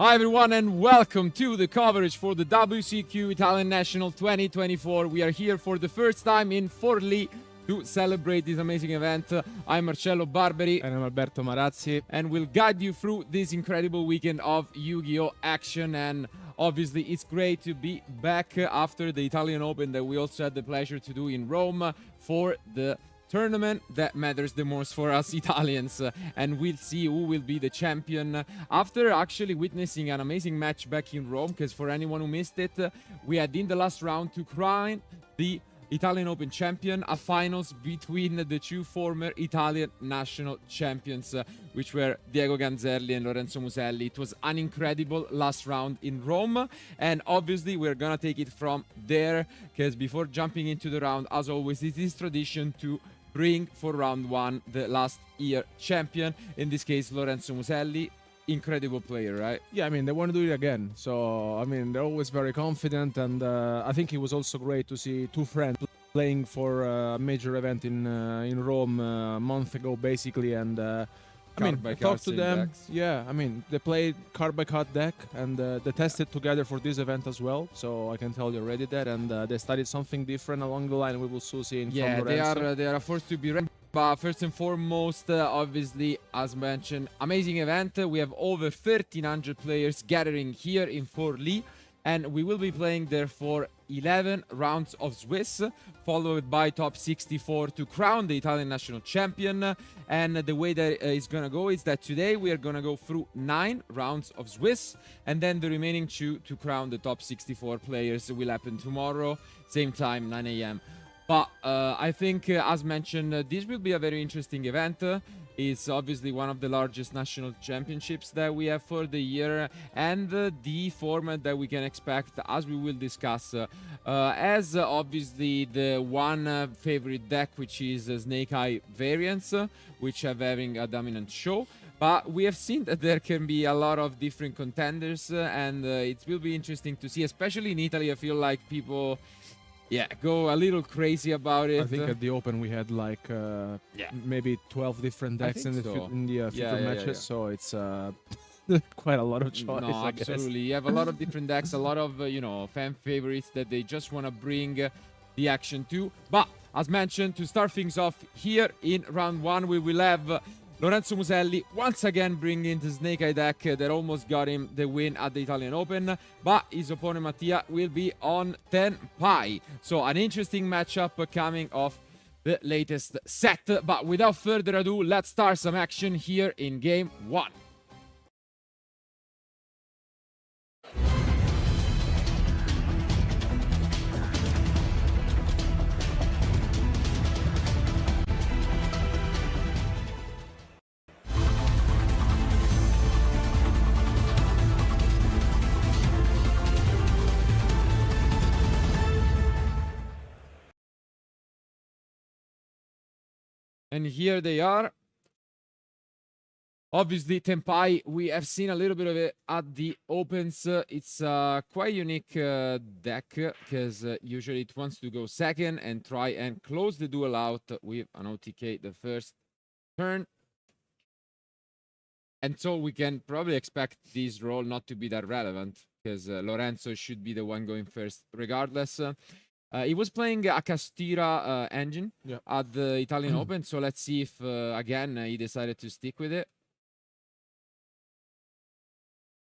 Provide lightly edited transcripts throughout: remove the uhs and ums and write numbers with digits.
Hi everyone and welcome to the coverage for the WCQ Italian National 2024. We are here for the first time in Forlì to celebrate this amazing event. I'm Marcello Barberi. And I'm Alberto Marazzi. And we'll guide you through this incredible weekend of Yu-Gi-Oh! Action. And obviously it's great to be back after the Italian Open that we also had the pleasure to do in Rome for the tournament that matters the most for us Italians, and we'll see who will be the champion after actually witnessing an amazing match back in Rome, because for anyone who missed it, we had in the last round to crown the Italian Open champion, a finals between the two former Italian national champions, which were Diego Ganzerli and Lorenzo Muselli. It was an incredible last round in Rome, and obviously we're gonna take it from there, because before jumping into the round, as always, it is tradition to bring for round one the last year champion, in this case Lorenzo Muselli. Incredible player, right? Yeah, I mean, they want to do it again. So, I mean, they're always very confident. And I think it was also great to see two friends playing for a major event in Rome a month ago, basically. And I mean, I talked to them. Decks. Yeah, I mean, they played card by card deck, and they tested together for this event as well. So I can tell you already that, and they studied something different along the line. We will soon see. Yeah, they are a force to be reckoned. But first and foremost, obviously, as mentioned, amazing event. We have over 1,300 players gathering here in Forlì, and we will be playing there for 11 rounds of Swiss, followed by top 64 to crown the Italian national champion. And the way that it's gonna go is that today we are gonna go through 9 rounds of Swiss, and then the remaining 2 to crown the top 64 players will happen tomorrow, same time, 9 a.m. But I think, as mentioned, this will be a very interesting event. It's obviously one of the largest national championships that we have for the year, and the format that we can expect, as we will discuss, as obviously the one favorite deck, which is Snake Eye variants, which have having a dominant show. But we have seen that there can be a lot of different contenders, and it will be interesting to see, especially in Italy. I feel like people... yeah, go a little crazy about it. I think at the Open we had like maybe 12 different decks in the future matches, so it's quite a lot of choice. No, absolutely. You have a lot of different decks, a lot of fan favorites that they just want to bring the action to. But as mentioned, to start things off here in round one, we will have Lorenzo Muselli once again bringing the Snake Eye deck that almost got him the win at the Italian Open, but his opponent Mattia will be on 10 Pi. So an interesting matchup coming off the latest set. But without further ado, let's start some action here in game 1. And here they are. Obviously, Tenpai, we have seen a little bit of it at the Opens. It's a quite unique deck, because usually it wants to go second and try and close the duel out with an OTK the first turn. And so we can probably expect this role not to be that relevant, because Lorenzo should be the one going first regardless. He was playing a Castira engine at the Italian Open, so let's see if, again, he decided to stick with it.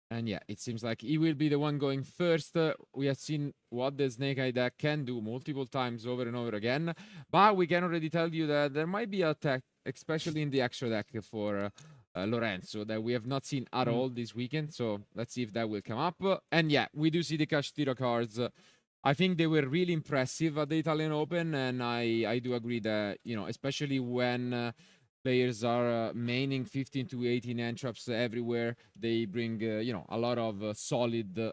And yeah, it seems like he will be the one going first. We have seen what the Snake Eye deck can do multiple times over and over again, but we can already tell you that there might be a tech, especially in the extra deck for Lorenzo, that we have not seen at all this weekend, so let's see if that will come up. And yeah, we do see the Castira cards. I think they were really impressive at the Italian Open, and I do agree that, especially when players are maining 15 to 18 entraps everywhere, they bring, a lot of solid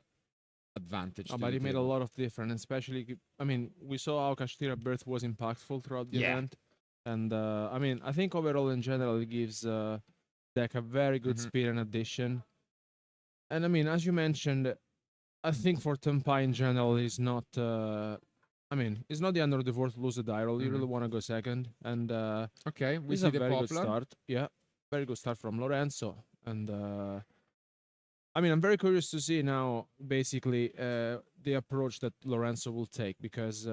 advantage. But it made a lot of difference, especially, I mean, we saw how Castira Birth was impactful throughout the event. And, I mean, I think overall in general it gives deck a very good speed and addition. And, I mean, as you mentioned, I think for Tenpai in general is not, I mean, it's not the end of the world to lose a die roll. You really want to go second. And okay, we see see the very good start. Yeah, very good start from Lorenzo. And I mean, I'm very curious to see now, basically, the approach that Lorenzo will take, because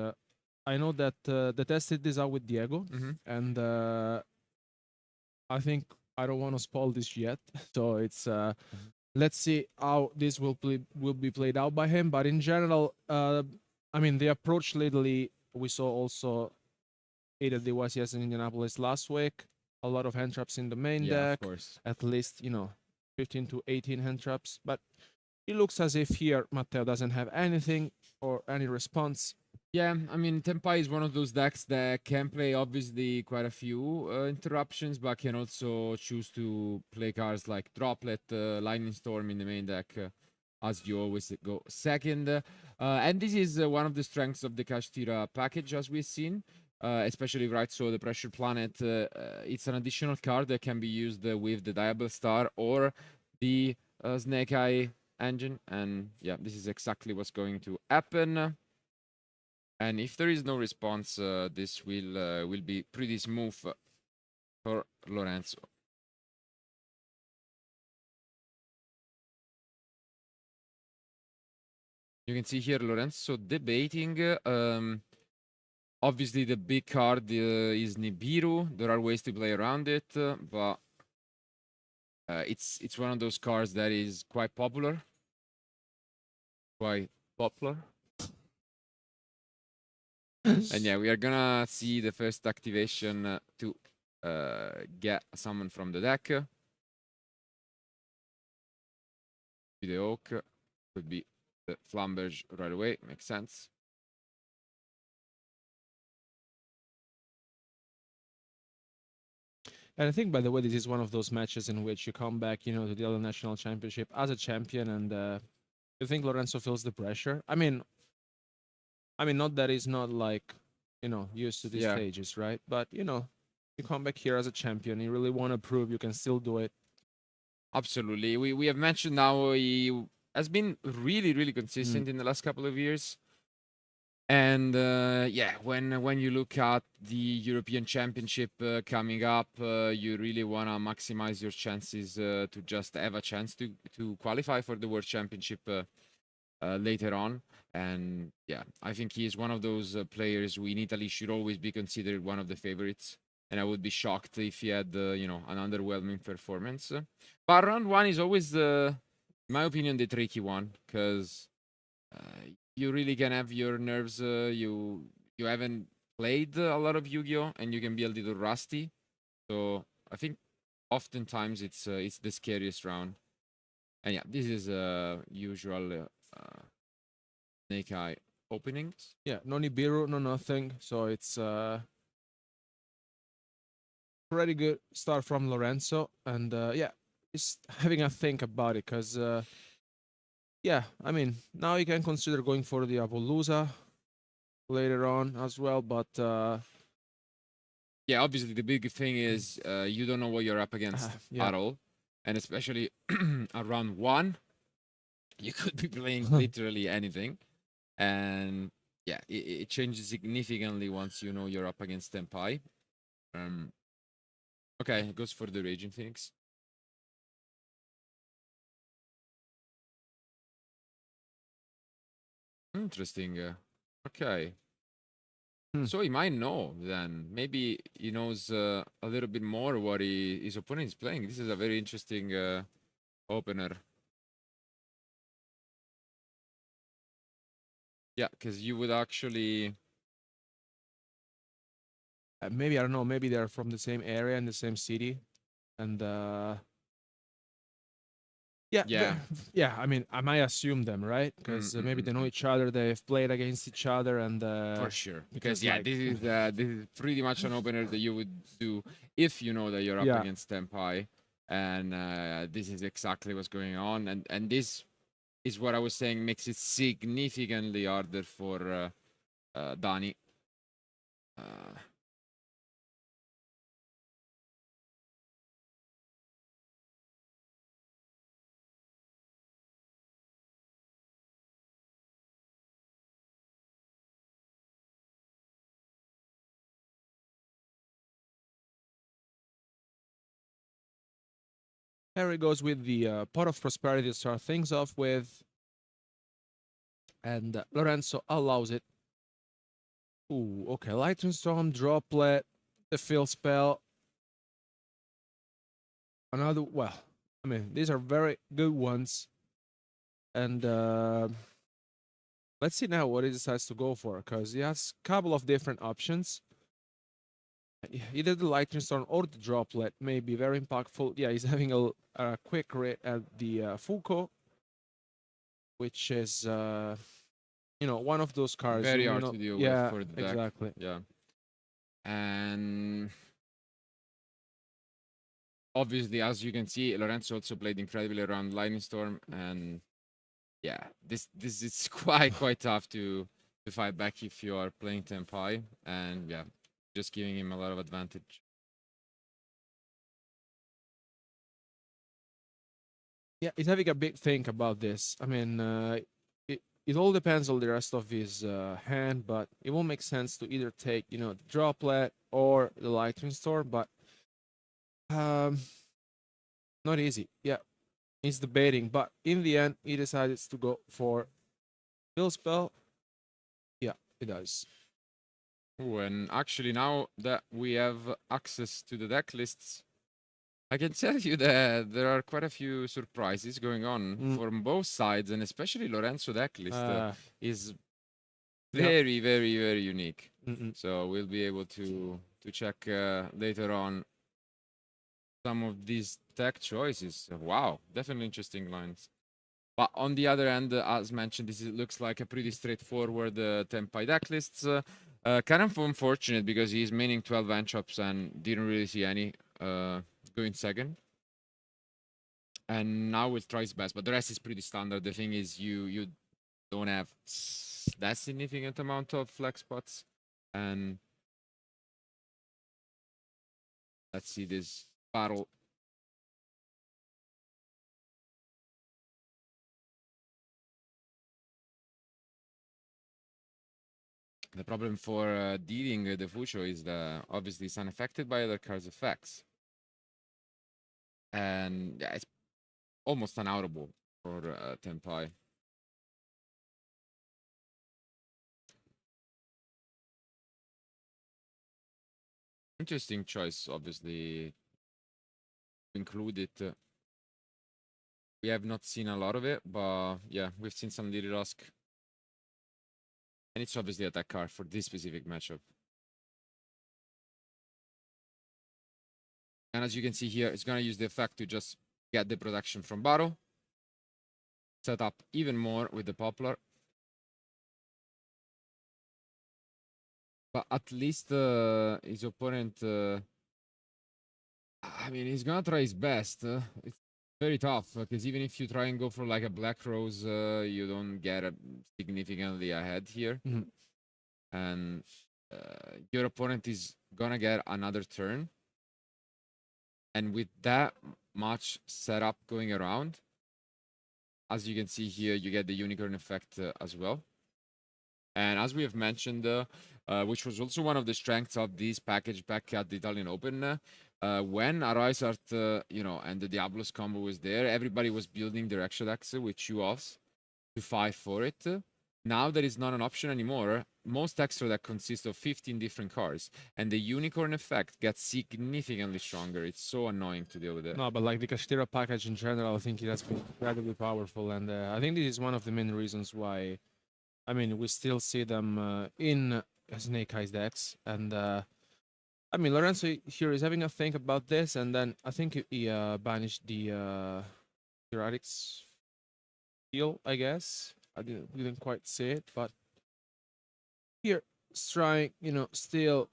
I know that they tested this out with Diego, and I think I don't want to spoil this yet. So it's let's see how this will be played out by him. But in general, I mean, the approach lately we saw also at the YCS in Indianapolis last week. A lot of hand traps in the main Yeah, deck, of course. at least 15 to 18 hand traps. But it looks as if here Matteo doesn't have anything or any response. Yeah, I mean, Tempai is one of those decks that can play obviously quite a few interruptions, but can also choose to play cards like Droplet, Lightning Storm in the main deck, as you always go second. And this is one of the strengths of the Kashtira package, as we've seen, especially right. So the Pressure Planet, it's an additional card that can be used with the Diable Star or the Snake Eye engine, and yeah, this is exactly what's going to happen. And if there is no response, this will be pretty smooth for Lorenzo. You can see here Lorenzo debating. Obviously, the big card is Nibiru. There are ways to play around it, but it's one of those cards that is quite popular. Quite popular. And yeah, we are gonna see the first activation to get a summon from the deck. The Oak could be the Flamberge right away. Makes sense. And I think, by the way, this is one of those matches in which you come back, to the other national championship as a champion, and you think Lorenzo feels the pressure. I mean, not that he's not like, used to these stages, right? But you come back here as a champion. You really want to prove you can still do it. Absolutely. We have mentioned now he has been really, really consistent in the last couple of years. And yeah, when you look at the European Championship coming up, you really want to maximize your chances to just have a chance to qualify for the World Championship later on. And yeah, I think he is one of those players who in Italy should always be considered one of the favorites. And I would be shocked if he had, an underwhelming performance. But round one is always, in my opinion, the tricky one because you really can have your nerves. You haven't played a lot of Yu-Gi-Oh, and you can be a little rusty. So I think oftentimes it's the scariest round. And yeah, this is usual Snake Eye openings. Yeah, no Nibiru, no nothing. So it's pretty good start from Lorenzo, and yeah, just having a think about it, because yeah, I mean, now you can consider going for the Avolusa later on as well, but yeah, obviously the big thing is you don't know what you're up against at all, and especially around one, you could be playing literally anything, and yeah, it changes significantly once you know you're up against Tempai. Okay, it goes for the Raging Phoenix. Interesting. Okay. So he might know then. Maybe he knows a little bit more what his opponent is playing. This is a very interesting opener. Yeah, because you would actually... maybe, I don't know, maybe they're from the same area in the same city, and yeah. I mean, I might assume them, right? Because maybe they know each other. They've played against each other, and for sure. Because yeah, this is pretty much an opener that you would do if you know that you're up against Tempai, and this is exactly what's going on, and this is what I was saying makes it significantly harder for Dani. Harry goes with the Pot of Prosperity to start things off with. And Lorenzo allows it. Ooh, okay. Lightning Storm, Droplet, the Fill Spell. Another, well, I mean, these are very good ones. And let's see now what he decides to go for, because he has a couple of different options. Either the Lightning Storm or the Droplet may be very impactful. Yeah, he's having a quick rate at the Fuko, which is, one of those cards. Very hard to deal with for the deck. Exactly. Yeah. And obviously, as you can see, Lorenzo also played incredibly around Lightning Storm, and yeah, this is quite tough to fight back if you are playing Tenpai, and yeah, just giving him a lot of advantage. Yeah, he's having a big think about this. I mean, it all depends on the rest of his hand, but it won't make sense to either take, the Droplet or the Lightning Storm, but not easy. Yeah, he's debating, but in the end, he decides to go for Fill Spell. Yeah, it does. Ooh, and actually, now that we have access to the deck lists, I can tell you that there are quite a few surprises going on from both sides, and especially Lorenzo deck list is very, very, very unique. So we'll be able to check later on some of these tech choices. Wow, definitely interesting lines. But on the other end, as mentioned, this looks like a pretty straightforward Tenpai deck lists. Kind of unfortunate because he's maining 12 Anchops and didn't really see any going second. And now we'll try his best, but the rest is pretty standard. The thing is, you don't have that significant amount of flex spots. And let's see this battle. The problem for dealing the Fusho is that obviously it's unaffected by other cards' effects. And yeah, it's almost unoutable for Tenpai. Interesting choice, obviously, to include it. We have not seen a lot of it, but yeah, we've seen some Lily Rusk. And it's obviously a deck card for this specific matchup. And as you can see here, it's going to use the effect to just get the protection from battle. Set up even more with the Poplar. But at least his opponent... I mean, he's going to try his best. It's very tough, because even if you try and go for like a Black Rose, you don't get significantly ahead here. And your opponent is going to get another turn. And with that much setup going around, as you can see here, you get the unicorn effect as well. And as we have mentioned, which was also one of the strengths of this package back at the Italian Open, when Arise Art, and the Diablos combo was there, everybody was building their extra decks with 2-offs to fight for it. Now that is not an option anymore. Most extra deck consists of 15 different cards, and the unicorn effect gets significantly stronger. It's so annoying to deal with it. No, but like the Kashtira package in general, I think it has been incredibly powerful, and I think this is one of the main reasons why, I mean, we still see them in Snake Eyes decks, and I mean, Lorenzo here is having a think about this, and then I think he banished the Erratics Heal, I guess. I didn't quite see it, but here it's trying, still.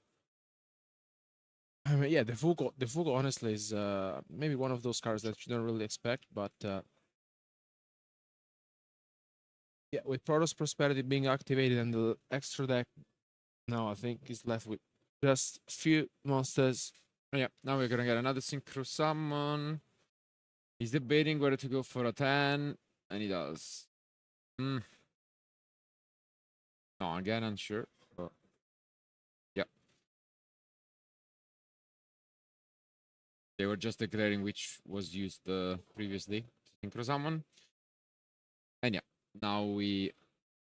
I mean, yeah, the Fugo honestly is maybe one of those cards that you don't really expect, but yeah, with Protoss Prosperity being activated and the extra deck, now I think is left with just a few monsters. Yeah, now we're gonna get another Synchro Summon. He's debating whether to go for a 10, and he does. No, again, unsure. But yeah. They were just declaring which was used previously, synchro summon. And yeah, now we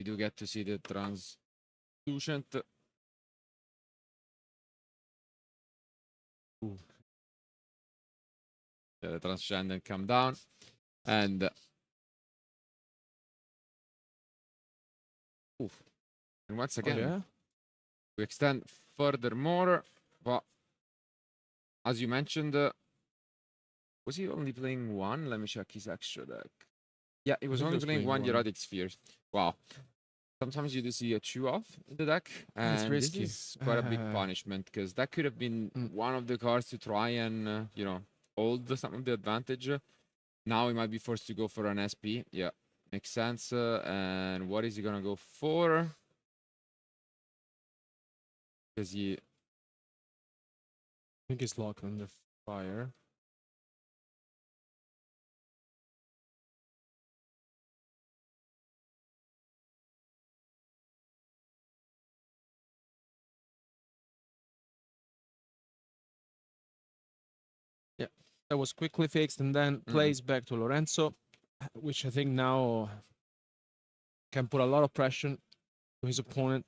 do get to see the translucent. Ooh. Yeah, the transcendent come down, and oof. And once again, yeah. we extend furthermore. But as you mentioned, was he only playing one? Let me check his extra deck. Yeah, he was only playing one Erratic Sphere. Wow. Sometimes you do see a chew off in the deck, and this is quite a big punishment because that could have been one of the cards to try and hold some of the advantage. Now he might be forced to go for an SP. Yeah, makes sense. And what is he gonna go for? Because he, I think he's locked under fire. Yeah, that was quickly fixed and then plays back to Lorenzo, which I think now can put a lot of pressure to his opponent.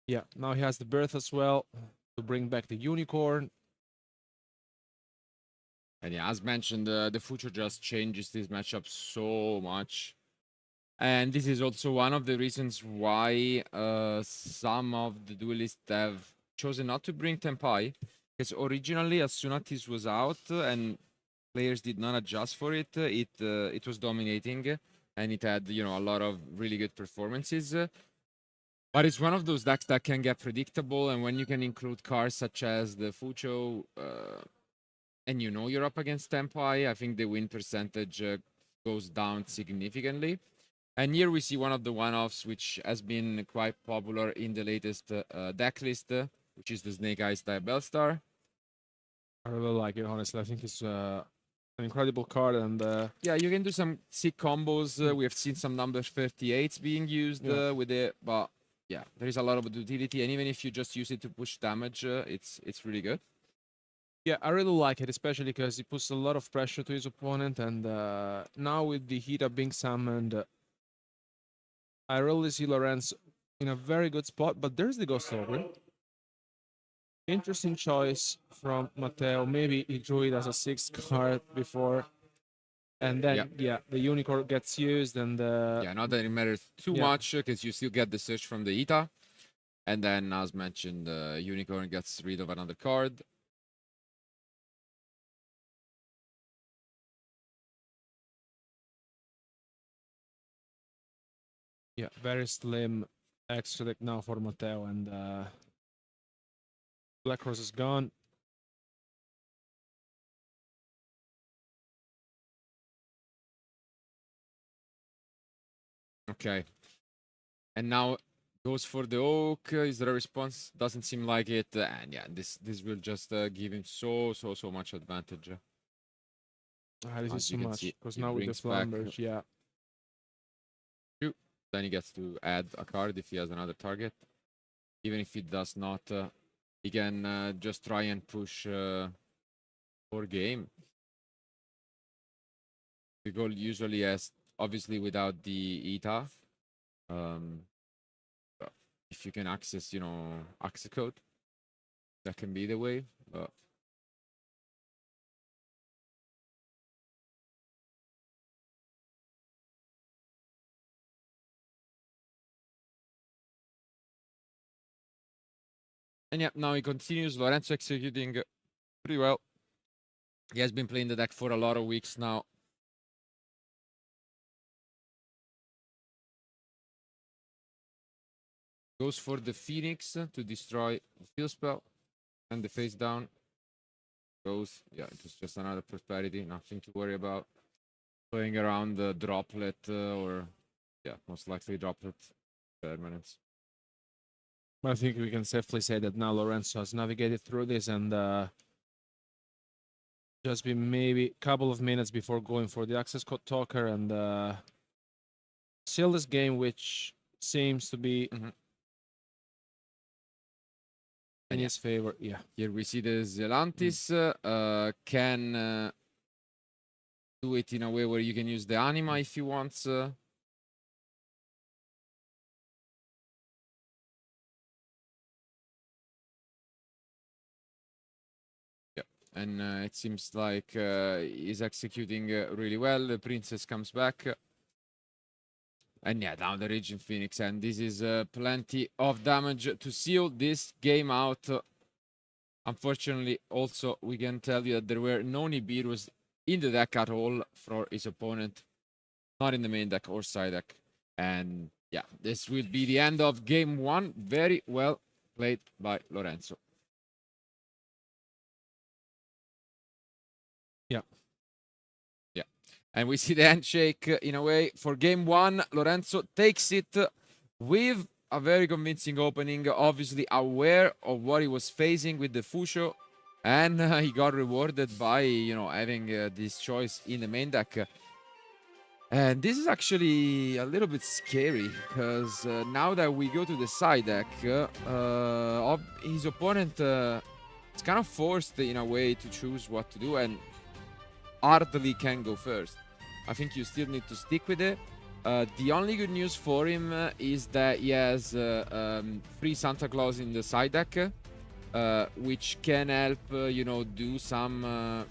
Yeah, now he has the birth as well to bring back the unicorn. And yeah, as mentioned, the future just changes this matchup so much. And this is also one of the reasons why some of the duelists have chosen not to bring Tempai. Because originally, as soon as this was out and players did not adjust for it, it was dominating and it had a lot of really good performances. But it's one of those decks that can get predictable, and when you can include cards such as the Fucho, and you're up against Tempai, I think the win percentage goes down significantly. And here we see one of the one-offs which has been quite popular in the latest deck list, which is the Snake Eyes Diabellstar. I really like it, honestly. I think it's an incredible card, and yeah, you can do some sick combos. We have seen some number 38s being used with it, but yeah, there is a lot of utility, and even if you just use it to push damage, it's really good. Yeah, I really like it, especially because it puts a lot of pressure to his opponent, and now with the Hita being summoned, I really see Lorenzo in a very good spot, but there's the Ghost Ogre. Interesting choice from Matteo. Maybe he drew it as a 6th card before. And then, the Unicorn gets used, and not that it matters too much, because you still get the search from the Ita. And then, as mentioned, Unicorn gets rid of another card. Yeah, very slim extra deck now for Matteo, and Black Horse is gone. Okay. And now goes for the Oak. Is there a response? Doesn't seem like it. And yeah, this will just give him so much advantage. This is so much, because now with the Flanders, then he gets to add a card if he has another target. Even if he does not, he can just try and push for game. The goal usually has, obviously without the Ita, if you can access, access code, that can be the way. But and yeah, now he continues. Lorenzo executing pretty well. He has been playing the deck for a lot of weeks now. Goes for the Phoenix to destroy the field spell. And the face down goes. Yeah, it was just another prosperity. Nothing to worry about. Playing around the droplet or, most likely droplet permanents. I think we can safely say that now Lorenzo has navigated through this, and just been maybe a couple of minutes before going for the access code talker, and seal this game, which seems to be in his favor. Yeah. Here we see the Zelantis can do it in a way where you can use the anima if he wants. And it seems like he's executing really well. The princess comes back. And yeah, down the Raging Phoenix. And this is plenty of damage to seal this game out. Unfortunately, also, we can tell you that there were no Nibiru's in the deck at all for his opponent. Not in the main deck or side deck. And yeah, this will be the end of game one. Very well played by Lorenzo. Yeah. Yeah. And we see the handshake in a way. For game one, Lorenzo takes it with a very convincing opening. Obviously aware of what he was facing with the Fusho. And he got rewarded by, having this choice in the main deck. And this is actually a little bit scary because now that we go to the side deck, his opponent is kind of forced in a way to choose what to do, and hardly can go first. I think you still need to stick with it. The only good news for him is that he has free Santa Claus in the side deck, which can help, do some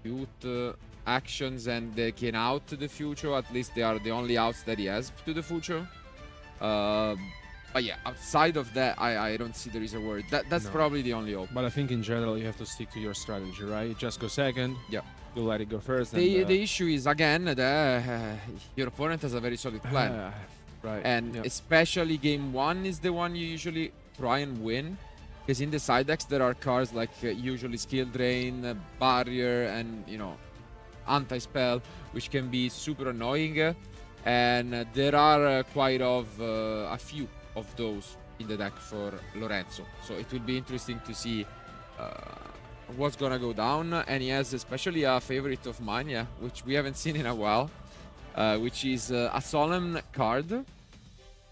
cute actions, and they can out to the future. At least they are the only outs that he has to the future. But yeah, outside of that, I don't see there is a word. That's probably the only hope. But I think in general you have to stick to your strategy, right? Just go second. Yeah. You let it go first. The issue is, again, that your opponent has a very solid plan. Right. And especially game one is the one you usually try and win. Because in the side decks there are cards like usually Skill Drain, Barrier, and, Anti-Spell, which can be super annoying. And there are quite a few of those in the deck for Lorenzo. So it will be interesting to see what's gonna go down. And he has especially a favorite of mine, which we haven't seen in a while, which is a Solemn card.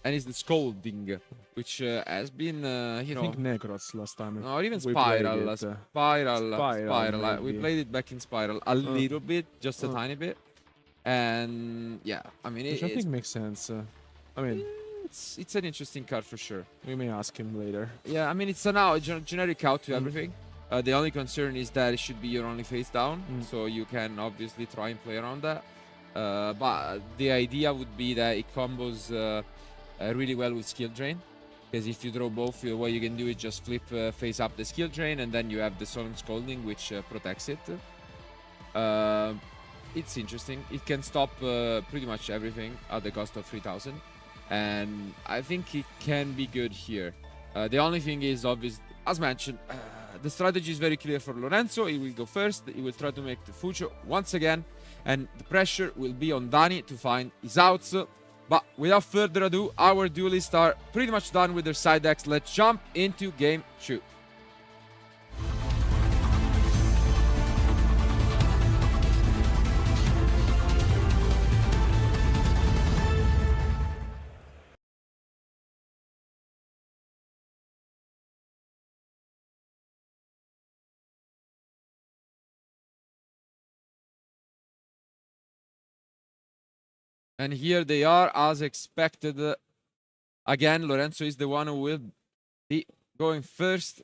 And it's the Scolding, which has been, I think Necrots last time. Or even Spiral. Spiral. We played it back in Spiral a little bit, just a tiny bit. And yeah, I mean, which I think makes sense. I mean, it's an interesting card for sure. We may ask him later. Yeah, I mean, it's a generic out to everything. The only concern is that it should be your only face down, so you can obviously try and play around that. But the idea would be that it combos really well with Skill Drain. Because if you draw both, what you can do is just flip face up the Skill Drain, and then you have the Solemn Scolding, which protects it. It's interesting. It can stop pretty much everything at the cost of 3,000. And I think it can be good here. The only thing is, obvious, as mentioned, the strategy is very clear for Lorenzo. He will go first. He will try to make the Fucho once again. And the pressure will be on Danny to find his outs. But without further ado, our duelists are pretty much done with their side decks. Let's jump into game 2. And here they are, as expected. Again, Lorenzo is the one who will be going first.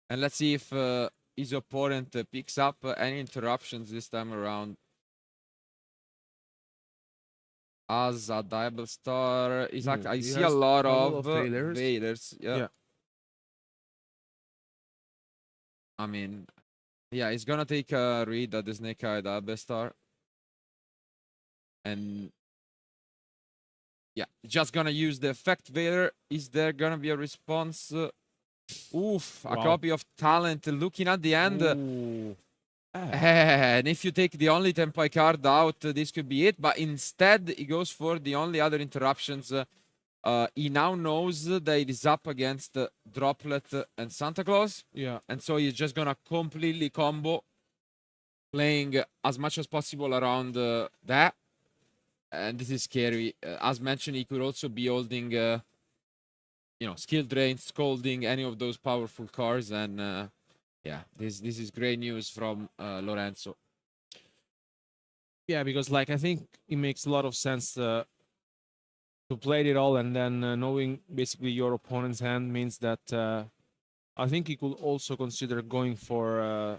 And let's see if his opponent picks up any interruptions this time around. As a Diable Star is I see a lot of Vaders. Yeah. I mean, yeah, he's gonna take a read at the Snake Eye Diable Star. And yeah, just gonna use the effect Vader. Is there gonna be a response? Oof, a copy of Talent. Looking at the end. And if you take the only Tempai card out, this could be it. But instead, he goes for the only other interruptions. He now knows that it is up against Droplet and Santa Claus. Yeah. And so he's just gonna completely combo, playing as much as possible around that. And this is scary. As mentioned, he could also be holding skill drain, scolding, any of those powerful cards. And yeah, this is great news from Lorenzo. Yeah, because like I think it makes a lot of sense to play it all, and then knowing basically your opponent's hand means that I think he could also consider going for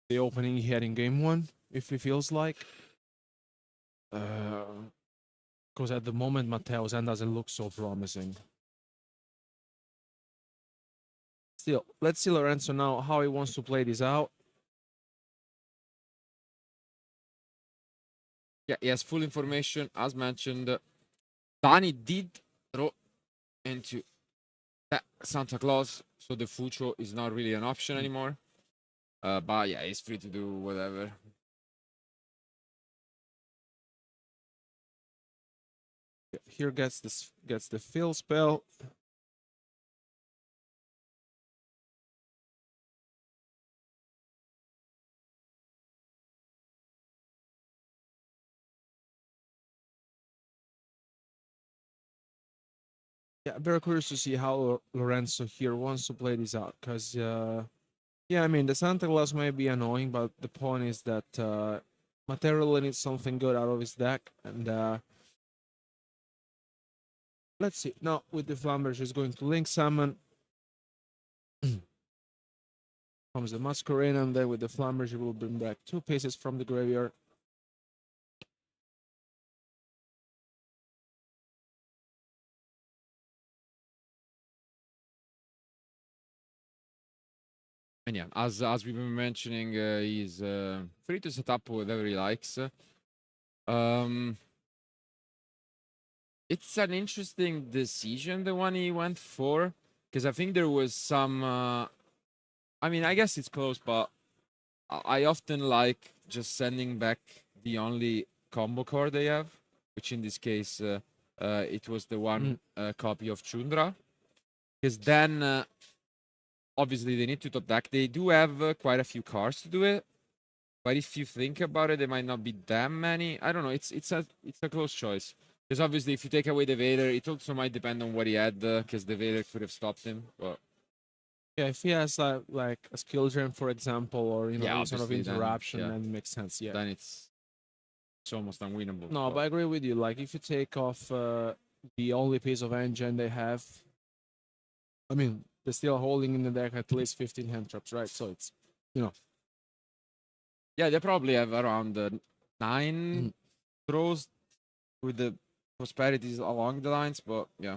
the opening he had in game one if he feels like. Because at the moment Matteo's hand doesn't look so promising. Still, let's see Lorenzo now how he wants to play this out. Yeah, he has full information. As mentioned, Dani did draw into that Santa Claus, so the Fucho is not really an option anymore. But yeah, he's free to do whatever. Here gets the fill spell. Yeah, very curious to see how Lorenzo here wants to play this out, because yeah, I mean the Santa Claus may be annoying, but the point is that Matteo really needs something good out of his deck, and let's see. Now with the Flamberge, he's going to Link Summon. Comes the Masquerade, and then with the Flamberge, he will bring back 2 pieces from the graveyard. And yeah, as we've been mentioning, he's free to set up whatever he likes. It's an interesting decision, the one he went for, because I think there was some. I mean, I guess it's close, but I often like just sending back the only combo card they have, which in this case, it was the one copy of Chundra, because then. Obviously, they need to top deck. They do have quite a few cards to do it, but if you think about it, there might not be that many. I don't know. It's a close choice, because obviously, if you take away the Vader, it also might depend on what he had, because the Vader could have stopped him. But yeah, if he has like a skill gem, for example, or yeah, any sort of obviously, interruption, then then it makes sense. Yeah. then it's almost unwinnable. No, but I agree with you. Like if you take off the only piece of engine they have, I mean, they're still holding in the deck at least 15 hand traps, right? So it's, yeah, they probably have around 9 throws with the prosperities along the lines, but yeah.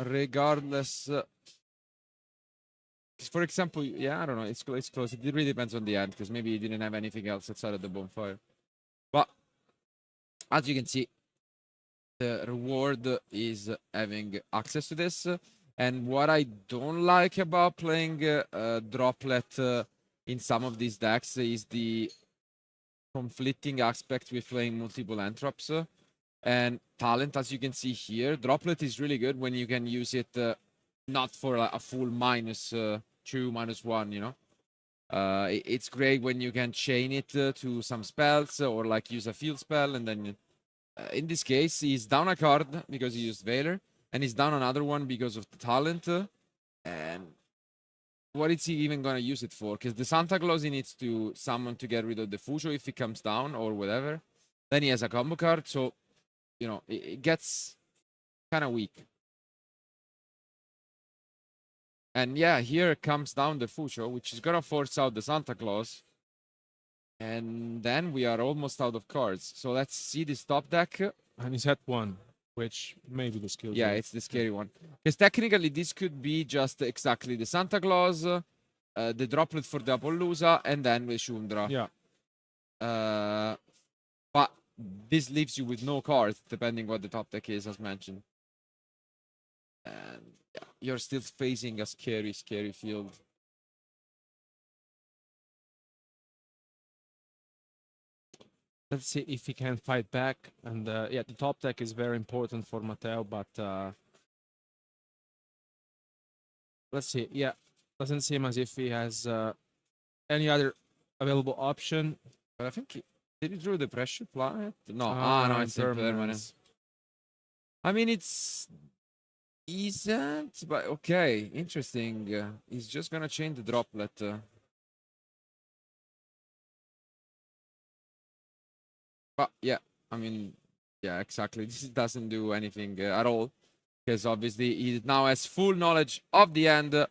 Regardless, for example, yeah, I don't know, it's close. It really depends on the end, because maybe he didn't have anything else outside of the bonfire. But as you can see, the reward is having access to this. And what I don't like about playing Droplet in some of these decks is the conflicting aspect with playing multiple Entrops. And talent, as you can see here, Droplet is really good when you can use it not for a full -2, -1, It's great when you can chain it to some spells or like use a field spell, and then in this case, he's down a card because he used Valor, and he's down another one because of the talent. And what is he even gonna use it for? Because the Santa Claus, he needs to summon to get rid of the Fujo if he comes down or whatever. Then he has a combo card, so it gets kind of weak. And yeah, here comes down the Fujo, which is gonna force out the Santa Claus. And then we are almost out of cards. So let's see this top deck. And he's at 1, which may be the skill. Yeah, it's the scary one. Because technically, this could be just exactly the Santa Claus, the Droplet for the Appaloosa, and then the Shundra. Yeah. But this leaves you with no cards, depending what the top deck is, as mentioned. And yeah, you're still facing a scary, scary field. Let's see if he can fight back. And yeah, the top deck is very important for Matteo, but let's see. Yeah, doesn't seem as if he has any other available option. But I think did he draw the pressure planet? No, no, it's impermanence. impermanent. I mean, it's decent, but okay, interesting. He's just gonna change the droplet. But yeah, I mean, yeah, exactly. This doesn't do anything at all because obviously he now has full knowledge of the end,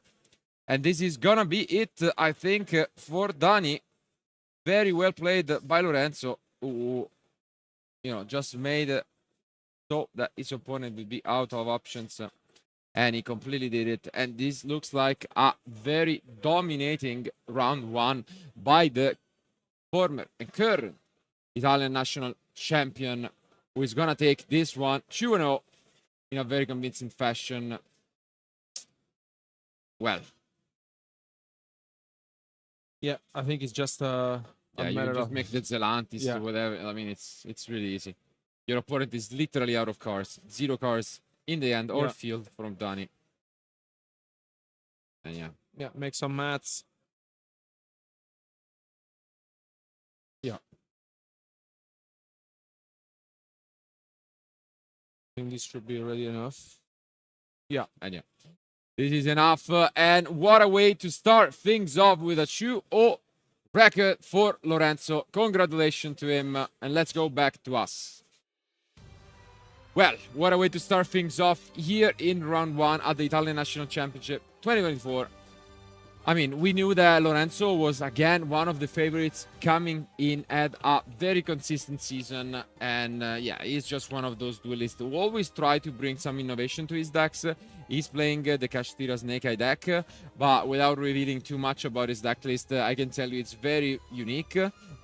and this is gonna be it, I think, for Dani. Very well played by Lorenzo, who just made so that his opponent would be out of options. And he completely did it. And this looks like a very dominating round one by the former and current Italian national champion, who is going to take this one 2-0 in a very convincing fashion. Well. Yeah, I think it's just a you matter just of... make the Zelantis or whatever. I mean, it's really easy. Your opponent is literally out of cards. 0 cards in the end or field from Dani. And yeah, make some mats. Yeah. I think this should be already enough. Yeah. And this is enough. And what a way to start things off with a 2-0 record for Lorenzo. Congratulations to him. And let's go back to us. Well, what a way to start things off here in round one at the Italian National Championship 2024. I mean, we knew that Lorenzo was, again, one of the favorites coming in at a very consistent season. And he's just one of those duelists who always try to bring some innovation to his decks. He's playing the Kashtira Snake Eye deck, but without revealing too much about his deck list, I can tell you it's very unique.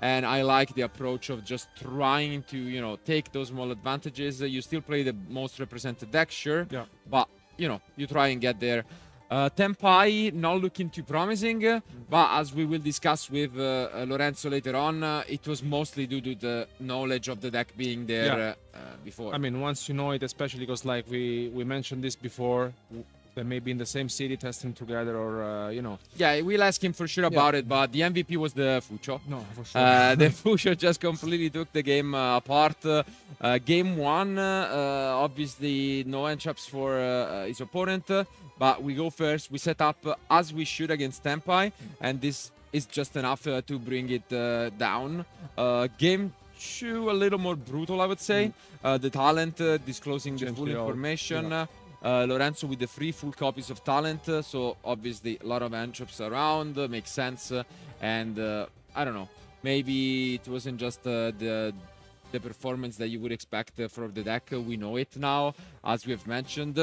And I like the approach of just trying to, take those small advantages. You still play the most represented deck, sure. Yeah. But, you try and get there. Tempai not looking too promising, but as we will discuss with Lorenzo later on, it was mostly due to the knowledge of the deck being there before. I mean, once you know it, especially because like we mentioned this before, they may be in the same city testing together or, Yeah, we'll ask him for sure about it, but the MVP was the Fucho. No, for sure. The Fucho just completely took the game apart. Game one, obviously no entraps for his opponent, but we go first. We set up as we should against Tempai, and this is just enough to bring it down. Game two, a little more brutal, I would say. The talent disclosing the full information. Lorenzo with the 3 full copies of talent, so obviously a lot of entraps around, makes sense. And I don't know, maybe it wasn't just the performance that you would expect from the deck. We know it now, as we have mentioned.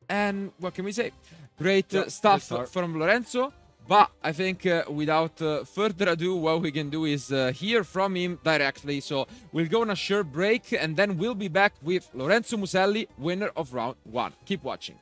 And what can we say? Great stuff from Lorenzo. But I think without further ado, what we can do is hear from him directly. So we'll go on a short break, and then we'll be back with Lorenzo Muselli, winner of round one. Keep watching.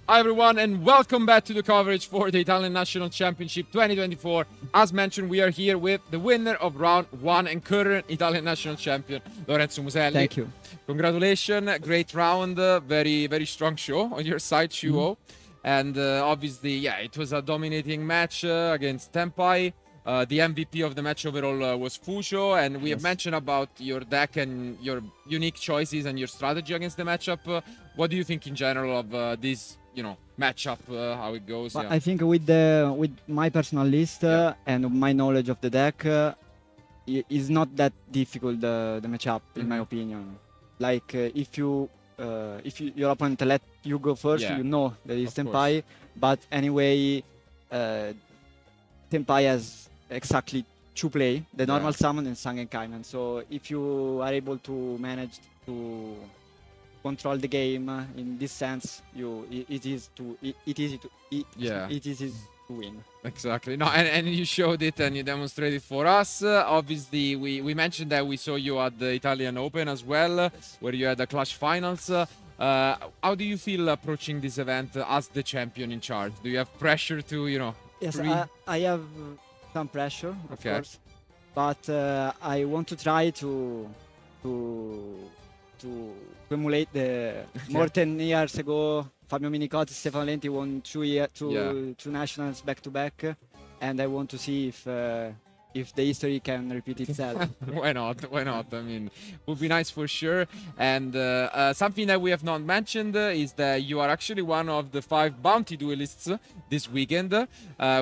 Hi everyone and welcome back to the coverage for the Italian National Championship 2024. As mentioned, we are here with the winner of round 1 and current Italian National Champion, Lorenzo Muselli. Thank you. Congratulations, great round, very strong show on your side, Shuo. And obviously, yeah, it was a dominating match against Tempai. The MVP of the match overall was Fusho, and we have mentioned about your deck and your unique choices and your strategy against the matchup. What do you think in general of this, matchup, how it goes? I think with my personal list and my knowledge of the deck, is not that difficult the matchup in my opinion. Like if your opponent let you go first, you know that it's Tempai. But anyway, Tempai has exactly 2 play, the normal summon and Sangen Kaiman. So if you are able to manage to control the game in this sense, it is easy to win. Exactly. No, and you showed it and you demonstrated for us. Obviously, we mentioned that we saw you at the Italian Open as well, where you had the Clash Finals. How do you feel approaching this event as the champion in charge? Do you have pressure to, Yes, I have some pressure, of course, but I want to try to emulate the more 10 years ago. Fabio Minicotti, Stefano Lenti won 2 nationals back to back, and I want to see if the history can repeat itself. Why not? Why not? I mean, would be nice for sure. And something that we have not mentioned is that you are actually one of the 5 bounty duelists this weekend,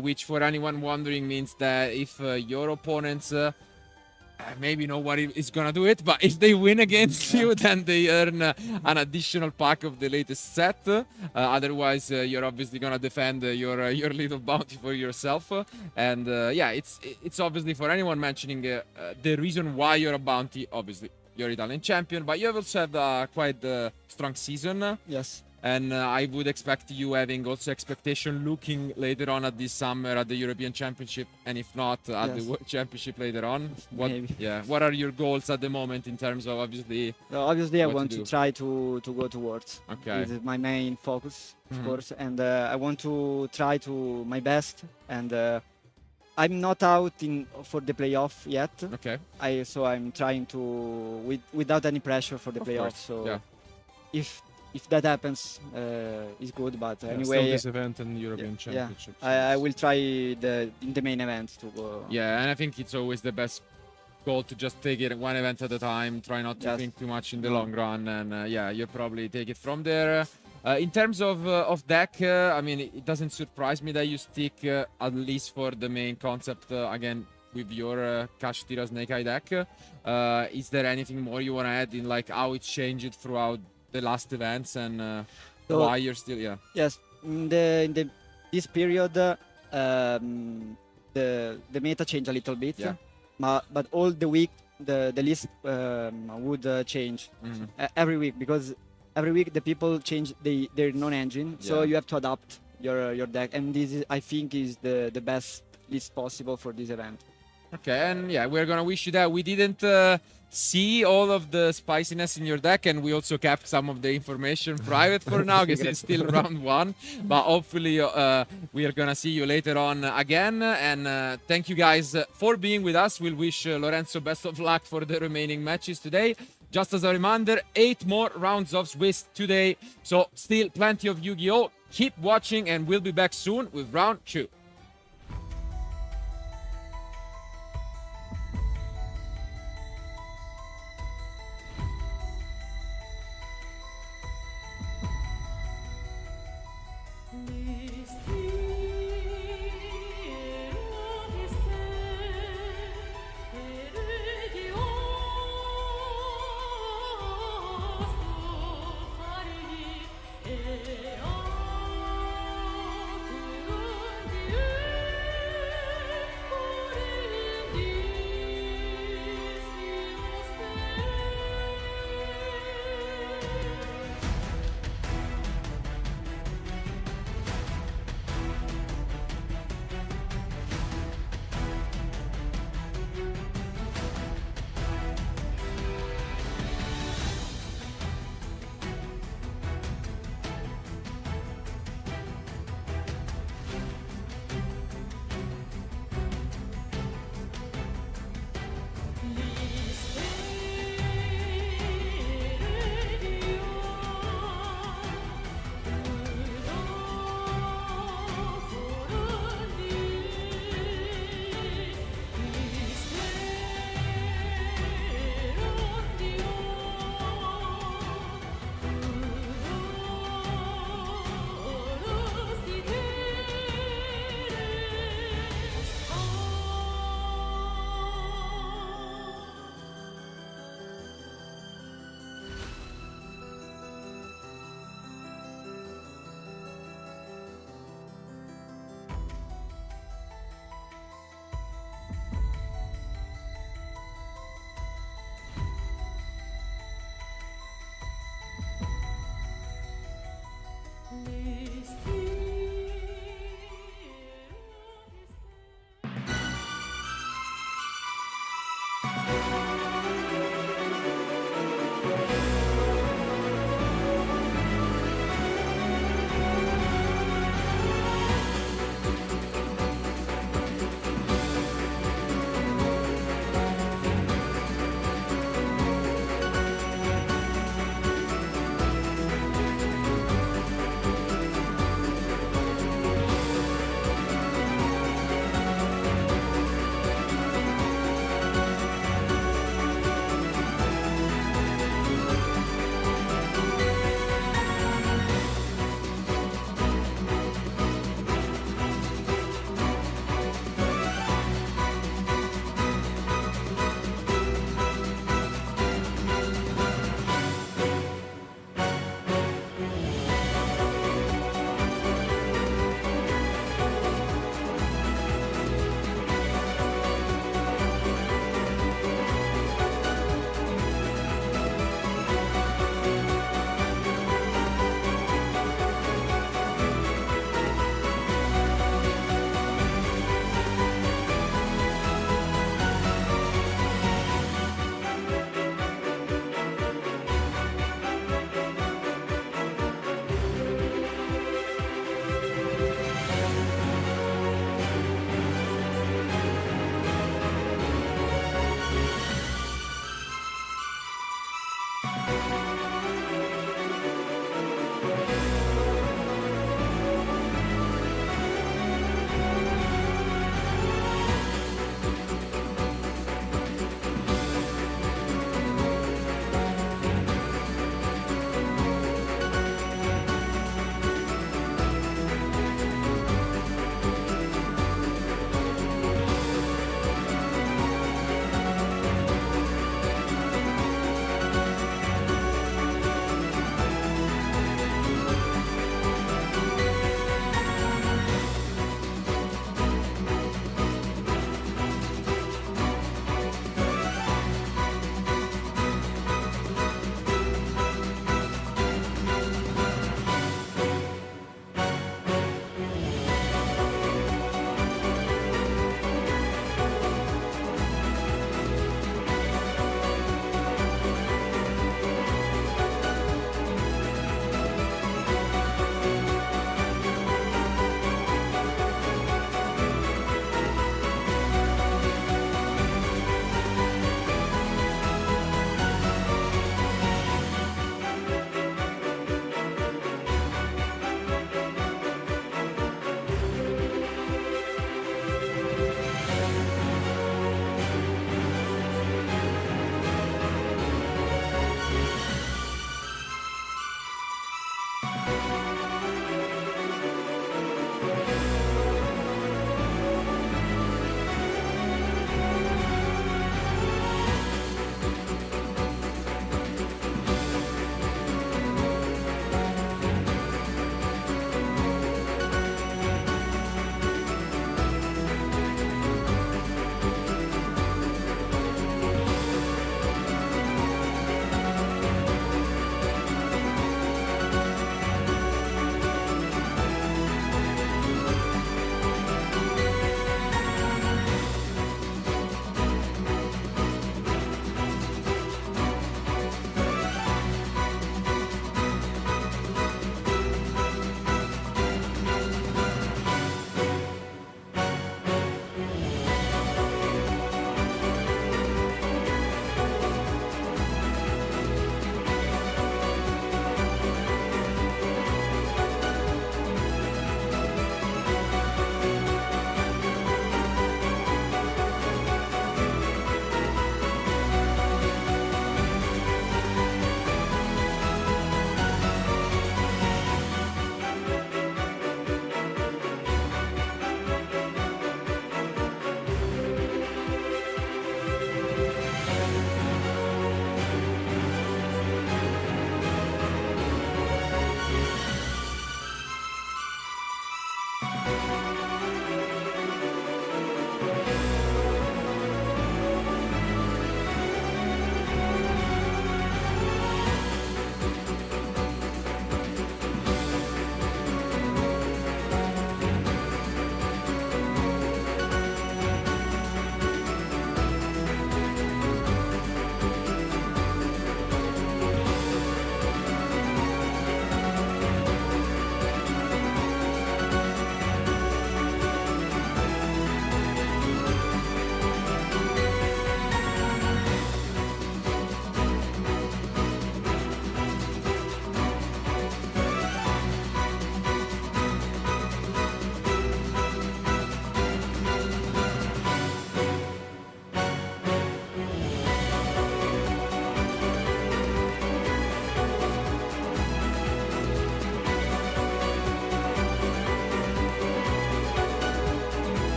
which for anyone wondering means that if your opponents maybe nobody is gonna do it, but if they win against you, then they earn an additional pack of the latest set. Otherwise, you're obviously gonna defend your little bounty for yourself. And yeah, it's obviously for anyone mentioning the reason why you're a bounty. Obviously, you're Italian champion, but you have also had quite a strong season. Yes. And I would expect you having also expectation looking later on at this summer at the European Championship, and if not at the World Championship later on. Maybe. Yeah. What are your goals at the moment in terms of obviously? Obviously, I want to try to go to Worlds. Okay. This is my main focus, of course, and I want to try to my best. And I'm not out for the playoff yet. Okay. So I'm trying to without any pressure for the playoff. So if that happens, it's good. But anyway, still this event and European Championship. I will try in the main event to go. Yeah, and I think it's always the best goal to just take it one event at a time. Try not to think too much in the long run, and yeah, you'll probably take it from there. In terms of deck, I mean, it doesn't surprise me that you stick at least for the main concept again with your Cash Tira Snake Eye deck. Is there anything more you want to add in like how it changed throughout the last events and why you're still Yes, in this period the meta changed a little bit, but all the week the list would change every week, because every week the people change their non-engine, so you have to adapt your deck, and this is, I think, is the best list possible for this event. Okay, and yeah, we're gonna wish you that. We didn't see all of the spiciness in your deck, and we also kept some of the information private for now because it's still round 1. But hopefully we are gonna see you later on again. And thank you guys for being with us. We'll wish Lorenzo best of luck for the remaining matches today. Just as a reminder, 8 more rounds of Swiss today, so still plenty of Yu-Gi-Oh! Keep watching, and we'll be back soon with round 2.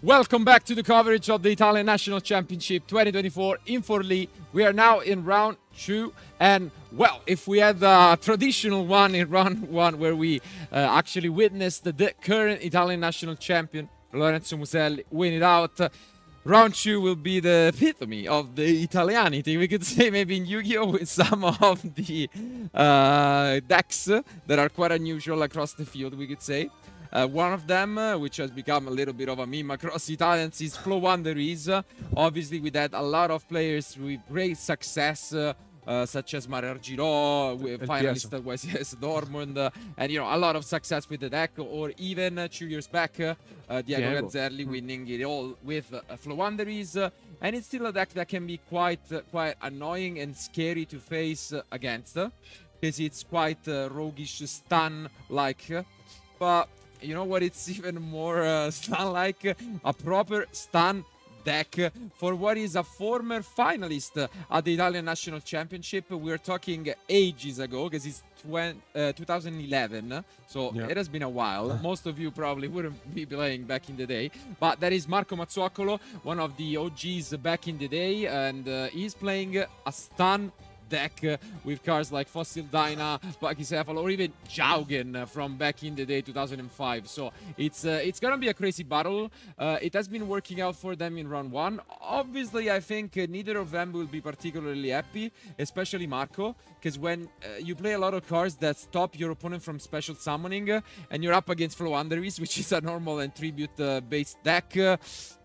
Welcome back to the coverage of the Italian National Championship 2024 in Forlì. We are now in round 2, and well, if we had the traditional one in round 1 where we actually witnessed the current Italian National Champion Lorenzo Muselli win it out, round 2 will be the epitome of the Italianity, we could say, maybe in Yu-Gi-Oh! With some of the decks that are quite unusual across the field, we could say. One of them, which has become a little bit of a meme across Italians, is Flow Wanderers. Obviously, we had a lot of players with great success, such as Mario Argiro, finalist at YCS Dortmund, and a lot of success with the deck, or even 2 years back, Diego Gazzerli winning it all with Flow Wanderers. And it's still a deck that can be quite annoying and scary to face against, because it's quite roguish stun-like, but you know what, it's even more stun-like, a proper stun deck for what is a former finalist at the Italian National Championship. We're talking ages ago, because it's 2011, so it has been a while. Most of you probably wouldn't be playing back in the day, but that is Marco Mazzuccolo, one of the OGs back in the day, and he's playing a stun deck with cards like Fossil Dyna, Pachycephalo, or even Jaugen from back in the day, 2005. So it's gonna be a crazy battle. It has been working out for them in round 1. Obviously, I think neither of them will be particularly happy, especially Marco, because when you play a lot of cards that stop your opponent from special summoning, and you're up against Flow Wanderers, which is a normal and tribute based deck,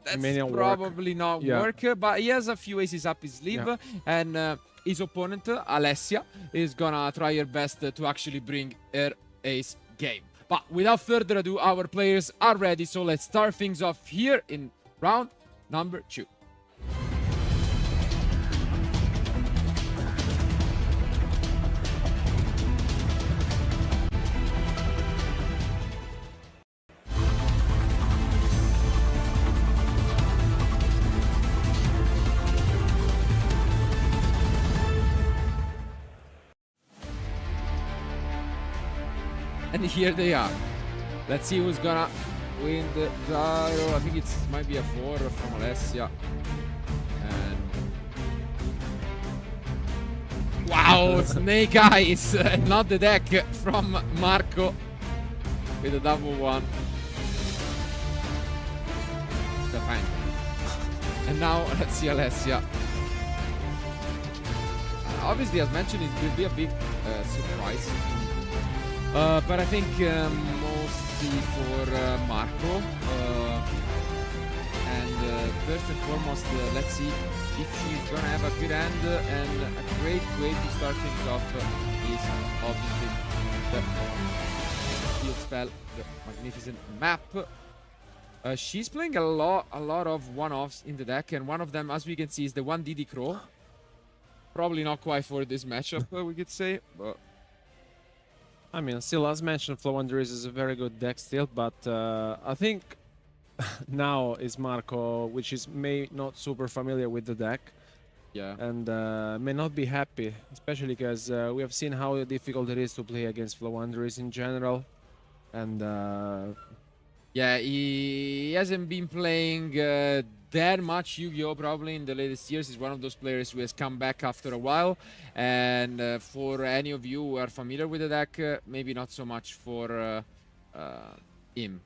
that's May not probably not Yeah. work. But he has a few aces up his sleeve, and his opponent, Alessia, is gonna try her best to actually bring her ace game. But without further ado, our players are ready, so let's start things off here in round number 2. And here they are. Let's see who's gonna win the gyro. I think it might be a 4 from Alessia. And wow, snake eyes, not the deck from Marco with a double 1. Fine. And now let's see Alessia. Obviously, as mentioned, it will be a big surprise. But I think mostly for Marco. And first and foremost, let's see if she's gonna have a good hand. And a great way to start things off is obviously the field spell, the magnificent map. She's playing a lot of one-offs in the deck, and one of them, as we can see, is the 1DD Crow. Probably not quite for this matchup, we could say, but I mean, still, as mentioned, Flowanders is a very good deck still, but I think now is Marco, which is may not super familiar with the deck, and may not be happy, especially because we have seen how difficult it is to play against Flowanders in general, and yeah, he hasn't been playing that much Yu-Gi-Oh! Probably in the latest years. He's one of those players who has come back after a while. And for any of you who are familiar with the deck, maybe not so much for him.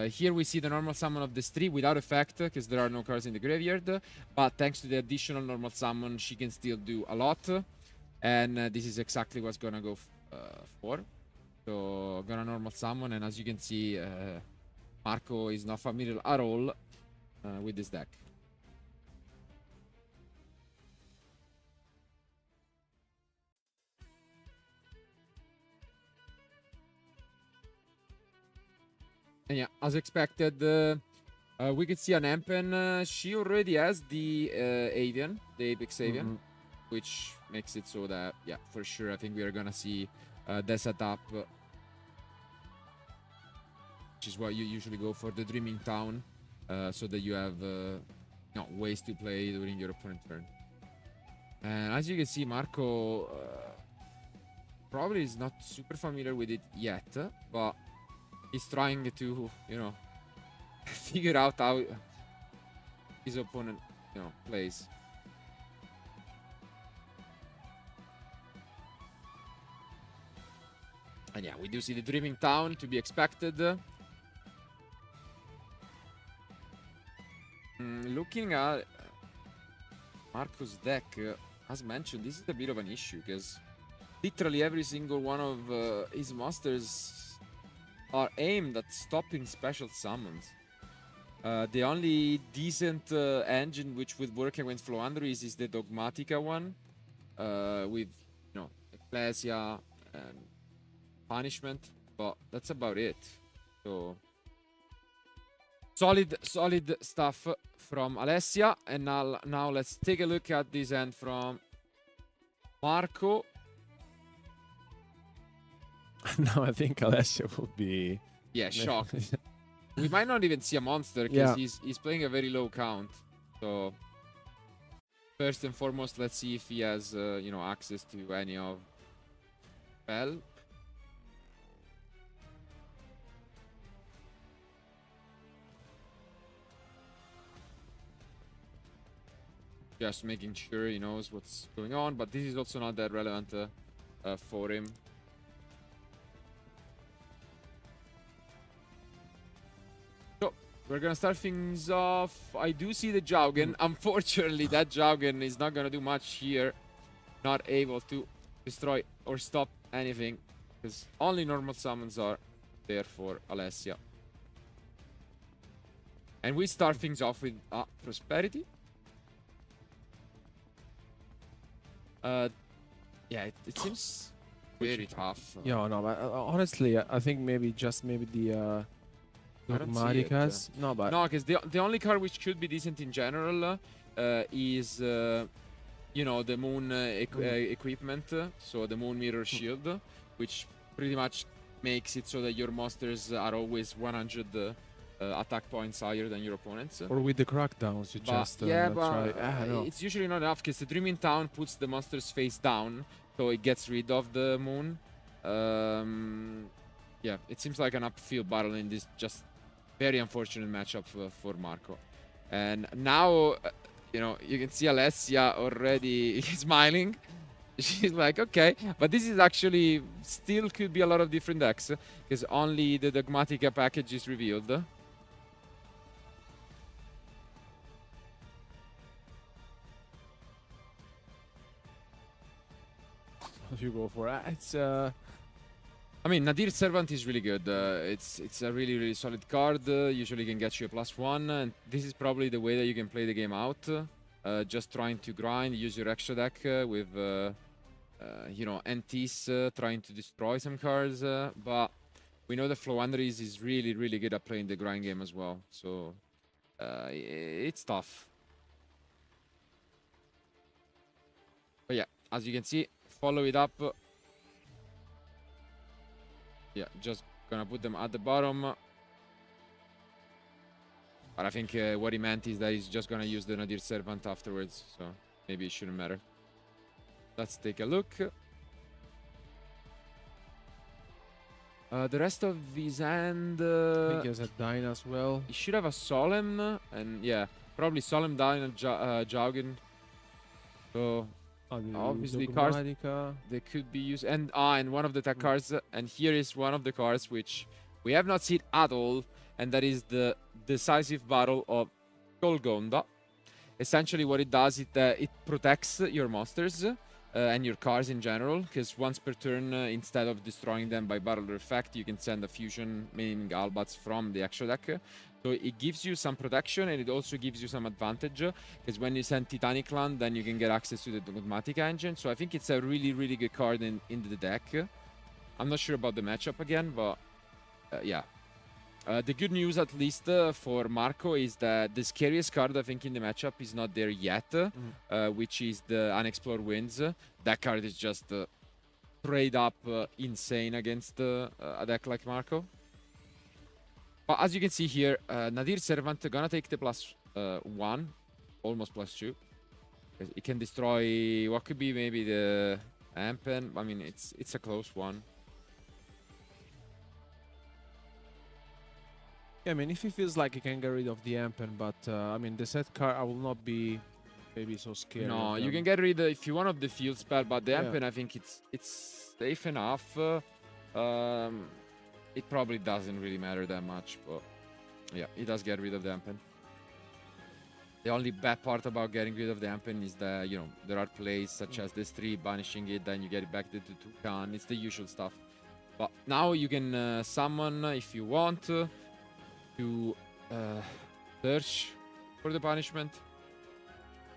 Here we see the normal summon of this 3 without effect, because there are no cards in the graveyard. But thanks to the additional normal summon, she can still do a lot. And this is exactly what's gonna go for. So, gonna normal summon, and as you can see, Marco is not familiar at all with this deck. And yeah, as expected, we could see an Empen. She already has the Avian, the Apex Avian, which makes it so that, yeah, for sure, I think we are gonna see the setup, which is what you usually go for, the Dreaming Town, so that you have ways to play during your opponent turn. And as you can see, Marco probably is not super familiar with it yet, but he's trying to, figure out how his opponent, plays. And yeah, we do see the Dreaming Town to be expected. Looking at Marco's deck, as mentioned, this is a bit of an issue because literally every single one of his monsters are aimed at stopping special summons. The only decent engine which would work against Flowandries is the Dogmatica one, with Ecclesia and Punishment, but that's about it. So solid stuff from Alessia. And now let's take a look at this end from Marco. now I think Alessia will be shocked. We might not even see a monster because he's playing a very low count. So first and foremost, let's see if he has access to any of spell. Just making sure he knows what's going on, but this is also not that relevant for him. So, we're gonna start things off. I do see the Jaugen. Unfortunately, that Jaugen is not gonna do much here. Not able to destroy or stop anything, because only normal summons are there for Alessia. And we start things off with Prosperity. Yeah, it seems very tough. Yeah, no, but honestly, I think maybe the I don't see it. Dogmaticas. No, but No, because the only card which could be decent in general is you know, the moon equipment, so the moon mirror shield, which pretty much makes it so that your monsters are always 100 attack points higher than your opponents. or with the crackdowns, you just yeah, try. but I don't know. it's usually not enough because the Dreaming Town puts the monsters face down, so it gets rid of the moon. Yeah, it seems like an upfield battle in this just very unfortunate matchup for Marco. And now, you know, you can see Alessia already smiling. She's like, okay, but this is actually still could be a lot of different decks because only the Dogmatica package is revealed. If you go for it's I mean, Nadir Servant is really good. It's a really solid card. Usually can get you a +1, and this is probably the way that you can play the game out. Just trying to grind, use your extra deck with, you know, NTs, trying to destroy some cards. But we know that Flowandries is really good at playing the grind game as well. So it's tough. But yeah, as you can see, follow it up. Yeah, just gonna put them at the bottom. But I think what he meant is that he's just gonna use the Nadir Servant afterwards, so maybe it shouldn't matter. Let's take a look. The rest of his hand... I think he has a Dyne as well. he should have a Solemn, and yeah, probably Solemn, Dyne, and Jaugen. So... obviously cards they could be used, and one of the tech cards, and here is one of the cards which we have not seen at all, and that is the Decisive Battle of Golgonda. Essentially what it does is that it protects your monsters and your cards in general, because once per turn, instead of destroying them by battle effect, you can send a fusion, meaning Albats, from the extra deck. So it gives you some protection, and it also gives you some advantage, because when you send Titanic Land, then you can get access to the Dogmatica engine. So I think it's a really good card in the deck. I'm not sure about the matchup again, but yeah. The good news, at least for Marco, is that the scariest card I think in the matchup is not there yet, which is the Unexplored Winds. That card is just straight up insane against a deck like Marco. But as you can see here, Nadir Servant gonna take the +1, almost +2. It can destroy what could be maybe the Ampen. I mean, it's a close one. Yeah, I mean, if he feels like he can get rid of the Ampen, but I mean, the set card, I will not be maybe so scared. No, you can get rid of if you want of the field spell, but the Ampen, I think it's safe enough. It probably doesn't really matter that much, but yeah, it does get rid of the Ampen. The only bad part about getting rid of the Ampen is that, you know, there are plays such as this 3, banishing it, then you get it back to Tucan. It's the usual stuff. But now you can summon if you want to search for the punishment.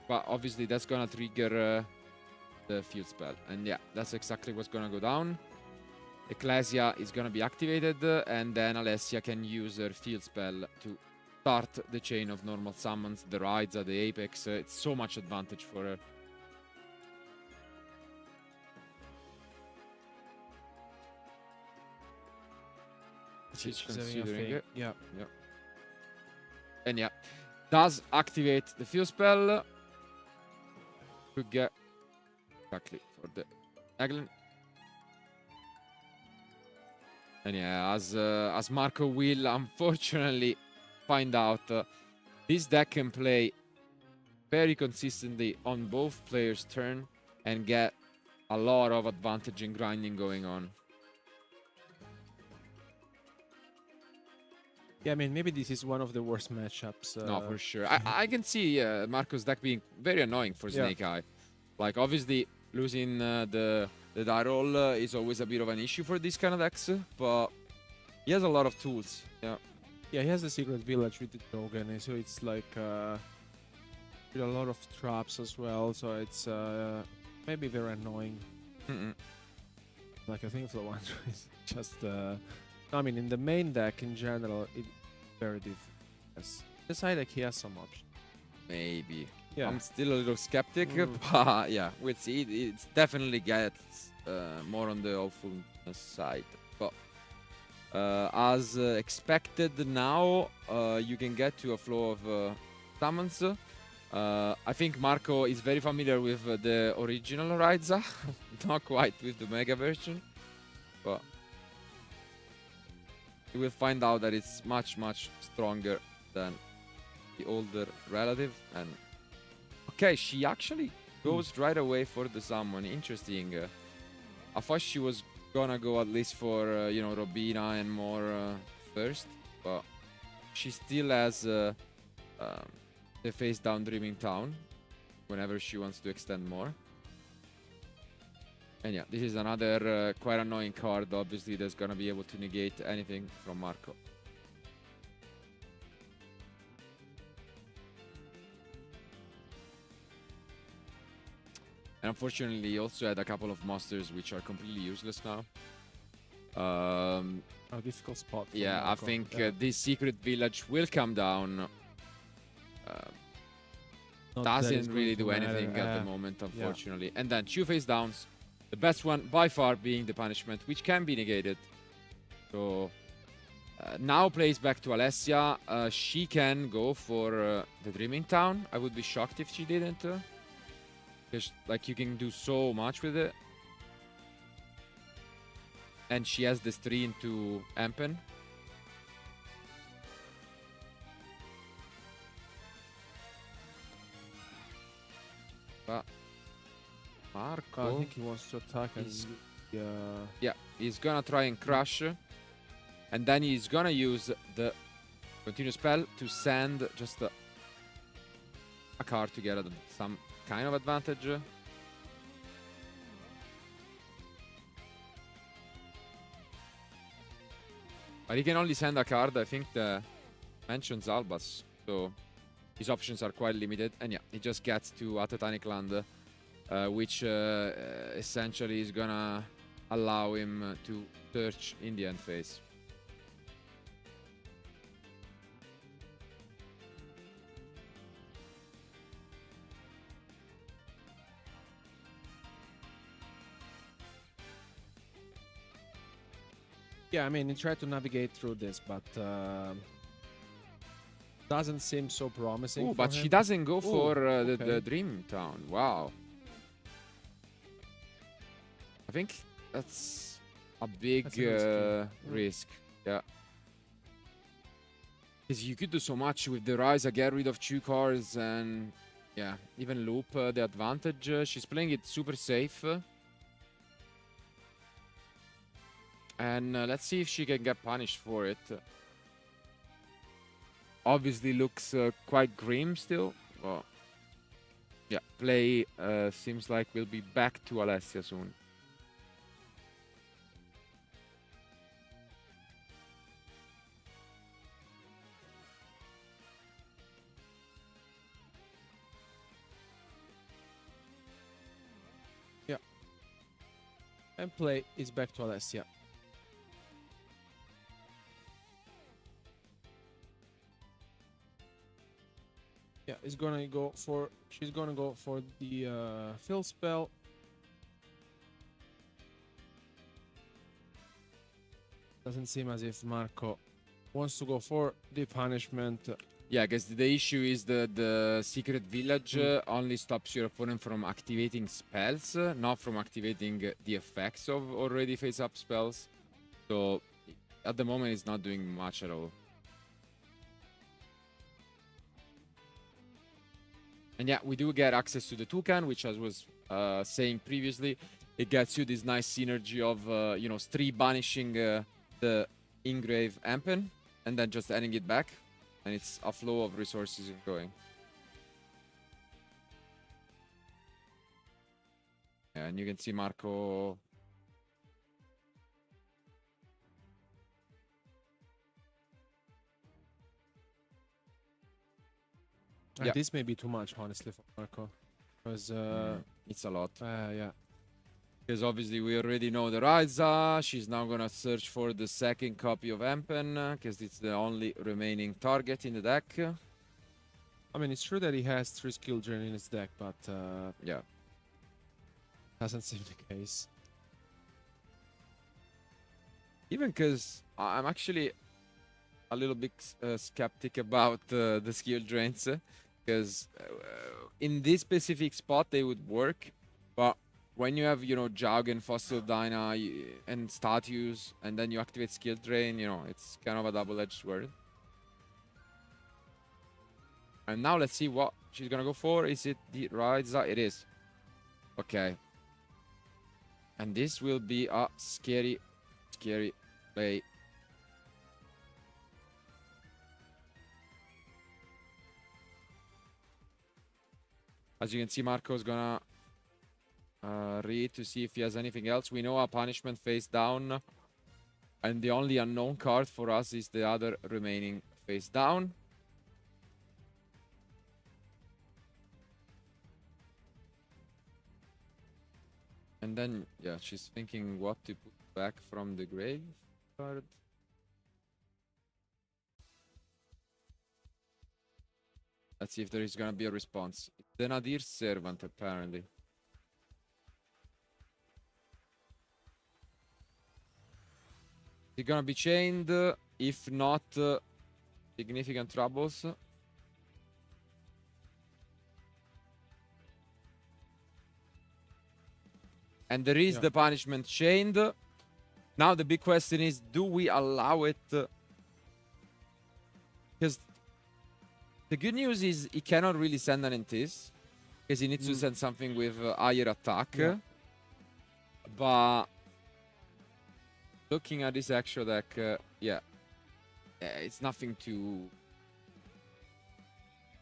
But obviously that's gonna trigger the field spell. And yeah, that's exactly what's gonna go down. Ecclesia is gonna be activated, and then Alessia can use her field spell to start the chain of normal summons, the rides at the apex. It's so much advantage for her. She's considering it. Yeah. And yeah, does activate the field spell. Could get exactly for the Eglin. And yeah, as Marco will unfortunately find out, this deck can play very consistently on both players' turn and get a lot of advantage in grinding going on. Yeah, I mean, maybe this is one of the worst matchups. No, for sure. I can see Marco's deck being very annoying for Snake Eye. Like, obviously, losing the die roll is always a bit of an issue for these kind of decks, but he has a lot of tools. Yeah. Yeah, he has the secret village with the token, so it's like with a lot of traps as well. So it's maybe very annoying. Like I think the one is just. I mean, in the main deck in general, it's very difficult. Yes. The side deck he has some options. Maybe. Yeah. I'm still a little skeptic, but yeah, we'll see. It's definitely gets more on the awfulness side. But as expected now, you can get to a flow of summons. I think Marco is very familiar with the original Raiza, not quite with the Mega version, but you will find out that it's much, much stronger than the older relative. And okay, she actually goes right away for the summon. Interesting. I thought she was gonna go at least for you know, Robina and more first, but she still has the face down Dreaming Town whenever she wants to extend more. And yeah, this is another quite annoying card, obviously, that's gonna be able to negate anything from Marco. And unfortunately, he also had a couple of monsters which are completely useless now. A difficult spot. Yeah, Marco. I think this secret village will come down. Doesn't really do anything at the moment, unfortunately. Yeah. And then 2 face downs. The best one by far being the punishment, which can be negated. So now plays back to Alessia. She can go for the Dreaming Town. I would be shocked if she didn't. Because like you can do so much with it. And she has this 3 into Empen. But Marco, I think he wants to attack and yeah, he's gonna try and crush, and then he's gonna use the continue spell to send just a card to get some kind of advantage. But he can only send a card, I think, that mentions Albas, so his options are quite limited. And yeah, he just gets to a Titanic Land, which essentially is gonna allow him to search in the end phase. Yeah, I mean, he tried to navigate through this, but doesn't seem so promising. Ooh, but him. she doesn't go for the Dream Town. Wow. I think that's a big risk. Yeah. Because you could do so much with the Ryza, get rid of 2 cards, and yeah, even loop the advantage. She's playing it super safe. And let's see if she can get punished for it. Obviously looks quite grim still. Well, yeah, play seems like we'll be back to Alessia soon. Yeah. And play is back to Alessia. Yeah, she's gonna go for the fill spell. Doesn't seem as if Marco wants to go for the punishment. Yeah, because the issue is that the secret village only stops your opponent from activating spells, not from activating the effects of already face-up spells. So at the moment, it's not doing much at all. And yeah, we do get access to the toucan, which, as was saying previously, it gets you this nice synergy of, you know, 3 banishing the Ingrave Empen and then just adding it back. And it's a flow of resources going. Yeah, and you can see Marco. Yeah. This may be too much, honestly, for Marco. Because it's a lot. yeah. Because obviously we already know the Ryza. She's now gonna search for the second copy of Empen, because it's the only remaining target in the deck. I mean, it's true that he has 3 skill drain in his deck, but Yeah. doesn't seem the case. Even because I'm actually a little bit skeptic about the skill drains, because in this specific spot they would work, but when you have, you know, Jug and Fossil Dyna and Statues, and then you activate skill drain, you know, it's kind of a double-edged sword. And now let's see what she's gonna go for. Is it the Ryza? It is. Okay. And this will be a scary play. As you can see, Marco's gonna read to see if he has anything else. We know a punishment face down. And the only unknown card for us is the other remaining face down. And then, yeah, she's thinking what to put back from the grave card. Let's see if there is gonna be a response. It's the Nadir's servant, apparently. Is it gonna be chained? If not, significant troubles. And there is the punishment chained. Now the big question is, do we allow it? Because the good news is he cannot really send an Intis, because he needs to send something with higher attack. Yeah. But looking at this actual deck, yeah, it's nothing too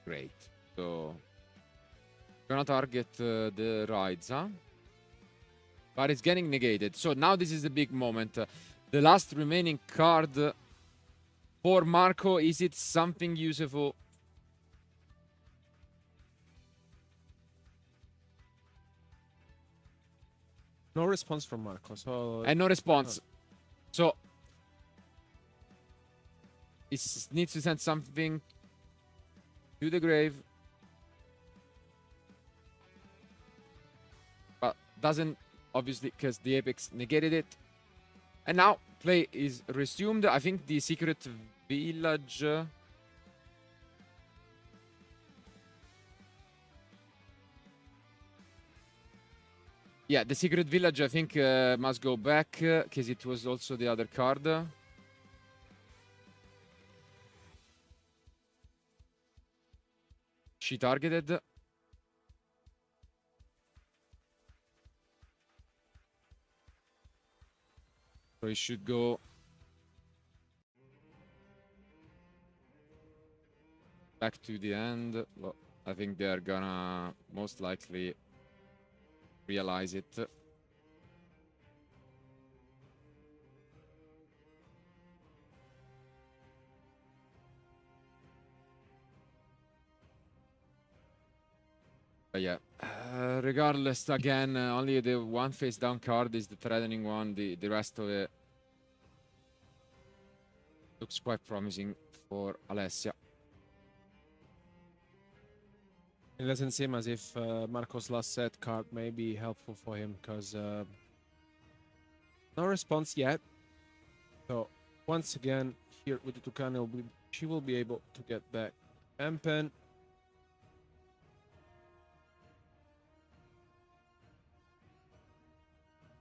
great. So gonna target the Ryza. But it's getting negated. So now this is the big moment. The last remaining card for Marco. Is it something useful? No response from Marco. So And no response. So it needs to send something to the grave. But doesn't. Obviously, because the Apex negated it. And now play is resumed. I think the secret village... yeah, the secret village, I think, must go back, because it was also the other card. She targeted. So it should go back to the end. Well, I think they are gonna most likely realize it. But yeah, regardless, again, only the one face down card is the threatening one. The rest of it looks quite promising for Alessia. it doesn't seem as if Marco's last set card may be helpful for him, because no response yet. So once again, here with the Tucano, she will be able to get back Empen.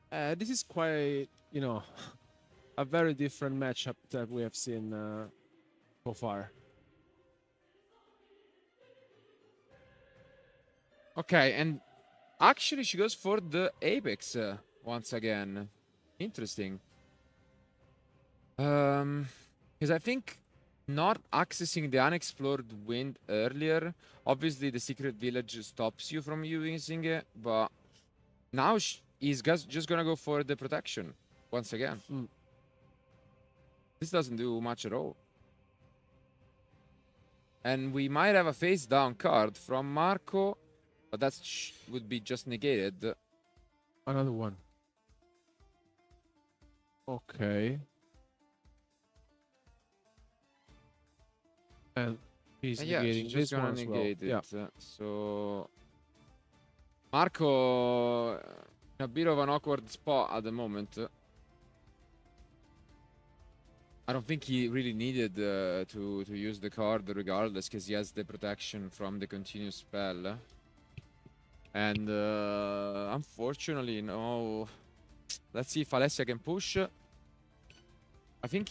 This is quite, you know, a very different matchup that we have seen so far. Okay, and actually she goes for the Apex once again. Interesting. Because I think not accessing the unexplored wind earlier, obviously the secret village stops you from using it, but now he's just gonna go for the protection once again. This doesn't do much at all. And we might have a face down card from Marco, but that would be just negated. Another one. Okay. And he's Yeah, negating she's this just one gonna as well. negate it. Yeah. So Marco in a bit of an awkward spot at the moment. I don't think he really needed to use the card regardless, because he has the protection from the continuous spell. And unfortunately, no. Let's see if Alessia can push. I think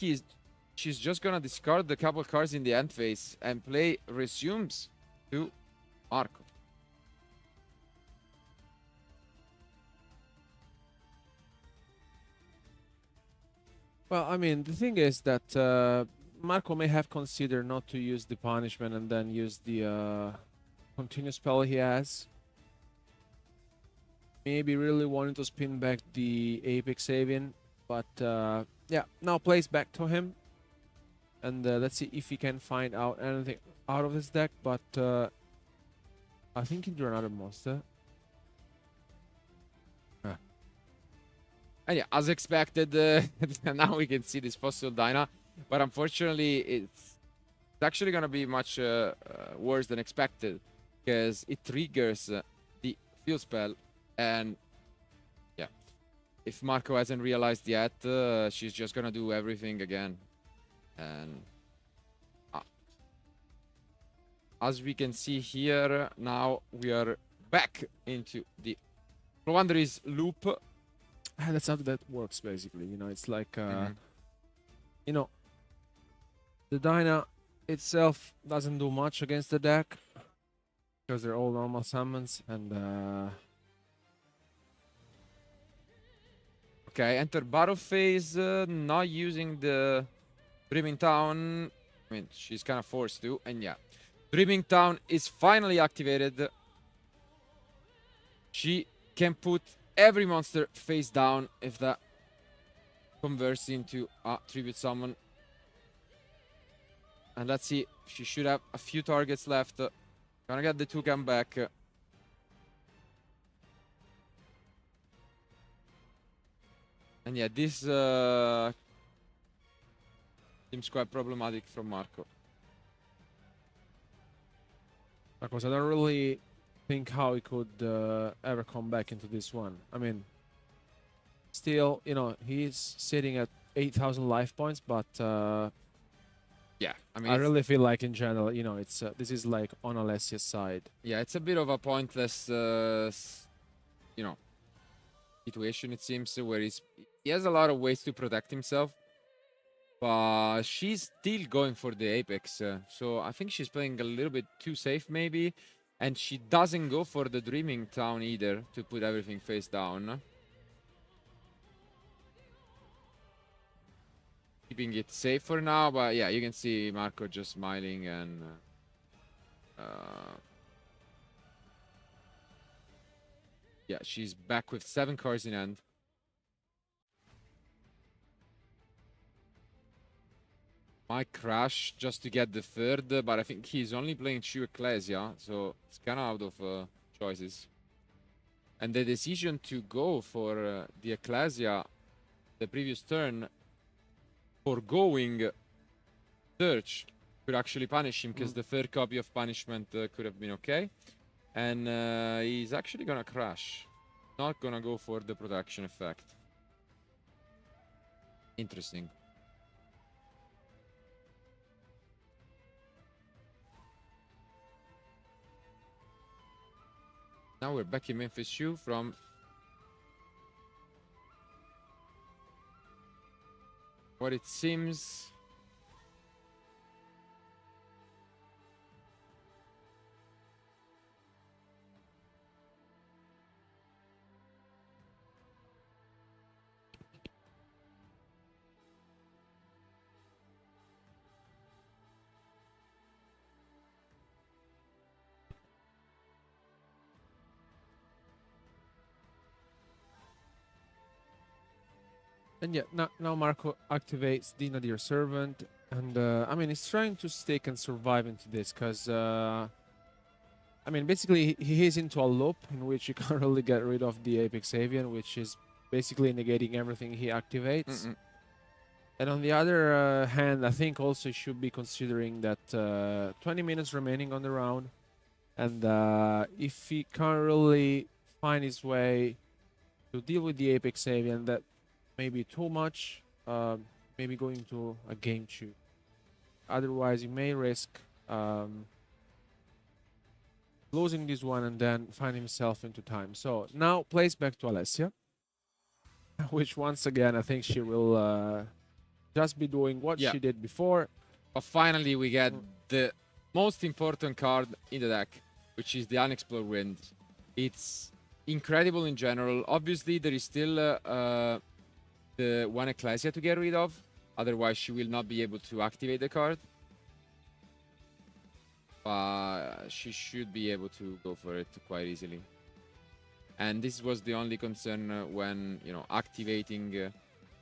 she's just gonna discard the couple cards in the end phase and play resumes to Marco. Well, I mean, the thing is that Marco may have considered not to use the punishment and then use the continuous spell he has. Maybe really wanting to spin back the Apex Avian, but yeah, now plays back to him. And let's see if he can find out anything out of this deck, but I think he drew another monster. And yeah, as expected, now we can see this fossil Dyna, but unfortunately, it's actually gonna be much worse than expected, because it triggers the field spell, and yeah, if Marco hasn't realized yet, she's just gonna do everything again, and as we can see here, now we are back into the Flowandry's loop. That's how that works, basically. You know, it's like, you know, the Dyna itself doesn't do much against the deck because they're all normal summons, and okay, enter battle phase, not using the Dreaming Town. I mean, she's kind of forced to, and yeah, Dreaming Town is finally activated. She can put every monster face down if that converts into a tribute summon. And let's see, she should have a few targets left. Gonna get the toucan back. And yeah, this seems quite problematic from Marco. because I don't really think how he could ever come back into this one. I mean, still, you know, he's sitting at 8,000 life points, but Yeah, I mean, I really feel like in general, you know, it's this is like on Alessia's side. yeah, it's a bit of a pointless, you know, situation, it seems, where he has a lot of ways to protect himself, but she's still going for the Apex, so I think she's playing a little bit too safe, maybe, and she doesn't go for the Dreaming Town either to put everything face down. Keeping it safe for now, but yeah, you can see Marco just smiling, and yeah, she's back with 7 cards in hand. Might crash just to get the third, but I think he's only playing True Ecclesia, so it's kind of out of choices. And the decision to go for the Ecclesia the previous turn, foregoing Search, could actually punish him, because the third copy of Punishment could have been okay. And he's actually gonna crash. Not gonna go for the protection effect. Interesting. Now we're back in Memphis Shoe from what it seems. And yeah, now Marco activates the Nadir Servant, And I mean, he's trying to stick and survive into this because I mean, basically, he is into a loop in which you can't really get rid of the Apex Avian, which is basically negating everything he activates. And on the other hand, I think also he should be considering that 20 minutes remaining on the round. And if he can't really find his way to deal with the Apex Avian, that may be too much, maybe going to a game 2. Otherwise, he may risk losing this one and then find himself into time. So now plays back to Alessia, which once again, I think she will just be doing what she did before. But finally, we get the most important card in the deck, which is the Unexplored Winds. It's incredible in general. Obviously, there is still the one Ecclesia to get rid of. Otherwise, she will not be able to activate the card. She should be able to go for it quite easily. And this was the only concern when, you know, activating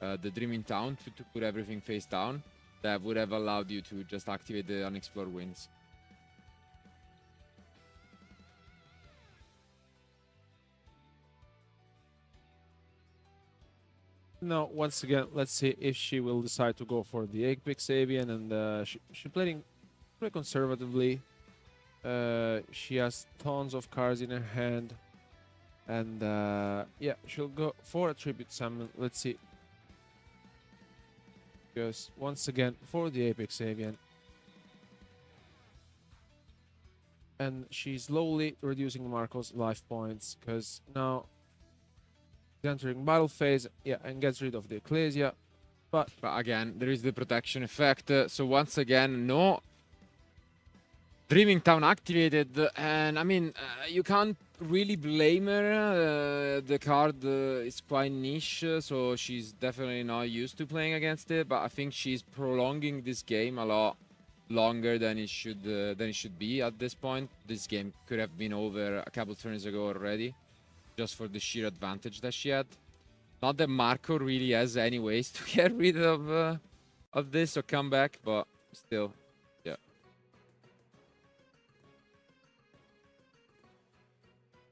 the Dreaming Town to put everything face down. That would have allowed you to just activate the Unexplored Winds. Now, once again, let's see if she will decide to go for the Apex Avian, and she's playing pretty conservatively. She has tons of cards in her hand, and yeah, she'll go for a Tribute Summon. Let's see. Goes once again for the Apex Avian, and she's slowly reducing Marco's life points because now entering battle phase, and gets rid of the Ecclesia. But again, there is the protection effect. So once again, no Dreaming Town activated. And I mean, you can't really blame her. The card is quite niche, so she's definitely not used to playing against it. But I think she's prolonging this game a lot longer than it should be at this point. This game could have been over a couple turns ago already, just for the sheer advantage that she had. Not that Marco really has any ways to get rid of this or come back, but still, yeah.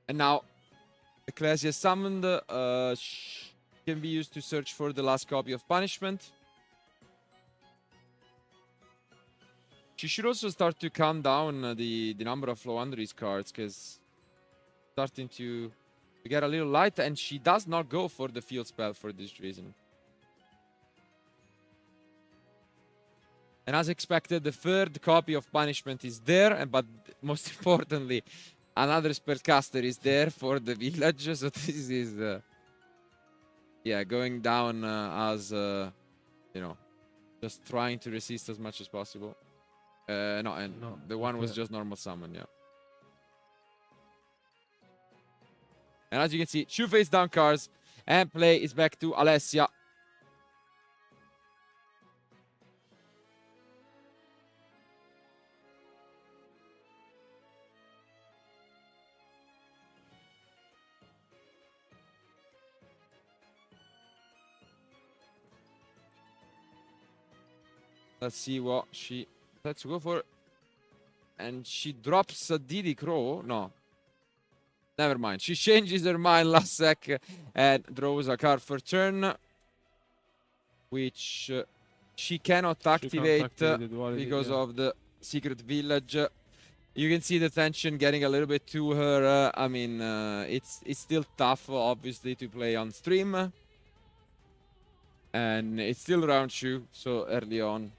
And now, Ecclesia summoned can be used to search for the last copy of Punishment. She should also start to calm down the number of low unders cards, because starting to get a little light, and she does not go for the field spell for this reason. And as expected, the third copy of Punishment is there, but most importantly, another spellcaster is there for the village. So this is, yeah, going down as, you know, just trying to resist as much as possible. No, the one was just normal summon, yeah. And as you can see, 2 face down cards, and play is back to Alessia. Let's see what she decides to go for. And she drops a Diddy Crow. No. Never mind. She changes her mind last sec and draws a card for turn, which she cannot activate because of the secret village. You can see the tension getting a little bit to her. I mean, it's still tough, obviously, to play on stream. And it's still round 2, so early on.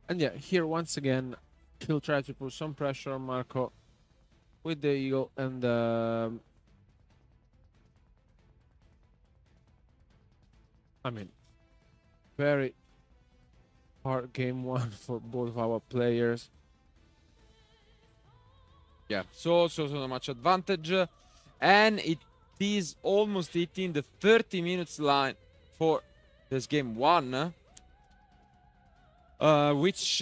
And yeah, here once again, he'll try to put some pressure on Marco with the Eagle, and I mean, very hard game 1 for both of our players. Yeah, so much advantage, and She's almost hitting the 30 minutes line for this game 1. Which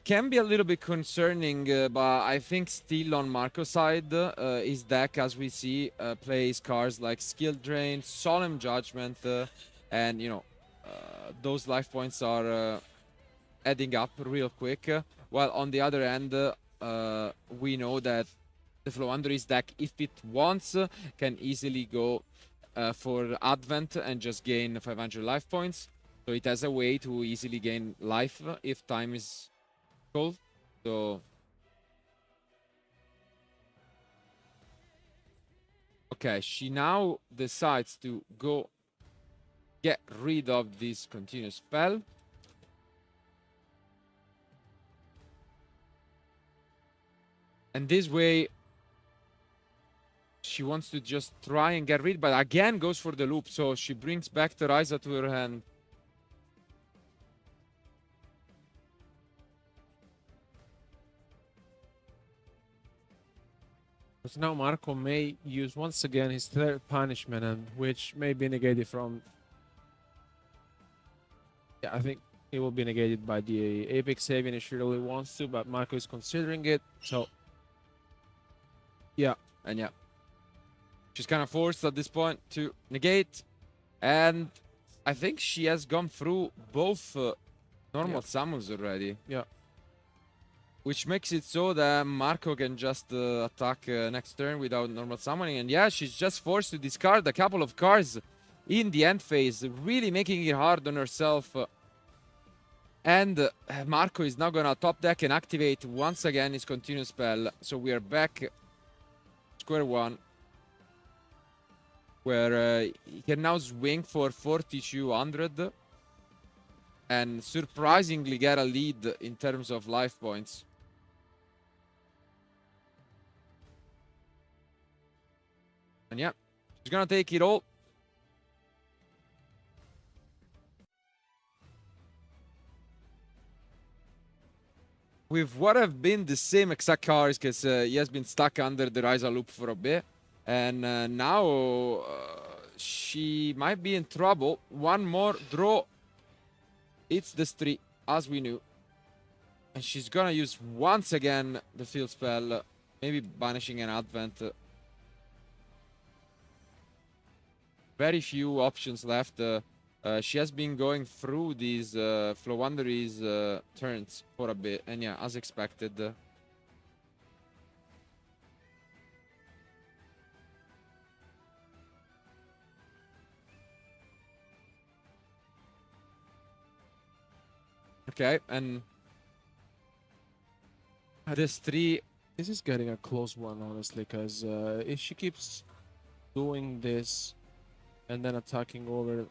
can be a little bit concerning, but I think still on Marco's side, his deck, as we see, plays cards like Skill Drain, Solemn Judgment, and, you know, those life points are adding up real quick. While on the other end, we know that the Floowandereeze deck, if it wants, can easily go for Advent and just gain 500 life points. So it has a way to easily gain life if time is cold. So okay, she now decides to go get rid of this continuous spell. And this way she wants to just try and get rid, but again goes for the loop. So she brings back the Ryza to her hand. So now Marco may use once again his third punishment, and which may be negated from. Yeah, I think it will be negated by the Apex save, and if she really wants to, but Marco is considering it. So yeah, and yeah, she's kind of forced at this point to negate, and I think she has gone through both normal summons already. Yeah. Which makes it so that Marco can just attack next turn without normal summoning. And yeah, she's just forced to discard a couple of cards in the end phase, really making it hard on herself. And Marco is now gonna top deck and activate once again his continuous spell. So we are back square one, where he can now swing for 4200 and surprisingly get a lead in terms of life points. And yeah, she's gonna take it all. With what have been the same exact cards, because he has been stuck under the Ryza loop for a bit. And now she might be in trouble. One more draw. It's the street, as we knew. And she's gonna use once again the field spell. Maybe banishing an Advent. Very few options left. She has been going through these Floowandereeze turns for a bit. And yeah, as expected. Okay, and this 3. This is getting a close one, honestly, because if she keeps doing this and then attacking over,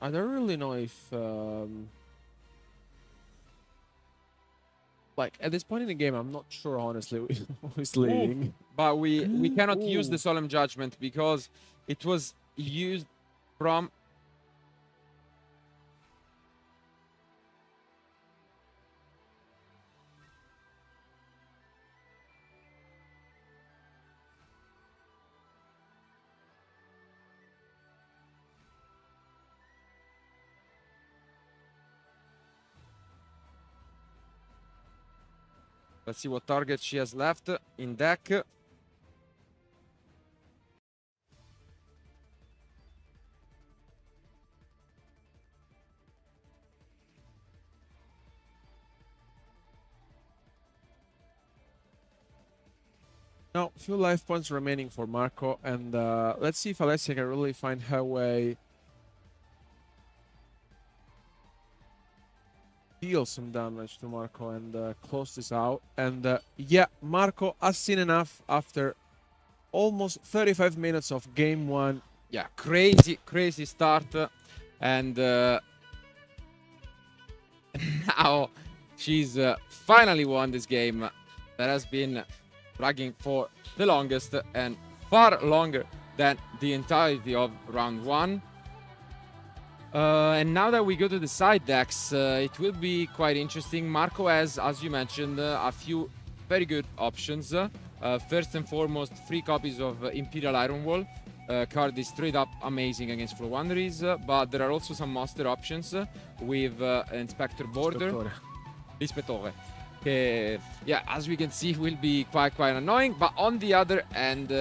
I don't really know if like at this point in the game, I'm not sure, honestly, who's leading. But we cannot use the Solemn Judgment because it was used from let's see what target she has left in deck. Now, few life points remaining for Marco, and let's see if Alessia can really find her way. Deal some damage to Marco and close this out. And yeah, Marco has seen enough after almost 35 minutes of game one. Yeah, crazy start. And now she's finally won this game that has been dragging for the longest and far longer than the entirety of round one. And now that we go to the side decks, it will be quite interesting. Marco has, as you mentioned, a few very good options. First and foremost, 3 copies of Imperial Iron Wall. Card is straight up amazing against Flow Wanderers, but there are also some master options with Inspector Border. L'Ispettore. Yeah, as we can see, will be quite annoying. But on the other hand,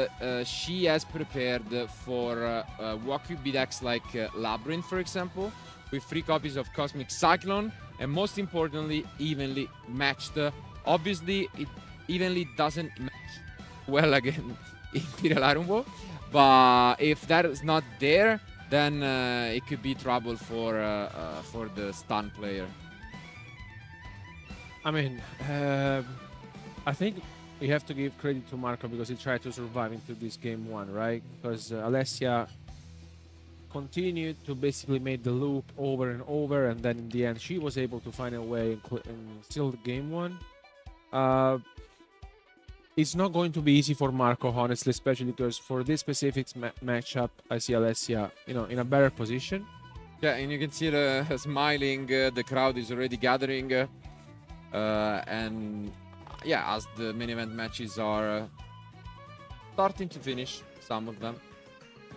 she has prepared for Wakubi decks like Labyrinth, for example, with 3 copies of Cosmic Cyclone, and most importantly, evenly matched. Obviously, it evenly doesn't match well against Imperial Iron Wall, but if that is not there, then it could be trouble for the stun player. I mean, I think we have to give credit to Marco because he tried to survive into this game 1, right? Because Alessia continued to basically make the loop over and over, and then in the end she was able to find a way and steal the game 1. It's not going to be easy for Marco, honestly, especially because for this specific matchup, I see Alessia, in a better position. Yeah, and you can see the smiling. The crowd is already gathering, and yeah, as the main event matches are starting to finish, some of them,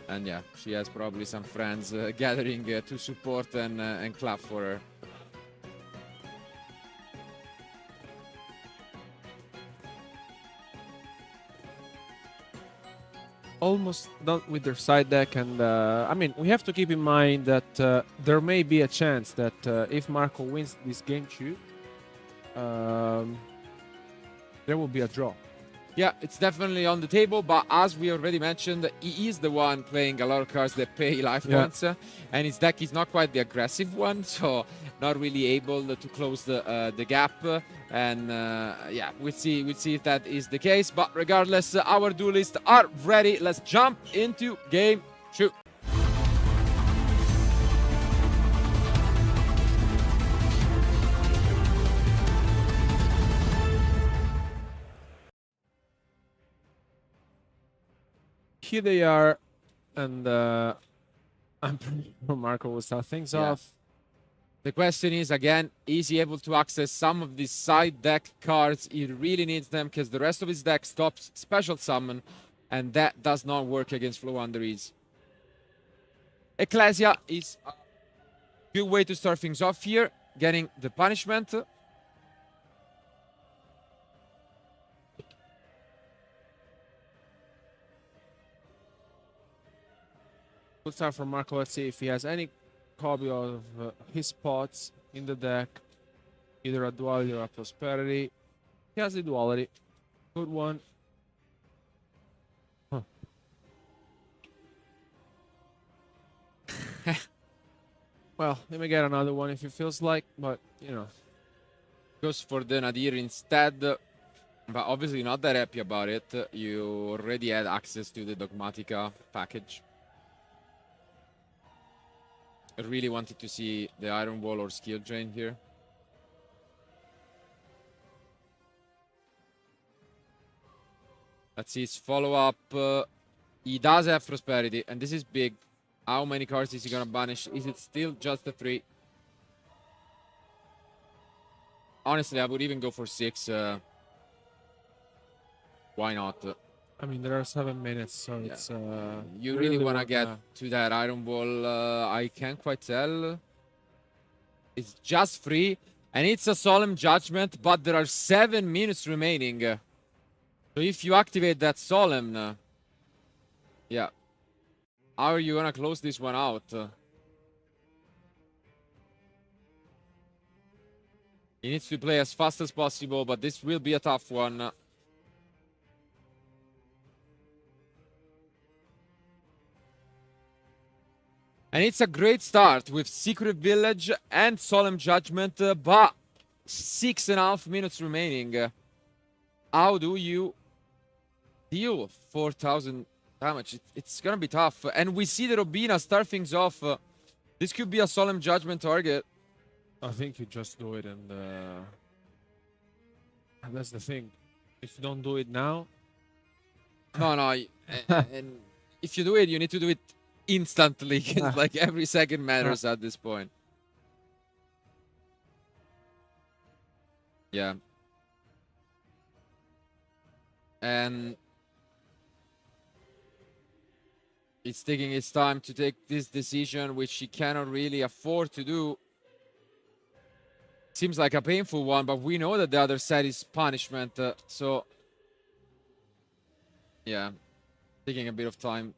and yeah, she has probably some friends gathering to support and clap for her. Almost done with their side deck, and I mean, we have to keep in mind that there may be a chance that if Marco wins this game 2, there will be a draw. Yeah, it's definitely on the table, but as we already mentioned, he is the one playing a lot of cards that pay life points, and his deck is not quite the aggressive one, so not really able to close the gap. And yeah, we'll see if that is the case. But regardless, our duelists are ready. Let's jump into game 2. Here they are, and I'm pretty sure Marco will start things off. The question is, again, is he able to access some of these side deck cards? He really needs them because the rest of his deck stops special summon, and that does not work against Flow Wanderers. Ecclesia is a good way to start things off here, getting the punishment. We'll start from Marco. Let's see if he has any copy of his spots in the deck, either a duality or a prosperity. He has the duality. Good one. Huh. Well, he may get another one if he feels like, but Goes for the Nadir instead, but obviously not that happy about it. You already had access to the Dogmatica package. I really wanted to see the Iron Wall or Skill Drain here. Let's see his follow-up. He does have Prosperity, and this is big. How many cards is he gonna banish? Is it still just the 3? Honestly, I would even go for 6. Why not? I mean, there are 7 minutes, so it's... you really want to get to that Iron Wall. I can't quite tell. It's just 3, and it's a Solemn Judgment, but there are 7 minutes remaining. So if you activate that Solemn, yeah. How are you going to close this one out? He needs to play as fast as possible, but this will be a tough one. And it's a great start with Secret Village and Solemn Judgment, but 6.5 minutes remaining. How do you deal 4,000 damage? It's gonna be tough. And we see the Robina start things off. This could be a Solemn Judgment target. I think you just do it, and that's the thing. If you don't do it now... No, and if you do it, you need to do it instantly. Like every second matters at this point. Yeah. And it's taking its time to take this decision, which she cannot really afford to do. Seems like a painful one, but we know that the other side is punishment. So, yeah, taking a bit of time.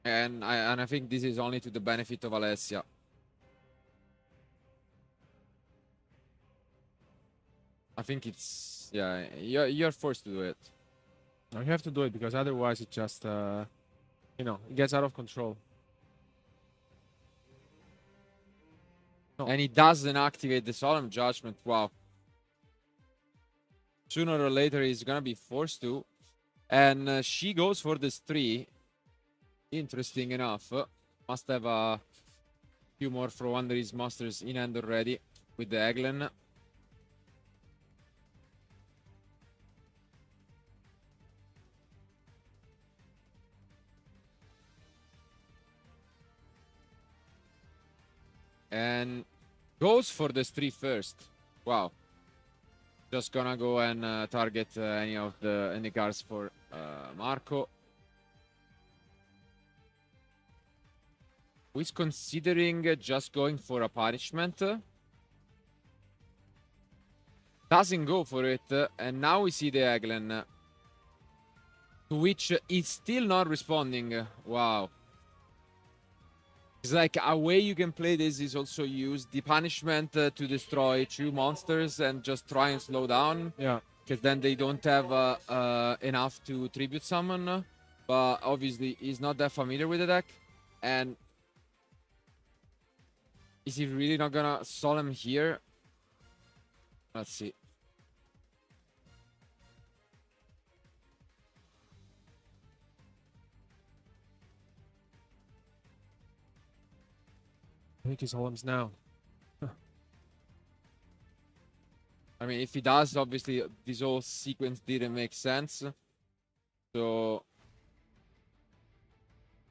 And I think this is only to the benefit of Alessia. I think it's, yeah, you're forced to do it. No, you have to do it because otherwise it just, you know, it gets out of control. No. And he doesn't activate the Solemn Judgment. Wow. Sooner or later he's gonna be forced to. And she goes for this 3. Interesting enough. Must have a few more from under his masters in hand already with the Eglen. And goes for this 3 first. Wow. Just gonna go and target any cards for Marco. Who is considering just going for a punishment. Doesn't go for it. And now we see the Eglen. To which is still not responding. Wow. It's like a way you can play this is also use the punishment to destroy 2 monsters and just try and slow down. Yeah. Because then they don't have enough to tribute summon. But obviously he's not that familiar with the deck. And is he really not gonna Solemn here? Let's see. I think he Solemns now. I mean, if he does, obviously this whole sequence didn't make sense. So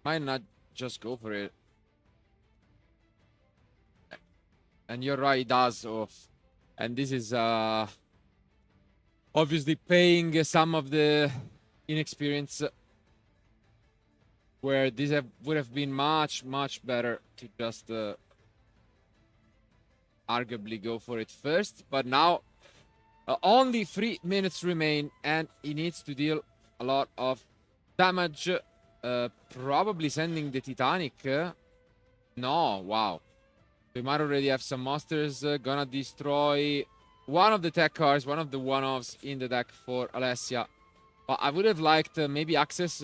might not just go for it. And you're right, he does. And this is obviously paying some of the inexperience where this would have been much, much better to just arguably go for it first. But now only 3 minutes remain and he needs to deal a lot of damage. Probably sending the Titanic. No, wow. We might already have some monsters gonna destroy one of the tech cards, one of the one-offs in the deck for Alessia. But I would have liked maybe access.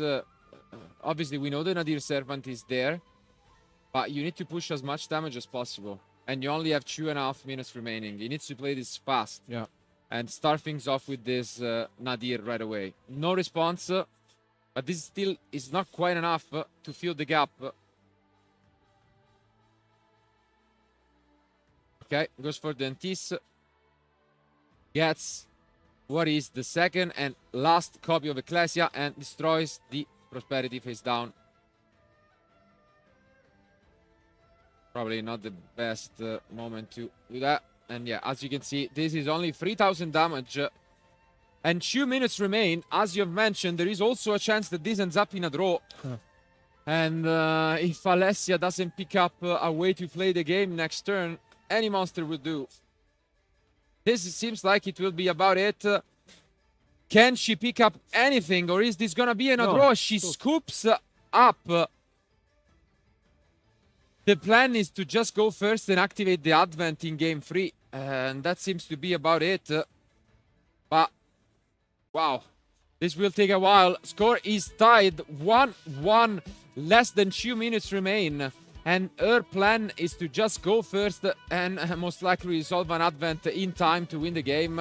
Obviously, we know the Nadir Servant is there, but you need to push as much damage as possible. And you only have 2.5 minutes remaining. He needs to play this fast. Yeah. And start things off with this Nadir right away. No response, but this still is not quite enough to fill the gap. Okay, goes for the Antis. Gets what is the second and last copy of Ecclesia and destroys the Prosperity face down. Probably not the best moment to do that. And yeah, as you can see, this is only 3,000 damage. And 2 minutes remain. As you've mentioned, there is also a chance that this ends up in a draw. Huh. And if Alessia doesn't pick up a way to play the game next turn, any monster will do. This seems like it will be about it. Can she pick up anything, or is this gonna be a draw? She scoops up. The plan is to just go first and activate the Advent in game 3. And that seems to be about it. But, wow. This will take a while. Score is tied. 1-1. Less than 2 minutes remain. And her plan is to just go first and most likely resolve an Advent in time to win the game.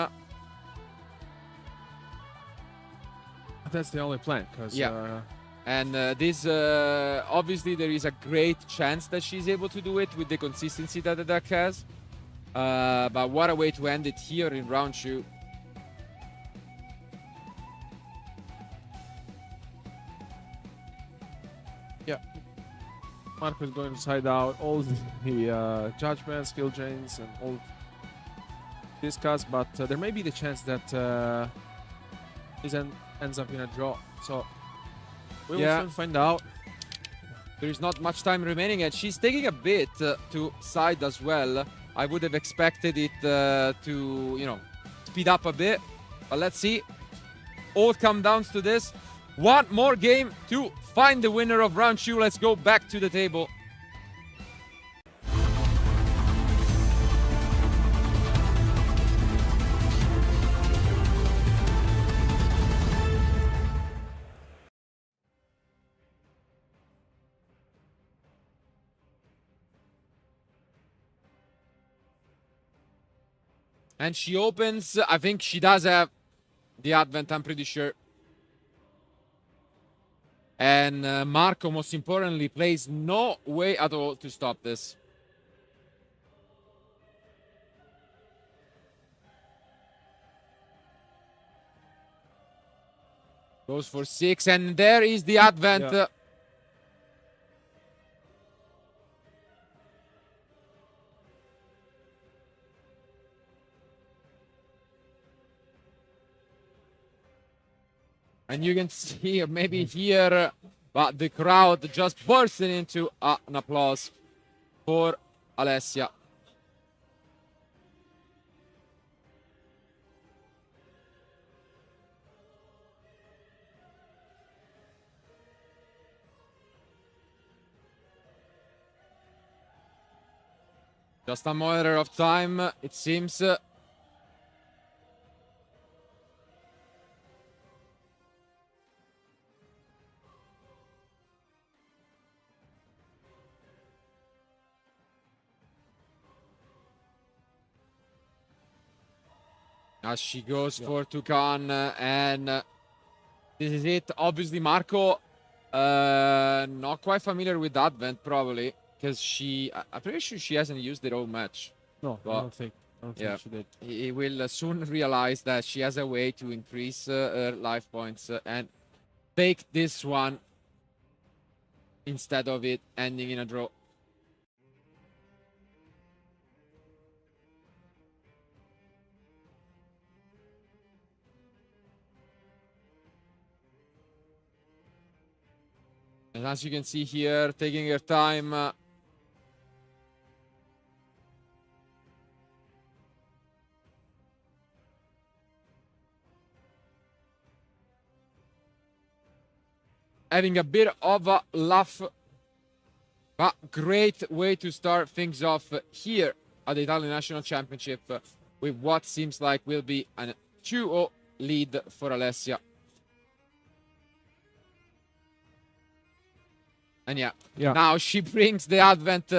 That's the only plan, because yeah. And this, obviously, there is a great chance that she's able to do it with the consistency that the deck has. But what a way to end it here in round 2. Yeah. Marco is going to side out all the judgments, skill chains, and all this cards, but there may be the chance that ends up in a draw. So we will Yeah. soon find out. There is not much time remaining, and she's taking a bit to side as well. I would have expected it to, you know, speed up a bit, but let's see. All come down to this. One more game to find the winner of round 2. Let's go back to the table. And she opens, I think she does have the Advent, I'm pretty sure. And Marco, most importantly, plays no way at all to stop this. Goes for 6, and there is the Advent. Yeah. And you can see maybe here, but the crowd just bursting into an applause for Alessia. Just a matter of time, it seems. As she goes for Tucan, and this is it. Obviously, Marco, not quite familiar with Advent, probably, because I'm pretty sure she hasn't used it all match. No, Well, I don't think she did. He will soon realize that she has a way to increase her life points and take this one instead of it ending in a draw. And as you can see here, taking her time. Having a bit of a laugh. But great way to start things off here at the Italian National Championship with what seems like will be a 2-0 lead for Alessia. And yeah, now she brings the Advent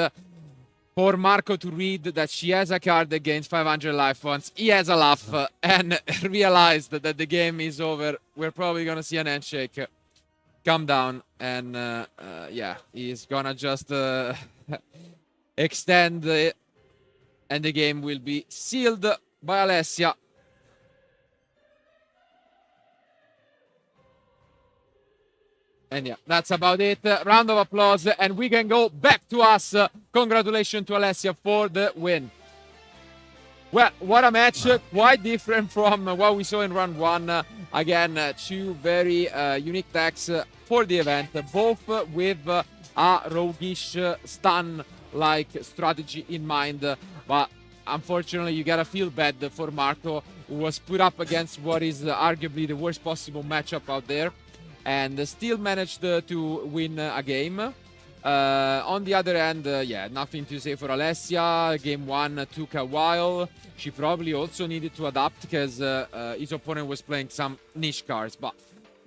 for Marco to read that she has a card against 500 life points. He has a laugh and realized that the game is over. We're probably going to see an handshake come down. And yeah, he's going to just extend it. And the game will be sealed by Alessia. And yeah, that's about it. Round of applause, and we can go back to us. Congratulations to Alessia for the win. Well, what a match. Quite different from what we saw in round 1. Again, two very unique decks for the event, both with a roguish stun-like strategy in mind. But unfortunately, you gotta feel bad for Marco, who was put up against what is arguably the worst possible matchup out there, and still managed to win a game. On the other end, yeah, nothing to say for Alessia. Game 1 took a while. She probably also needed to adapt because his opponent was playing some niche cards. But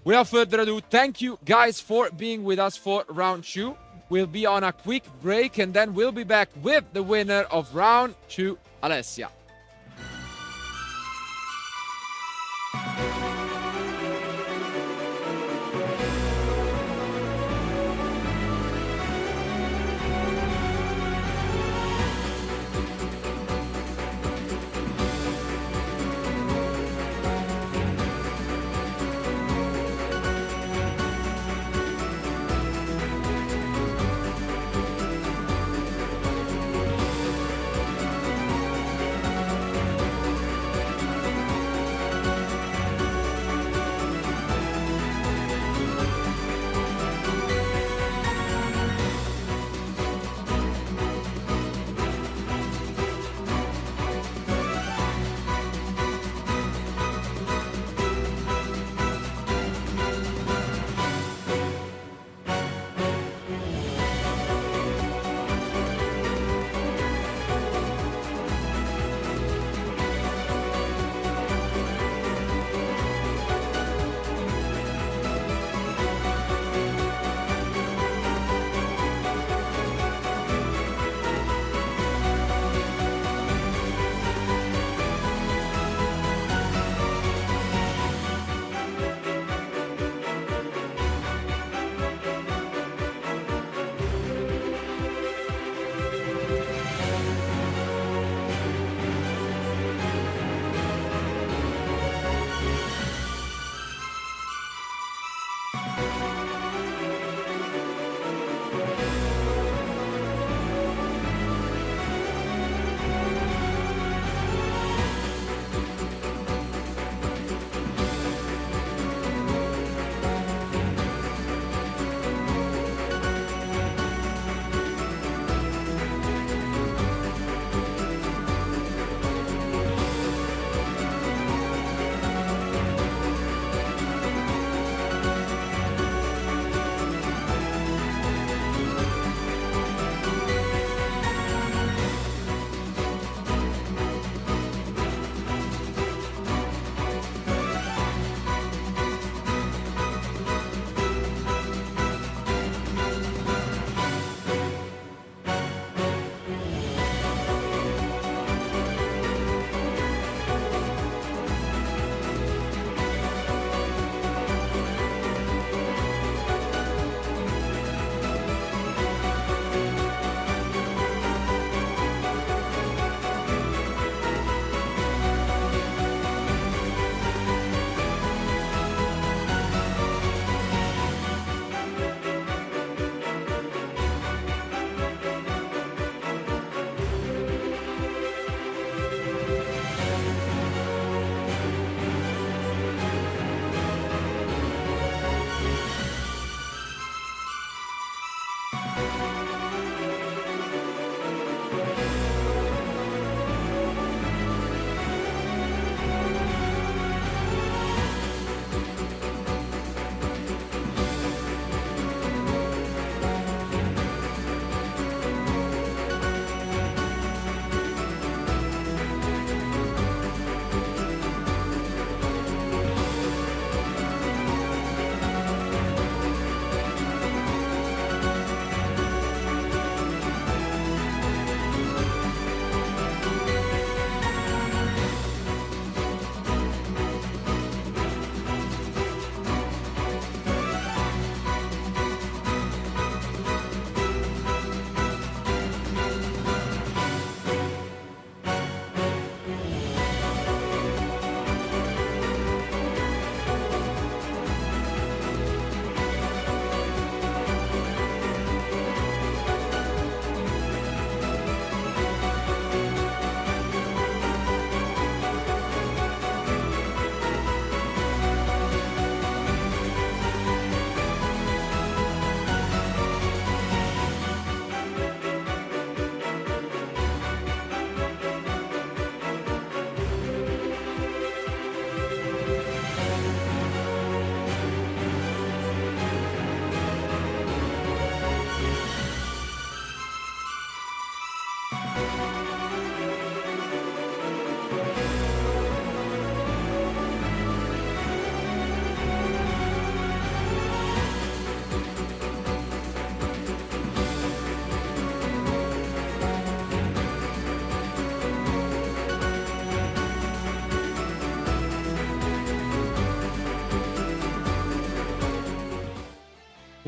without further ado, thank you guys for being with us for round 2. We'll be on a quick break and then we'll be back with the winner of round 2, Alessia.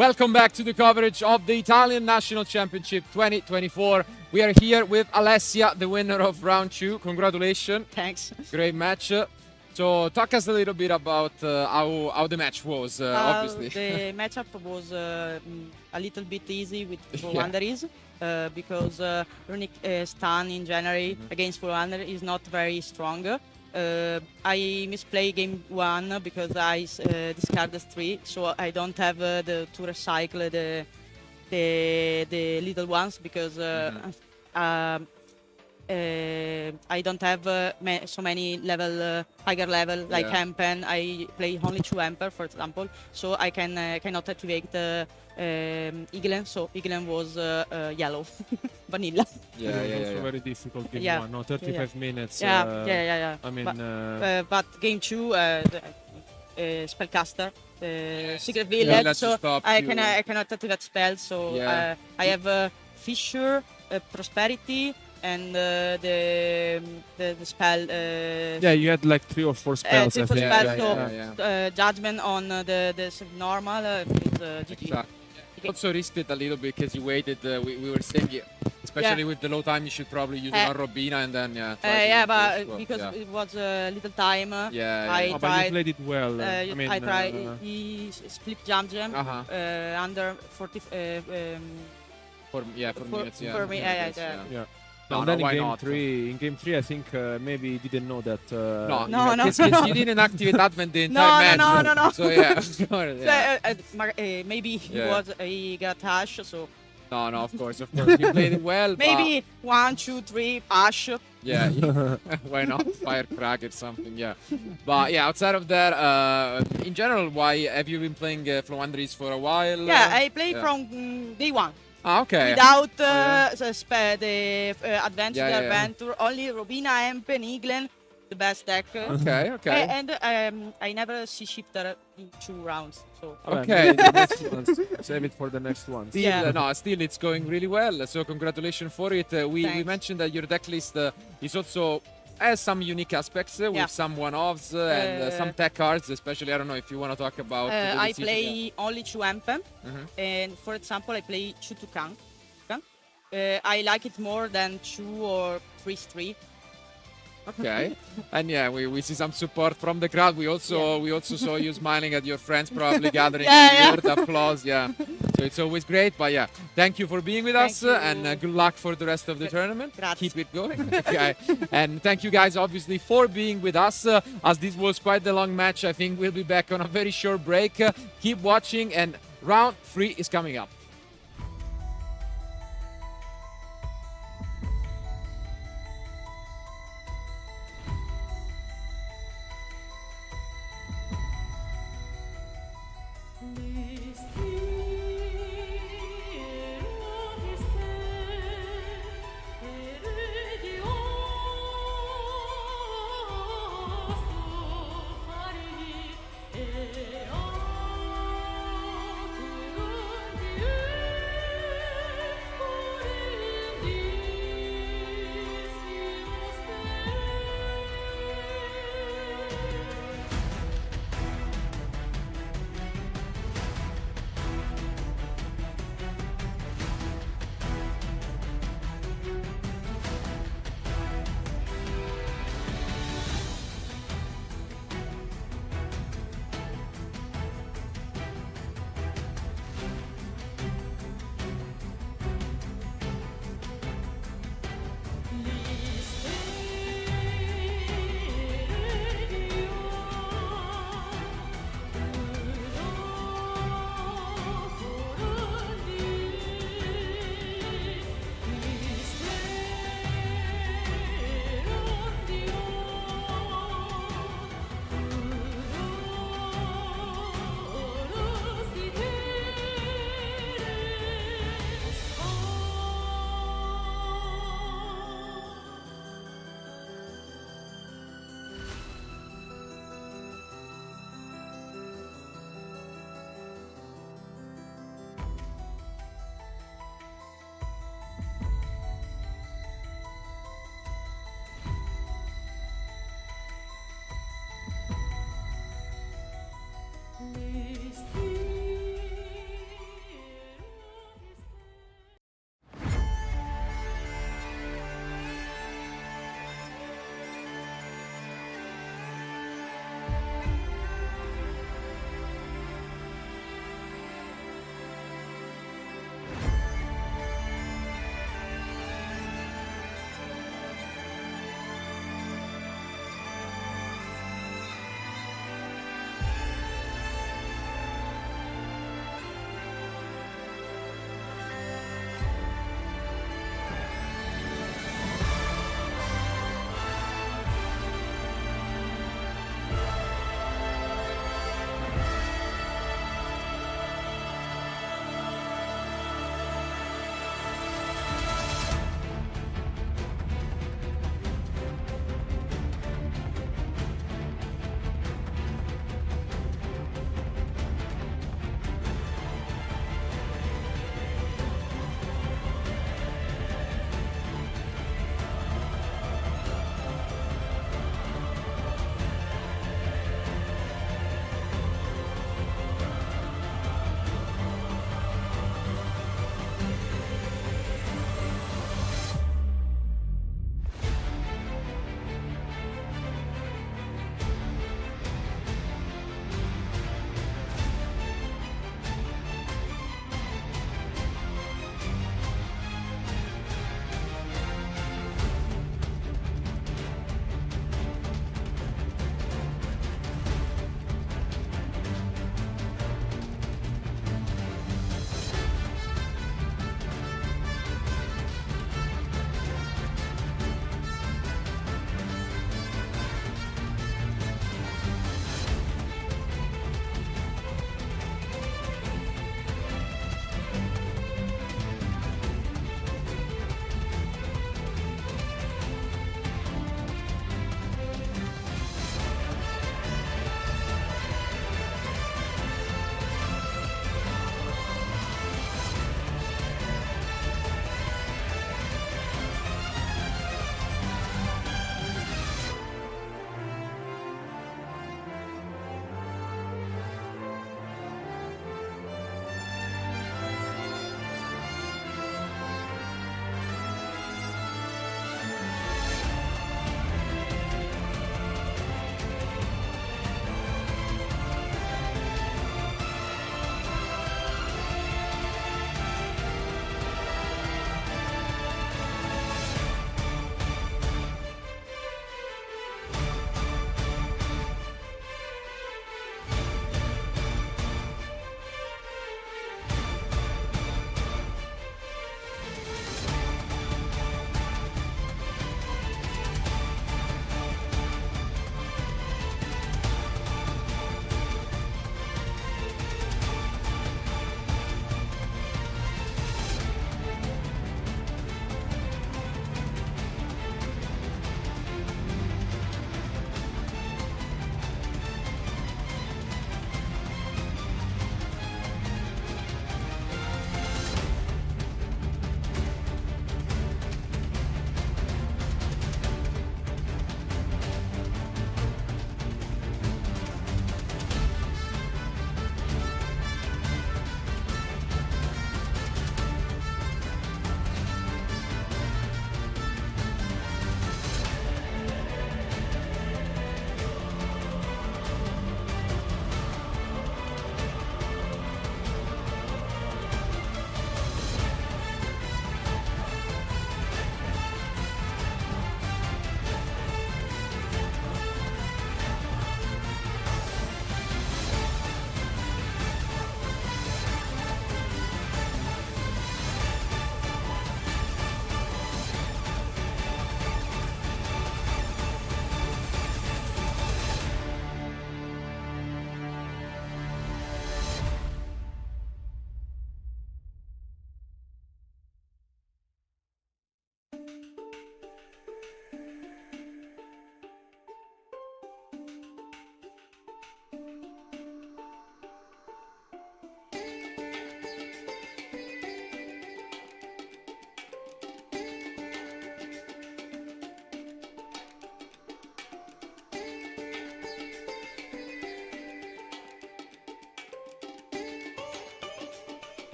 Welcome back to the coverage of the Italian National Championship 2024. We are here with Alessia, the winner of round 2. Congratulations. Thanks. Great match. So talk us a little bit about how the match was, obviously. The matchup was a little bit easy with Yeah. Wanderers because Runic Stan in January against Wander is not very strong. I misplay game 1 because I discarded 3, so I don't have to recycle the little ones because I don't have so many higher level like Yeah. Hempen. I play only 2 Emperor, for example, so I cannot activate Iglen. So Iglen was yellow, vanilla. Yeah, It was yeah, also yeah. very difficult game Yeah. 1. No, 35 minutes. Yeah. I mean, But game 2, spellcaster, secret Village village. So stopped I you. cannot activate spells. So Yeah. I have Fisher, Prosperity, and the spell. yeah, you had like 3 or 4 spells, I three, four think. spells, Yeah, so yeah. Judgment on the normal is GG. Exactly. Also risked it a little bit because you waited. We were saying, especially with the low time, you should probably use it on Robina and then try to Yeah, push, but well, because yeah. it was little time, Yeah, I yeah. Oh, but you tried. played it well. I mean, I tried. He split jump jam Uh-huh. under 40. For minutes, yeah. for me, Minutes, yeah. yeah. No, And then no, why in game not? 3, I think maybe he didn't know that. No, No, no. Because you didn't activate Advent the entire match. No. So yeah. Maybe Yeah. he got hash, so No, of course. You played it well. maybe 1, 2, 3 hash. But, yeah. Why not firecracker something? Yeah. But yeah, outside of that, in general, why have you been playing Floandris for a while? Yeah, I played yeah. from day 1 Ah, okay. without yeah. the adventure, Yeah, yeah, yeah. adventure. Only Robina, Empen, Iglen, the best deck. Okay. And I never see shifter in 2 rounds. So Okay. The next ones. Save it for the next ones. Still, Yeah. no, still it's going really well. So congratulations for it. We Thanks. mentioned that your deck list is also has some unique aspects Yeah. with some one-offs and some tech cards, especially. I don't know if you want to talk about. the I decision. play only 2 Empen. Mhm. And for example, I play 2 Tukang. I like it more than 2 or 3-3. Okay, and yeah, we see some support from the crowd. We also saw you smiling at your friends, probably gathering Yeah. the applause. Yeah, so it's always great. But yeah, thank you for being with Thank us, you. and good luck for the rest of the tournament. Grazie. Keep it going. Okay, and thank you guys obviously for being with us. As this was quite the long match, I think we'll be back on a very short break. Keep watching, and round 3 is coming up. Thank you.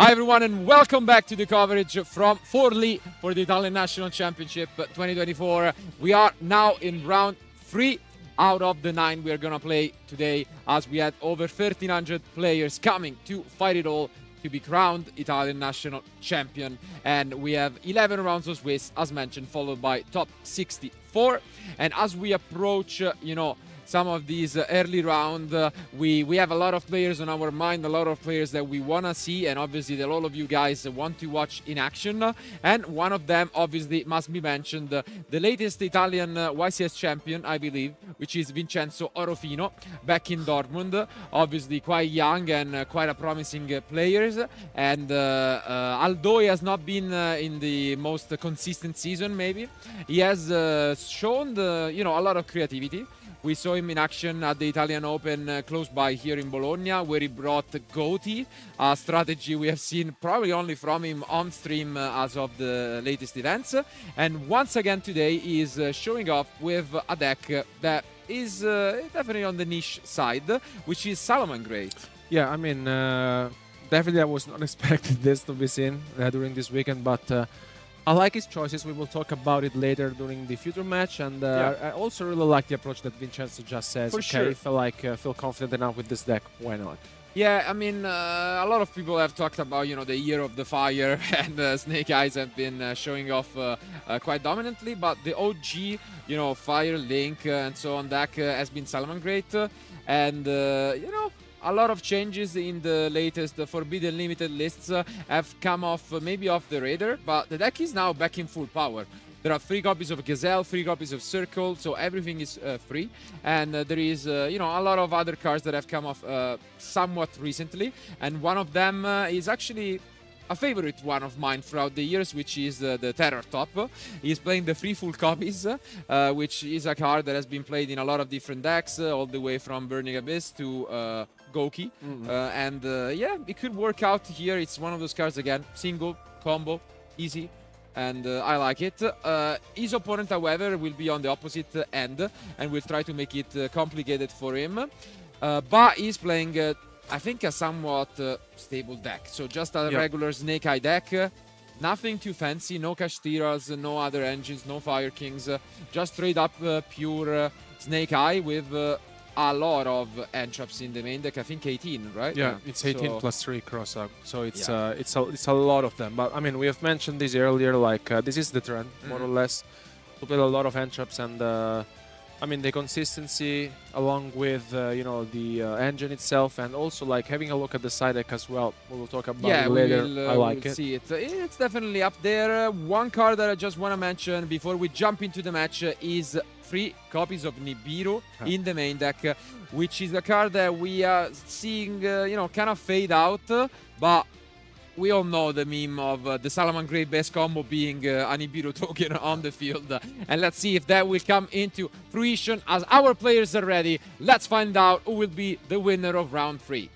Hi everyone and welcome back to the coverage from Forlì for the Italian National Championship 2024. We are now in round 3 out of the 9 we are gonna play today, as we had over 1,300 players coming to fight it all to be crowned Italian National Champion. And we have 11 rounds of Swiss, as mentioned, followed by top 64. And as we approach, some of these early round, we have a lot of players on our mind, a lot of players that we want to see, and obviously that all of you guys want to watch in action. And one of them obviously must be mentioned, the latest Italian YCS champion, I believe, which is Vincenzo Orofino, back in Dortmund. Obviously quite young and quite a promising player. And although he has not been in the most consistent season, maybe, he has shown a lot of creativity. We saw him in action at the Italian Open close by here in Bologna, where he brought Goti, a strategy we have seen probably only from him on stream as of the latest events. And once again today he is showing off with a deck that is definitely on the niche side, which is Salamangreat. Yeah, I mean, definitely I was not expecting this to be seen during this weekend, but I like his choices. We will talk about it later during the future match, and I also really like the approach that Vincenzo just says. For sure. Feel confident enough with this deck. Why not? Yeah, I mean, a lot of people have talked about, the year of the fire, and Snake Eyes have been showing off quite dominantly. But the OG, Fire, Link, and so on deck has been Salamangreat, and a lot of changes in the latest Forbidden Limited lists have come off, maybe off the radar, but the deck is now back in full power. There are 3 copies of Gazelle, 3 copies of Circle, so everything is free. And there is, a lot of other cards that have come off somewhat recently. And one of them is actually a favorite one of mine throughout the years, which is the Terror Top. He's playing the 3 full copies, which is a card that has been played in a lot of different decks, all the way from Burning Abyss to Goki. And it could work out here. It's one of those cards, again, single, combo, easy, and I like it. His opponent, however, will be on the opposite end and will try to make it complicated for him. But he's playing, I think, a somewhat stable deck. So just a regular Snake Eye deck. Nothing too fancy, no Kashtiras, no other engines, no Fire Kings. Just straight up pure Snake Eye with a lot of entraps in the main deck. I think 18, right? Yeah, it's 18 plus 3 cross-up. So it's a lot of them. But I mean, we have mentioned this earlier. Like this is the trend, more or less, to play a lot of entraps, and I mean the consistency along with the engine itself, and also like having a look at the side deck as well. We will talk about it later. I like it. See it. It's definitely up there. One card that I just want to mention before we jump into the match is 3 copies of Nibiru in the main deck, which is a card that we are seeing, kind of fade out, but we all know the meme of the Salamangreat base combo being a Nibiru token on the field. And let's see if that will come into fruition as our players are ready. Let's find out who will be the winner of round 3.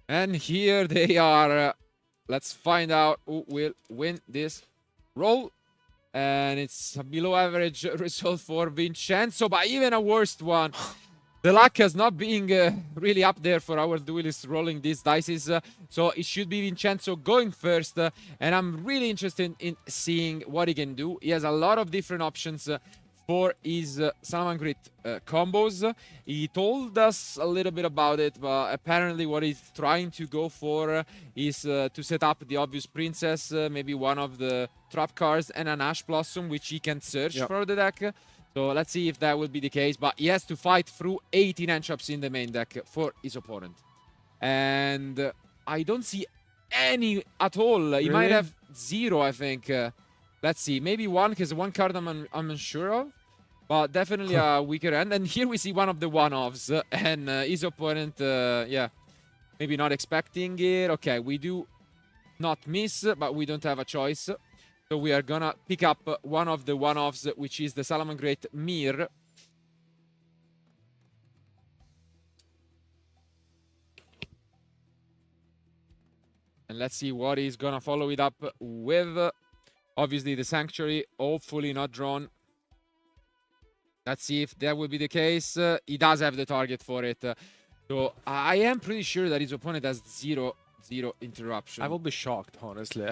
And here they are. Let's find out who will win this roll. And it's a below average result for Vincenzo, but even a worst one. The luck has not been really up there for our duelists rolling these dices. So it should be Vincenzo going first. And I'm really interested in seeing what he can do. He has a lot of different options for his Salamangreat combos. He told us a little bit about it, but apparently what he's trying to go for is to set up the obvious princess, maybe one of the trap cards, and an Ash Blossom, which he can search for the deck. So let's see if that will be the case, but he has to fight through 18 entraps in the main deck for his opponent. And I don't see any at all. He Really? might have 0, I think. Let's see, maybe 1, because 1 card I'm unsure of, but definitely a weaker end. And here we see one of the one-offs, and his opponent, maybe not expecting it. Okay, we do not miss, but we don't have a choice. So we are gonna pick up one of the one-offs, which is the Salamangreat Mir. And let's see what he's gonna follow it up with. Obviously, the Sanctuary, hopefully not drawn. Let's see if that will be the case. He does have the target for it. So I am pretty sure that his opponent has zero interruption. I will be shocked, honestly.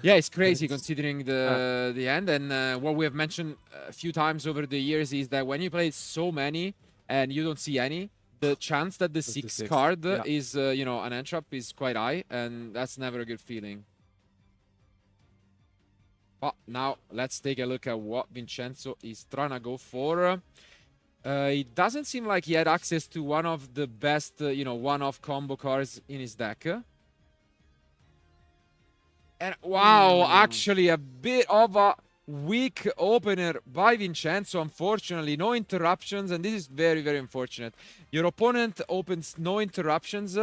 Yeah, it's crazy considering the end. And what we have mentioned a few times over the years is that when you play so many and you don't see any, the chance that the sixth card is, you know, an end trap is quite high, and that's never a good feeling. But now let's take a look at what Vincenzo is trying to go for. It doesn't seem like he had access to one of the best, you know, one-off combo cards in his deck. And wow, actually a bit of a weak opener by Vincenzo, unfortunately. No interruptions, and this is very, very unfortunate. Your opponent opens no interruptions,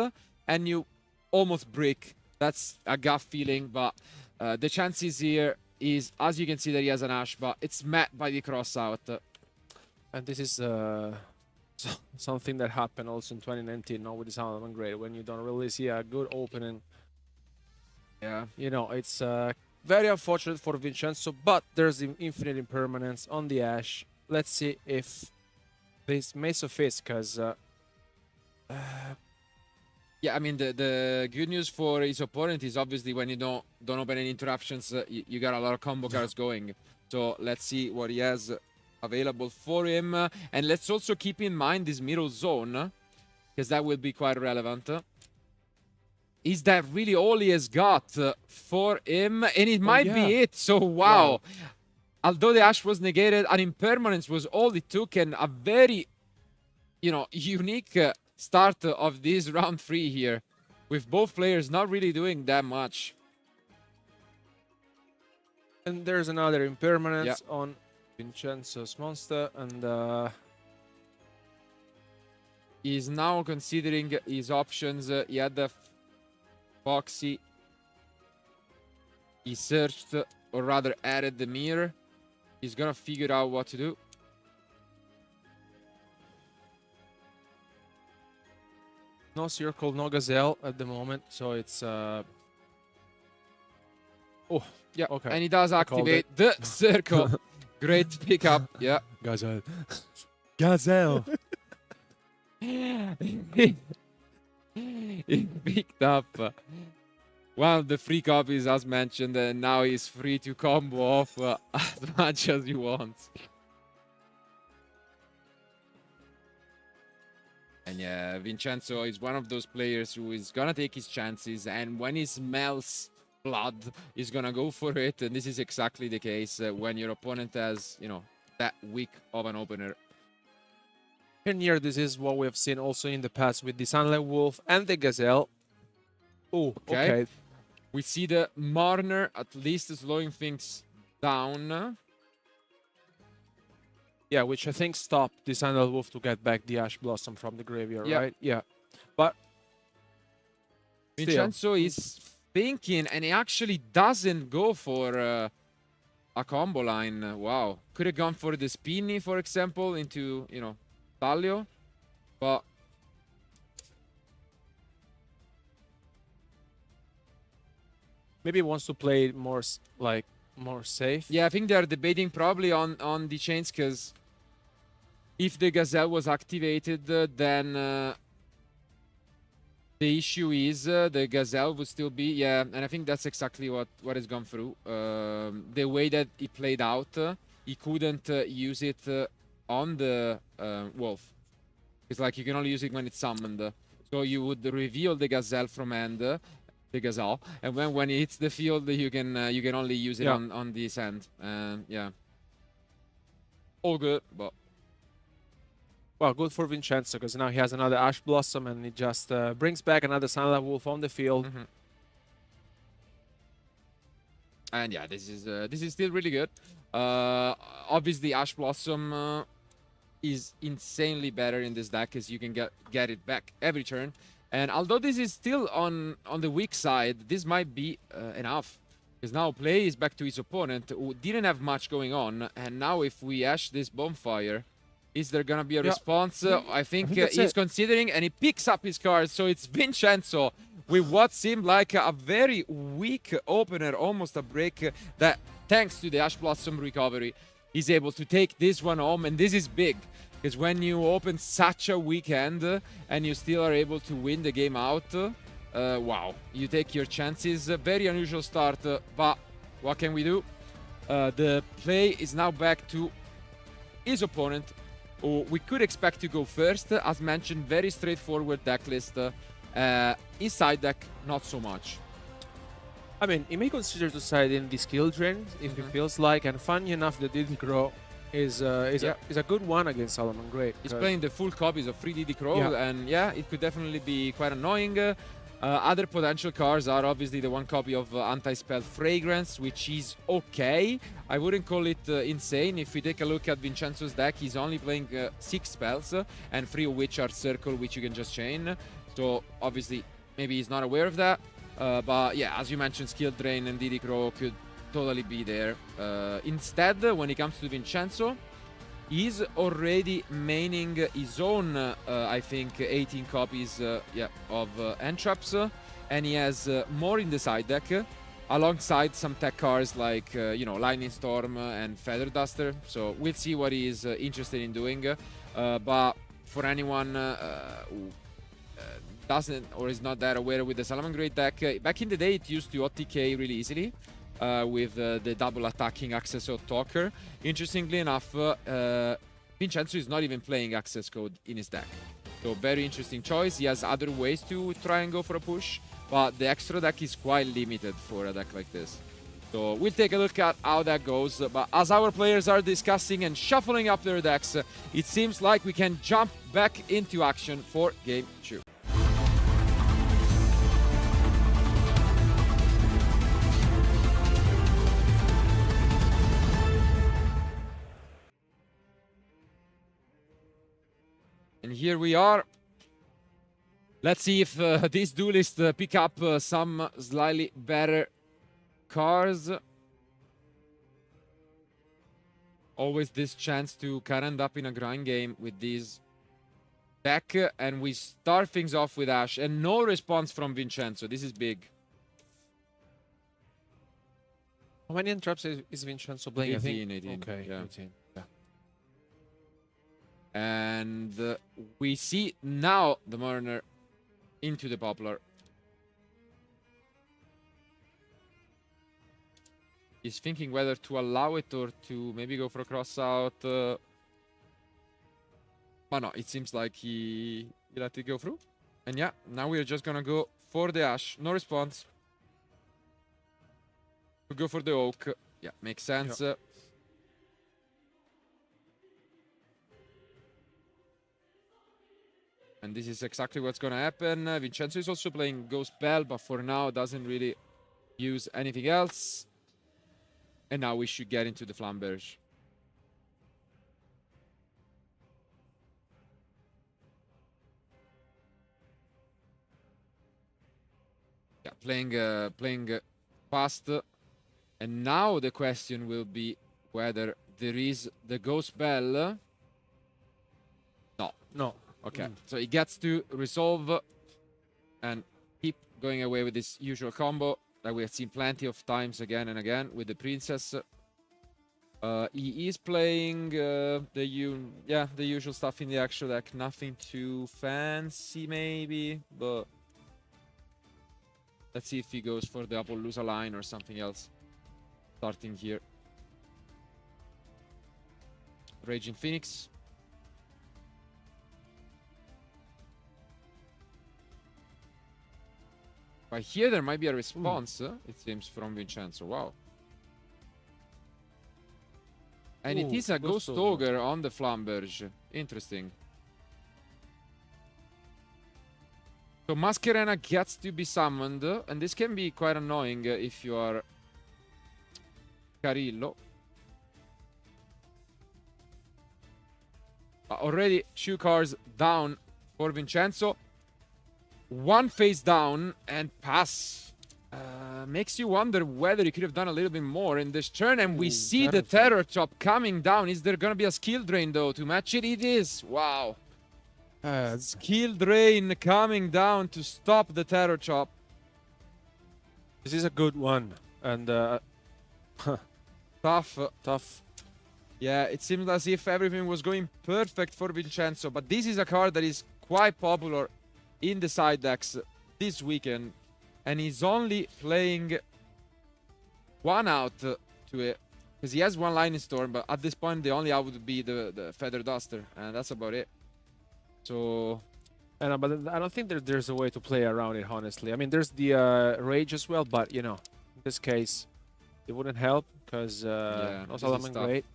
and you almost break. That's a gut feeling, but the chances here is, as you can see, that he has an Ash, but it's met by the cross out. And this is something that happened also in 2019, now with the Sound of Grade, when you don't really see a good opening. Yeah. You know, it's very unfortunate for Vincenzo, but there's infinite impermanence on the Ash. Let's see if this may suffice, because... yeah, I mean, the good news for his opponent is obviously when you don't open any interruptions, you got a lot of combo cards going. So let's see what he has available for him. And let's also keep in mind this middle zone, because that will be quite relevant. Is that really all he has got for him? And it might be it. So, wow. Although the Ash was negated, an impermanence was all it took, and a very, you know, unique start of this round 3 here, with both players not really doing that much. And there's another impermanence on Vincenzo's monster, and he's now considering his options. He had the Foxy. He searched, or rather added the mirror. He's gonna figure out what to do. no circle, no gazelle at the moment, so it's oh yeah, okay. And he does activate the circle. Great pickup. Yeah. Gazelle. Gazelle. He picked up one of the free copies as mentioned, and now he's free to combo off as much as he wants. And yeah, Vincenzo is one of those players who is gonna take his chances, and when he smells blood, he's gonna go for it. And this is exactly the case when your opponent has, you know, that weak of an opener. And here, this is what we have seen also in the past with the Sunlight Wolf and the Gazelle. Oh, okay. We see the Marner at least slowing things down. Yeah, which I think stopped the Sunlight Wolf to get back the Ash Blossom from the graveyard, right? Yeah. But Vincenzo is thinking, and he actually doesn't go for a combo line. Wow. Could have gone for the Spinny, for example, into, you know, Taglio, but maybe he wants to play more more safe. Yeah, I think they're debating probably on the chains, because if the Gazelle was activated, then the issue is the Gazelle would still be, and I think that's exactly what has gone through. The way that he played out, he couldn't use it on the Wolf. It's like you can only use it when it's summoned. So you would reveal the Gazelle from hand, the Gazelle, and when it hits the field, you can only use it on this end. Yeah. All good, but well, good for Vincenzo, because now he has another Ash Blossom, and it just brings back another Sunlight Wolf on the field. And yeah, this is still really good. Obviously, Ash Blossom is insanely better in this deck, because you can get it back every turn. And although this is still on the weak side, this might be enough, because now play is back to his opponent, who didn't have much going on. And now if we Ash this Bonfire, is there gonna be a response? I think he's considering, and he picks up his cards. So it's Vincenzo with what seemed like a very weak opener, almost a break that, thanks to the Ash Blossom recovery, is able to take this one home. And this is big, because when you open such a weekend and you still are able to win the game out, wow, you take your chances. Very unusual start, but what can we do? The play is now back to his opponent, who we could expect to go first. As mentioned, very straightforward deck list. His side deck, not so much. I mean, he may consider to side in the skill drain if he feels like, and funny enough, the Diddy Crow is a good one against Solomon Great. He's playing the full copies of 3 Diddy Crow, and yeah, it could definitely be quite annoying. Other potential cards are obviously the 1 copy of Anti-Spell Fragrance, which is okay. I wouldn't call it insane. If we take a look at Vincenzo's deck, he's only playing 6 spells, and 3 of which are Circle, which you can just chain. So obviously, maybe he's not aware of that. But yeah, as you mentioned, Skill Drain and Diddy Crow could totally be there. Instead, when it comes to Vincenzo, he's already maining his own, I think, 18 copies of Entraps, and he has more in the side deck, alongside some tech cards like, Lightning Storm and Feather Duster. So we'll see what he is interested in doing. But for anyone who doesn't or is not that aware with the Solomon Great deck, back in the day it used to OTK really easily. With the double attacking Access Code Talker. Interestingly enough, Vincenzo is not even playing Access Code in his deck. So very interesting choice. He has other ways to try and go for a push, but the extra deck is quite limited for a deck like this. So we'll take a look at how that goes. But as our players are discussing and shuffling up their decks, it seems like we can jump back into action for Game 2. And here we are. Let's see if these duelists pick up some slightly better cards. Always this chance to kind of end up in a grind game with this deck. And we start things off with Ash. And no response from Vincenzo. This is big. How many Entraps is Vincenzo playing? 18. Okay, yeah. 18. And we see now the Marner into the Poplar. He's thinking whether to allow it or to maybe go for a cross out. But no, it seems like he let it go through. And yeah, now we're just gonna go for the Ash. No response. We go for the Oak. Yeah, makes sense. Yeah. And this is exactly what's going to happen. Vincenzo is also playing Ghost Bell, but for now doesn't really use anything else. And now we should get into the Flamberge. Yeah, playing fast. And now the question will be whether there is the Ghost Bell. No. Okay, so he gets to resolve and keep going away with this usual combo that we have seen plenty of times again and again with the Princess. He is playing the usual stuff in the actual deck. Nothing too fancy maybe, but let's see if he goes for the Appaloosa line or something else. Starting here. Raging Phoenix. But here there might be a response, it seems, from Vincenzo. Wow. And it is a Ghost Ogre on the Flamberge. Interesting. So Mascherena gets to be summoned, and this can be quite annoying if you are Carillo. Already 2 cards down for Vincenzo. 1 face down and pass. Makes you wonder whether he could have done a little bit more in this turn. And we see the Terror Chop coming down. Is there going to be a skill drain, though, to match it? It is. Wow. Skill drain coming down to stop the terror chop. This is a good one, and Tough. tough. Yeah, it seemed as if everything was going perfect for Vincenzo, but this is a card that is quite popular in the side decks this weekend, and he's only playing one out to it, because he has one Lightning Storm, but at this point the only out would be the Feather Duster, and that's about it. So... But I don't think there's a way to play around it, honestly. I mean, there's the Rage as well, but, you know, in this case, it wouldn't help, because no Solomon great.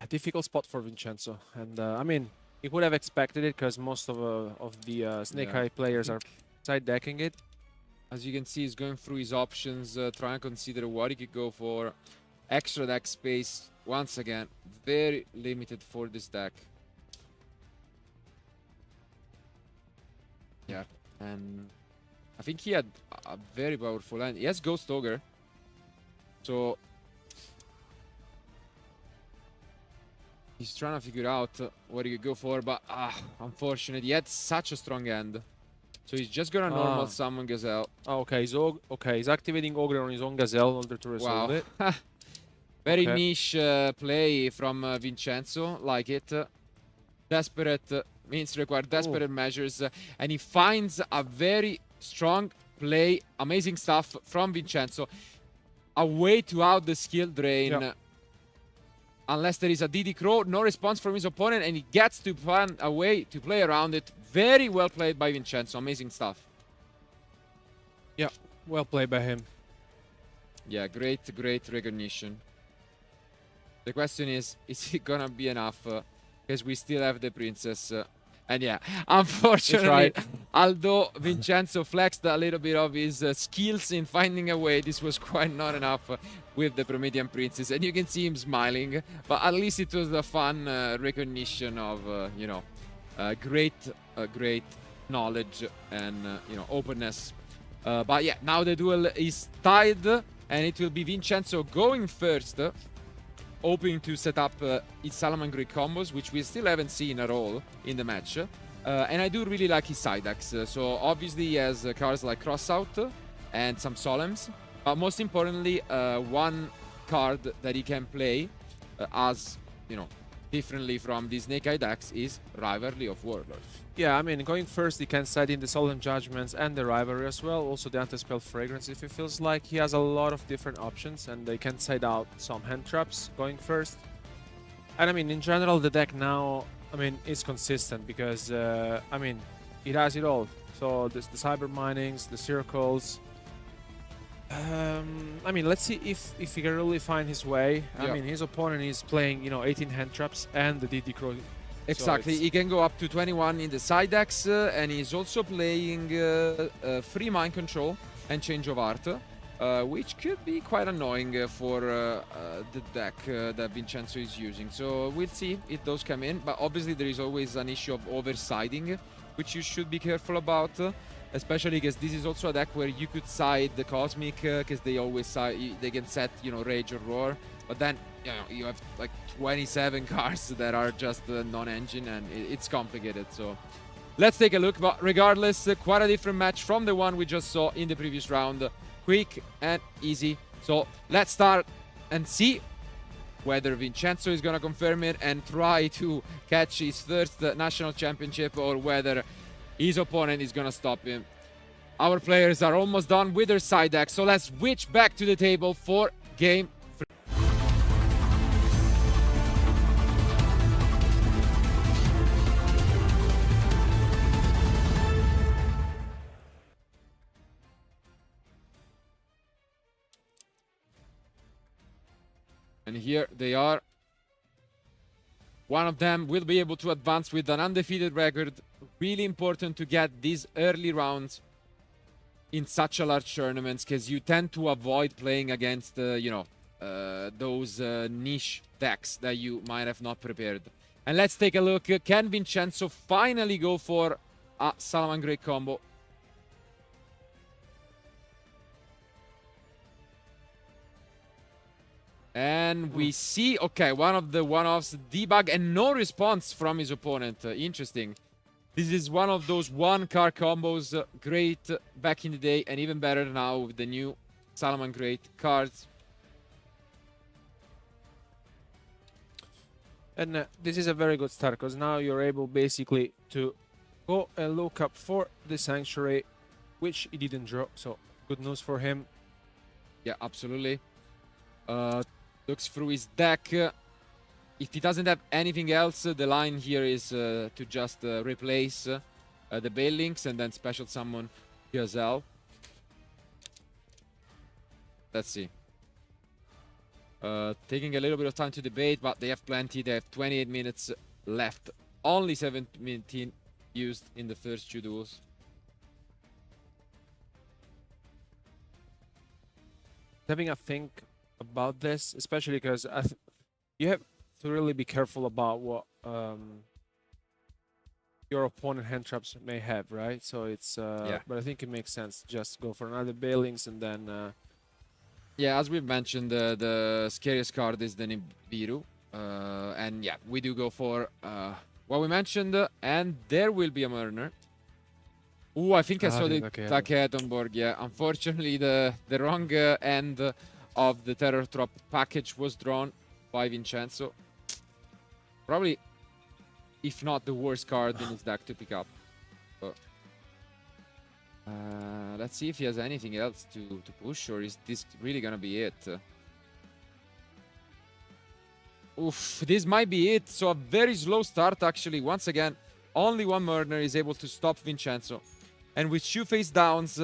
A difficult spot for Vincenzo, and I mean, he would have expected it, because most of the Snake Eye players are side decking it. As you can see, he's going through his options, trying to consider what he could go for. Extra deck space, once again, very limited for this deck. Yeah, and I think he had a very powerful hand. He has Ghost Ogre, so he's trying to figure out what he could go for, but unfortunately, he had such a strong hand. So he's just gonna normal summon Gazelle. Oh, okay, he's activating Ogre on his own Gazelle in order to resolve it. Very niche play from Vincenzo, like it. Desperate means require desperate measures, and he finds a very strong play, amazing stuff from Vincenzo. A way to out the skill drain. Unless there is a DD Crow, no response from his opponent, and he gets to find a way to play around it. Very well played by Vincenzo, amazing stuff. Yeah, well played by him. Yeah, great recognition. The question is it gonna be enough? Because we still have the princess. And yeah, unfortunately, although Vincenzo flexed a little bit of his skills in finding a way, this was quite not enough with the Promethean princess. And you can see him smiling, but at least it was a fun recognition of, you know, great knowledge and, you know, openness. But yeah, now the duel is tied, and it will be Vincenzo going first, hoping to set up his Salamangreat combos, which we still haven't seen at all in the match. And I do really like his side decks. So obviously he has cards like Crossout and some Solemns. But most importantly, one card that he can play as, you know, differently from the Snake Eye decks is Rivalry of Warlords. Yeah, I mean, going first, he can side in the Solemn Judgments and the Rivalry as well. Also the Anti-Spell Fragrance, if he feels like. He has a lot of different options, and they can side out some hand traps going first. And I mean, in general, the deck now, I mean, is consistent because, I mean, it has it all. So the Cyber Minings, the Circles. I mean, let's see if he can really find his way. I mean, his opponent is playing, you know, 18 hand traps and the DD Crow. Exactly, so he can go up to 21 in the side decks, and he's also playing free mind control and change of art, which could be quite annoying for the deck that Vincenzo is using. So we'll see if those come in, but obviously there is always an issue of oversiding, which you should be careful about, especially because this is also a deck where you could side the Cosmic, because they always side, they can set, you know, Rage or Roar, but then, you know, you have like 27 cards that are just non-engine, and it's complicated. So let's take a look. But regardless, quite a different match from the one we just saw in the previous round. Quick and easy. So let's start and see whether Vincenzo is going to confirm it and try to catch his first national championship, or whether his opponent is going to stop him. Our players are almost done with their side deck, so let's switch back to the table for game 3. And here they are. One of them will be able to advance with an undefeated record. Really important to get these early rounds in such a large tournaments, because you tend to avoid playing against, you know, those niche decks that you might have not prepared. And let's take a look. Can Vincenzo finally go for a Salamangreat combo? And we see, okay, one of the one-offs, debug, and no response from his opponent. Interesting. This is one of those one-card combos, great back in the day, and even better now with the new Salaman Great cards. And this is a very good start, because now you're able basically to go and look up for the Sanctuary, which he didn't draw, so good news for him. Yeah, absolutely. Looks through his deck. If he doesn't have anything else, the line here is to just replace the Bale Links and then special summon Gazelle. Let's see. Taking a little bit of time to debate, but they have plenty. They have 28 minutes left. Only 17 used in the first 2 duels. Having a think about this, especially because you have to really be careful about what your opponent hand traps may have, right? So it's yeah. But I think it makes sense just go for another Bailings and then yeah, as we've mentioned, the scariest card is the Nibiru, and yeah, we do go for what we mentioned, and there will be a Murner. Ooh, I think I saw the Taket on board. Yeah, unfortunately, the wrong end of the Terror Trop package was drawn by Vincenzo. Probably, if not the worst card in his deck to pick up. But, let's see if he has anything else to push, or is this really gonna be it? Oof, this might be it. So a very slow start, actually. Once again, only one Murner is able to stop Vincenzo. And with Shu face downs,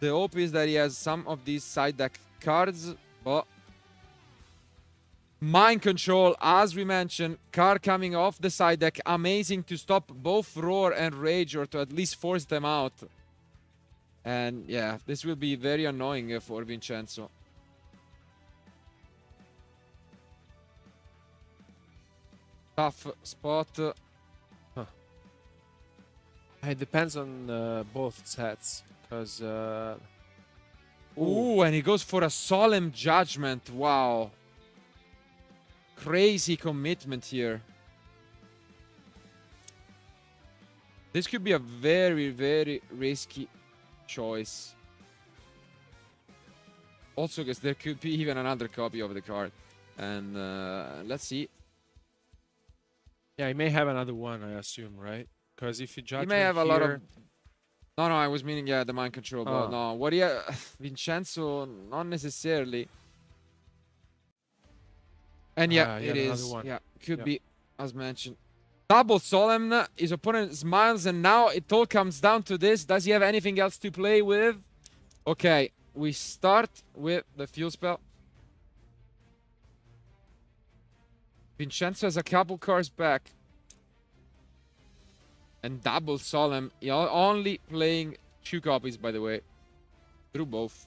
the hope is that he has some of these side deck cards, but Mind Control, as we mentioned, card coming off the side deck, amazing to stop both Roar and Rage, or to at least force them out. And yeah, this will be very annoying for Vincenzo. Tough spot. it depends on both sets, because Ooh, and he goes for a Solemn Judgment. Wow. Crazy commitment here. This could be a very, very risky choice. Also, because there could be even another copy of the card. And let's see. yeah, he may have another one, I assume, right? Because if you judge, He may have a lot of... No, I was meaning, yeah, the Mind Control. But no, what do you... Vincenzo, not necessarily. And yeah, it is. Yeah, could be, as mentioned. Double Solemn. His opponent smiles, and now it all comes down to this. Does he have anything else to play with? Okay, we start with the Fuel Spell. Vincenzo has a couple cards back. And Double Solemn. Only playing 2 copies, by the way. Through both.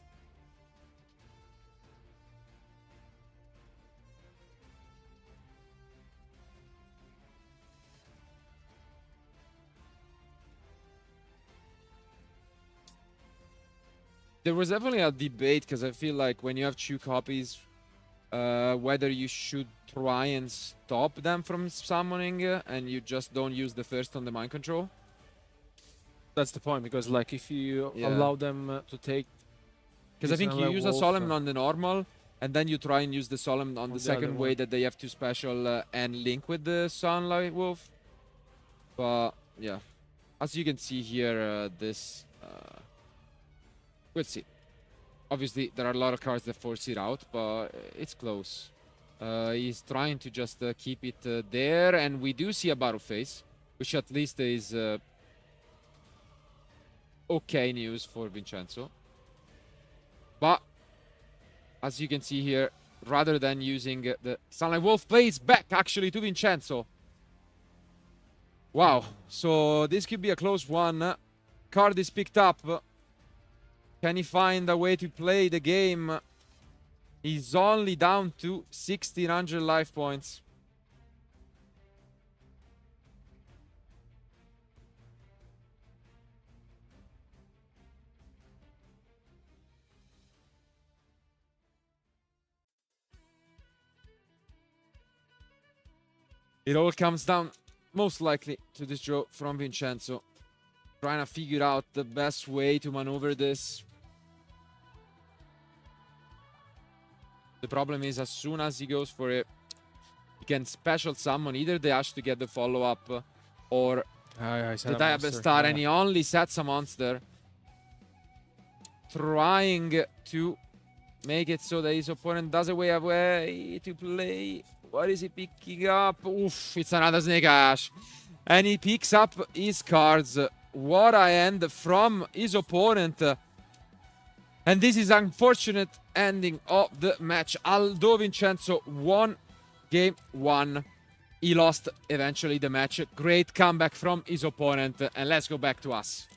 There was definitely a debate, because I feel like when you have 2 copies, whether you should try and stop them from summoning and you just don't use the first on the Mind Control. That's the point, because like if you allow them to take... Because I think you use a Solemn on the normal, and then you try and use the Solemn on the second way that they have to special and link with the Sunlight Wolf. But yeah, as you can see here, this... we'll see. Obviously, there are a lot of cards that force it out, but it's close. He's trying to just keep it there, and we do see a Battle Phase, which at least is okay news for Vincenzo. But, as you can see here, rather than using the Sunlight Wolf, plays back actually to Vincenzo. Wow, so this could be a close one. Card is picked up. Can he find a way to play the game? He's only down to 1,600 life points. It all comes down most likely to this draw from Vincenzo. Trying to figure out the best way to maneuver this. The problem is as soon as he goes for it, he can special summon either the Ash to get the follow-up or the Diablo Star, and he only sets a monster. Trying to make it so that his opponent doesn't have a way to play. What is he picking up? Oof, it's another Snake Ash. And he picks up his cards. What a end from his opponent. And this is unfortunate ending of the match. Although Vincenzo won game 1, he lost eventually the match. Great comeback from his opponent. And let's go back to us.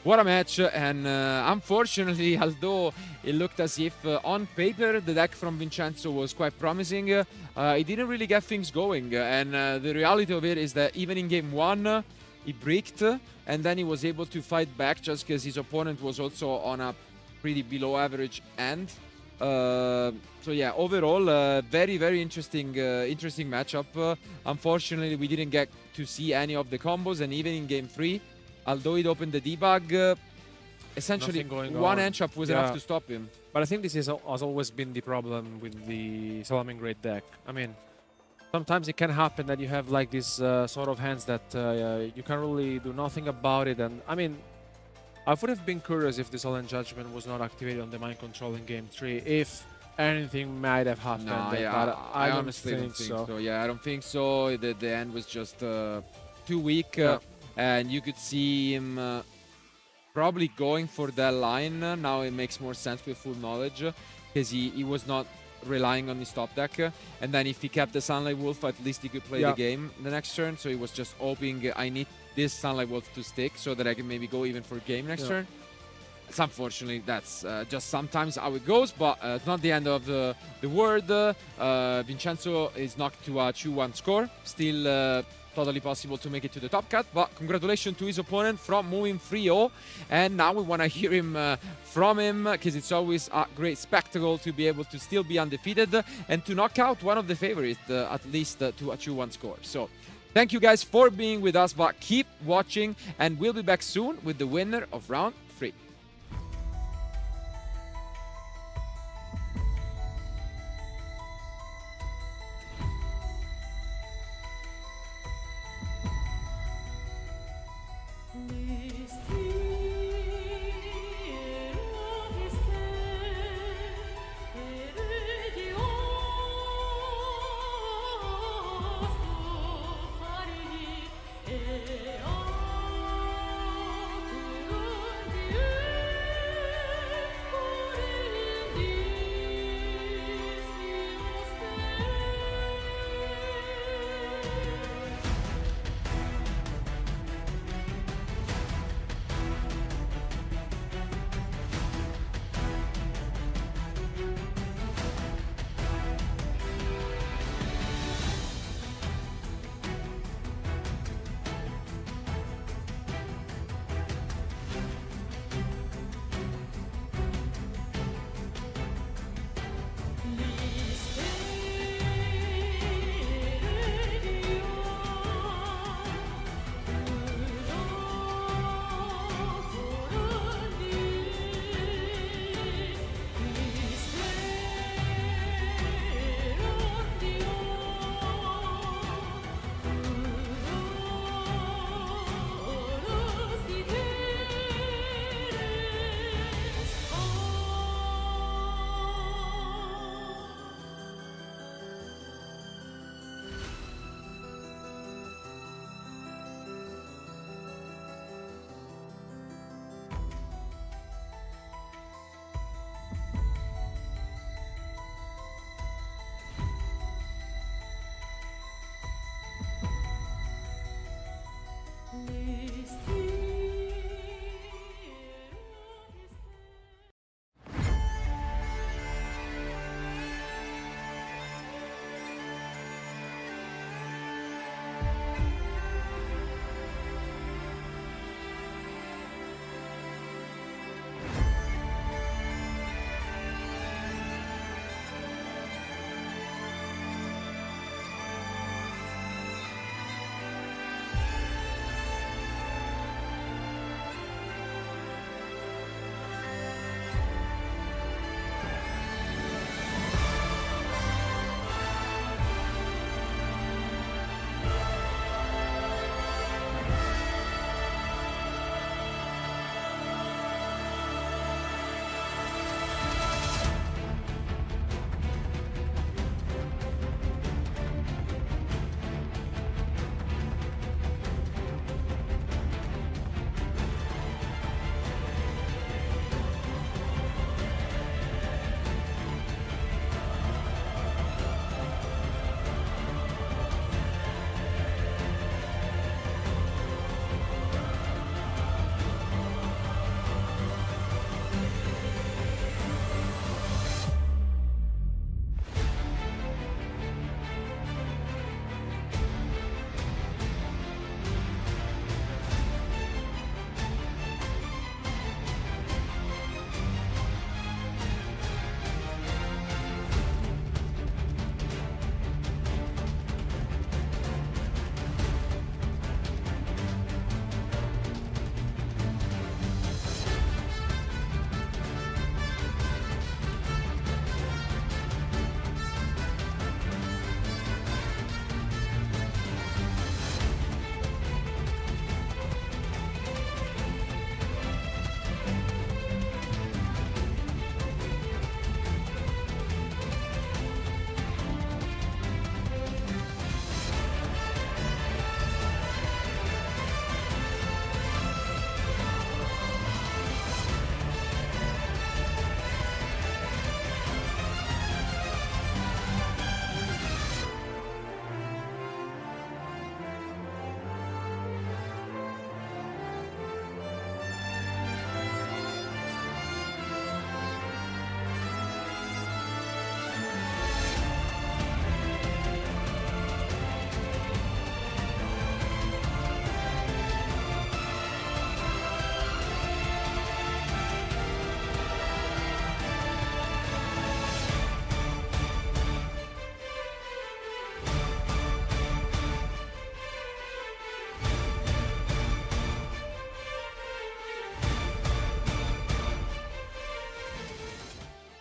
What a match, and unfortunately, although it looked as if on paper the deck from Vincenzo was quite promising, he didn't really get things going. And the reality of it is that even in game 1, he bricked, and then he was able to fight back just because his opponent was also on a pretty below average end. So yeah, overall, very, very interesting matchup. Unfortunately, we didn't get to see any of the combos, and even in game 3, although it opened the debug, essentially one enchant was enough to stop him. But I think this has always been the problem with the Salamangreat Great deck. I mean, sometimes it can happen that you have like this sort of hands that you can't really do nothing about it. And I mean, I would have been curious if the Solemn Judgment was not activated on the mind control in game 3, if anything might have happened. No, but I honestly don't think so. Yeah, I don't think so. The end was just too weak. And you could see him probably going for that line. Now it makes more sense with full knowledge, because he was not relying on his top deck. And then if he kept the Sunlight Wolf, at least he could play the game the next turn. So he was just hoping, I need this Sunlight Wolf to stick so that I can maybe go even for game next turn. So unfortunately, that's just sometimes how it goes, but it's not the end of the world. Vincenzo is knocked to a 2-1 score. Still totally possible to make it to the top cut, but congratulations to his opponent from moving 3-0. And now we want to hear him from him, because it's always a great spectacle to be able to still be undefeated and to knock out one of the favorites, at least to a 2-1 score. So thank you guys for being with us, but keep watching, and we'll be back soon with the winner of round 3.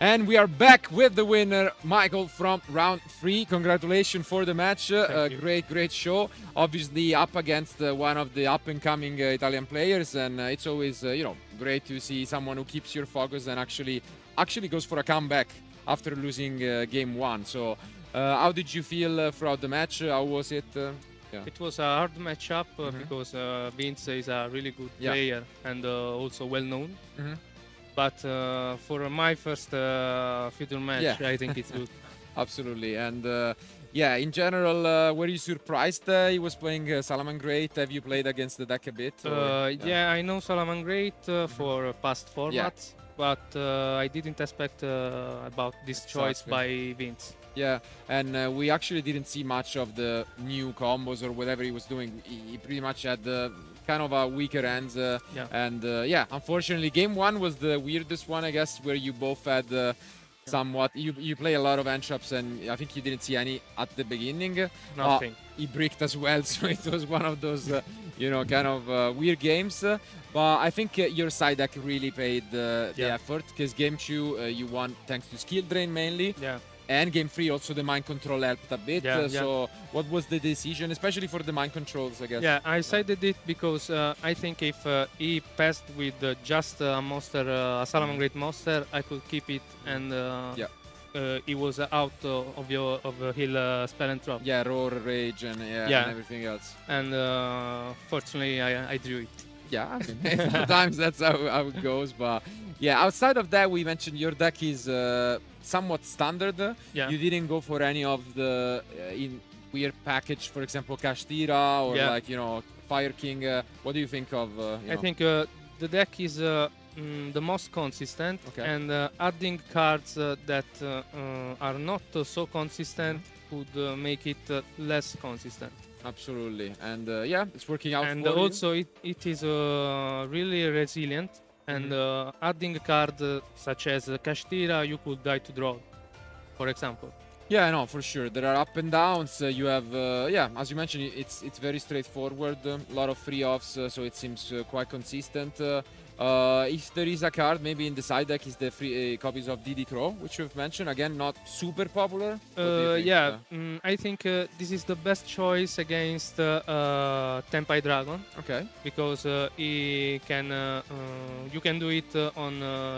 And we are back with the winner, Michael, from round 3. Congratulations for the match. Great show. Obviously up against one of the up-and-coming Italian players, and it's always great to see someone who keeps your focus and actually goes for a comeback after losing game 1. So how did you feel throughout the match? How was it? Yeah. It was a hard matchup because Vince is a really good player and also well known. But for my first future match, I think it's good. Absolutely. And in general, were you surprised he was playing Salaman Great? Have you played against the deck a bit? Yeah, I know Salaman Great for past formats, but I didn't expect about this choice by Vince. Yeah, and we actually didn't see much of the new combos or whatever he was doing. He pretty much had kind of a weaker ends. And unfortunately, game 1 was the weirdest one, I guess, where you both had somewhat. You play a lot of end traps, and I think you didn't see any at the beginning. Nothing. He bricked as well, so it was one of those, kind of weird games. But I think your side deck really paid the effort, because game 2 you won thanks to skill drain mainly. Yeah. And game 3 also the mind control helped a bit. So what was the decision, especially for the mind controls, I guess? Yeah, I decided it because I think if he passed with just a monster, a Salaman Great monster, I could keep it, and he was out of heal spell and drop. Yeah, roar, rage, and and everything else. And fortunately, I drew it. Yeah, sometimes that's how it goes. But yeah, outside of that, we mentioned your deck is somewhat standard. Yeah. You didn't go for any of the weird package, for example, Kashtira or Fire King. What do you think of? I think the deck is the most consistent, and adding cards that are not so consistent would make it less consistent. Absolutely, and it's working out. And for also, it is really resilient. And adding a card such as Kashtira, you could die to draw, for example. Yeah, no, for sure. There are up and downs. You have, as you mentioned, it's very straightforward. A lot of free offs, so it seems quite consistent. If there is a card, maybe in the side deck is the free copies of DD Crow, which you've mentioned. Again, not super popular. I think this is the best choice against Tenpai Dragon. Okay. Because he can, you can do it on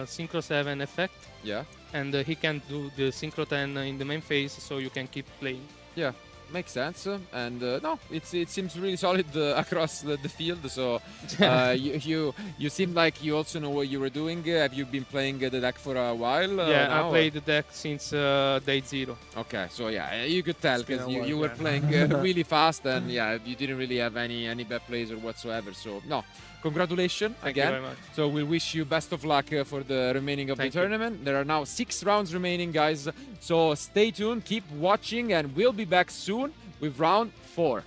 Synchro 7 effect. Yeah. And he can do the Synchro 10 in the main phase, so you can keep playing. Yeah. Makes sense, and no, it seems really solid across the field. So you seem like you also know what you were doing. Have you been playing the deck for a while? Yeah, I played the deck since day 0. Okay, so you could tell because you were playing really fast, and you didn't really have any bad plays or whatsoever. So no. Congratulations again. Thank you very much. So we wish you best of luck for the remaining of the tournament. There are now 6 rounds remaining, guys. So stay tuned, keep watching, and we'll be back soon with round 4.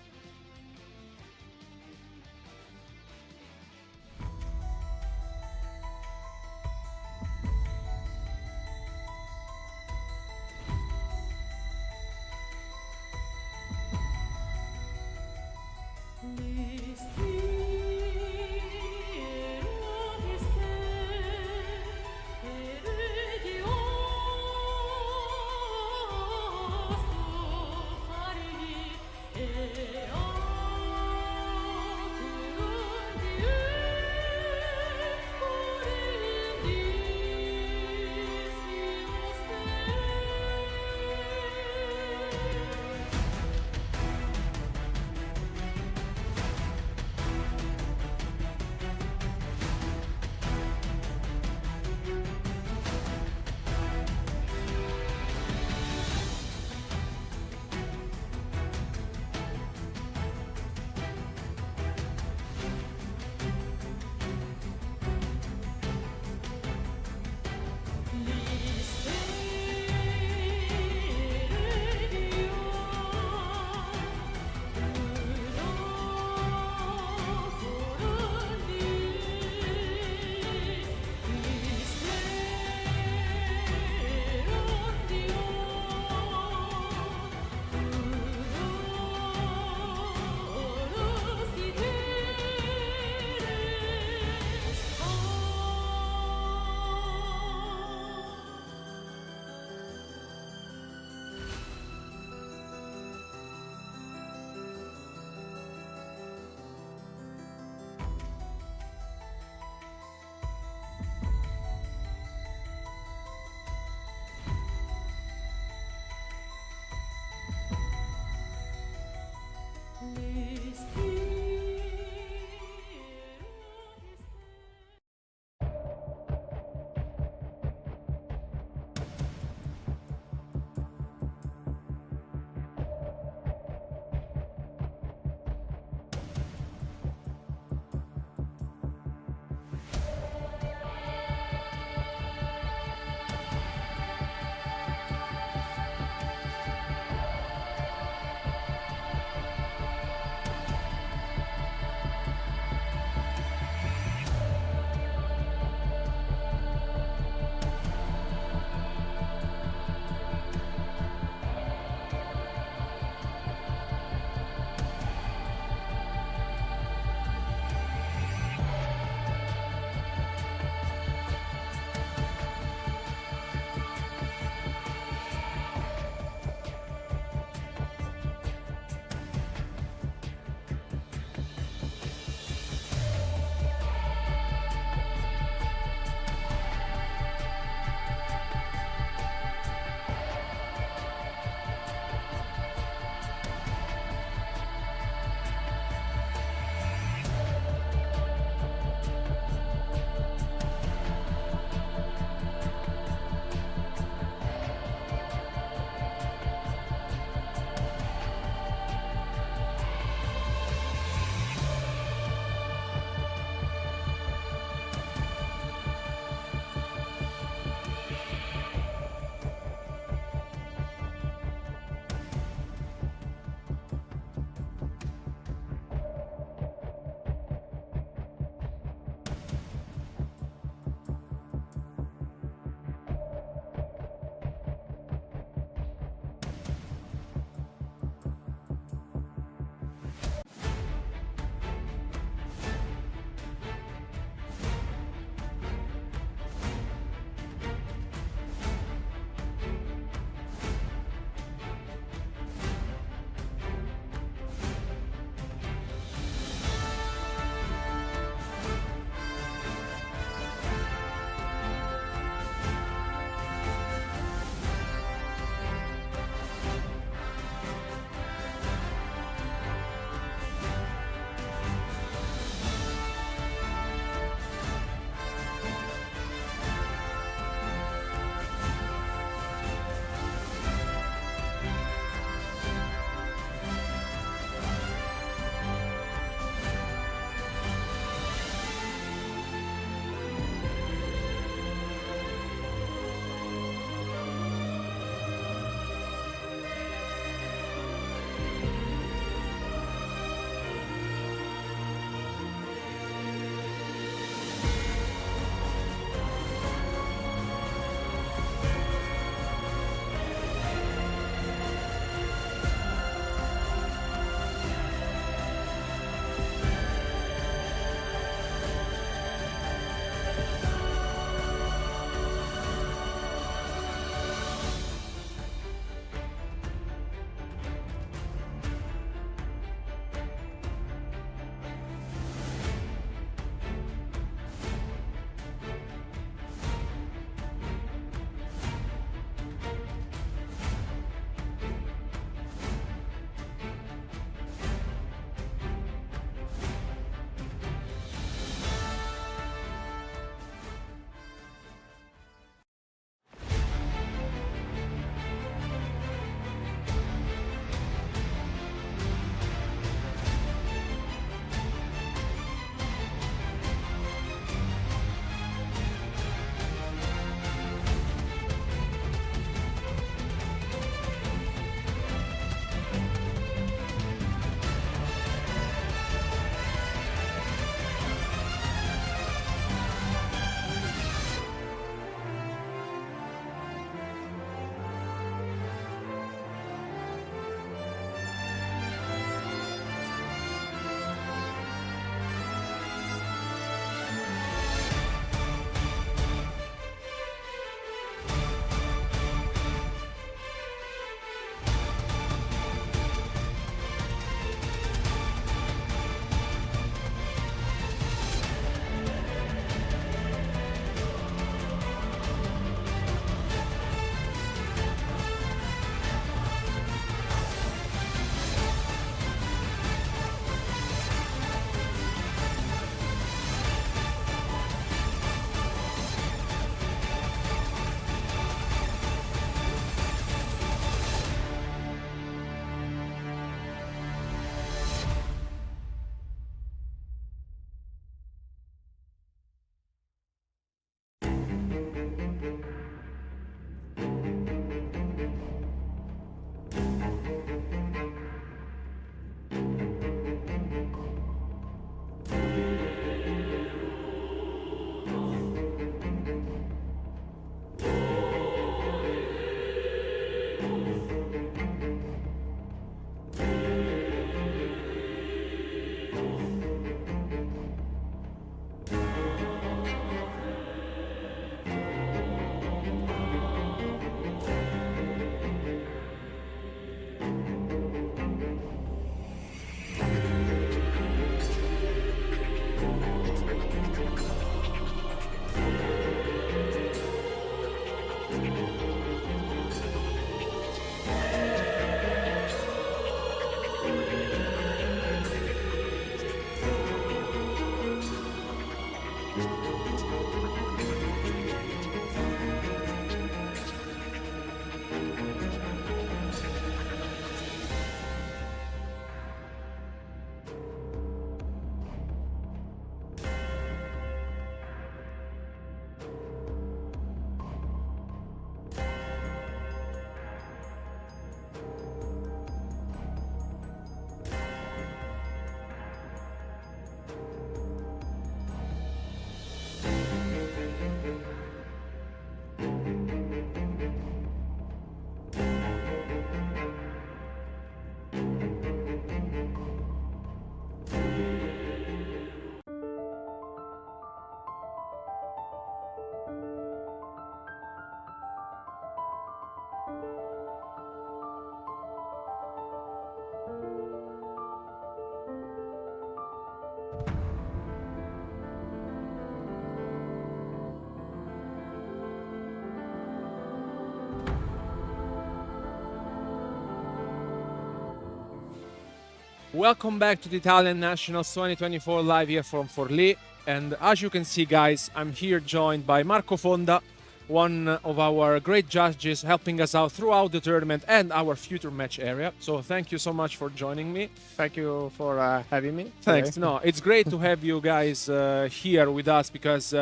Welcome back to the Italian Nationals 2024 live here from Forlì. And as you can see, guys, I'm here joined by Marco Fonda, one of our great judges helping us out throughout the tournament and our future match area. So thank you so much for joining me. Thank you for having me. Thanks. Today. No, it's great to have you guys here with us because,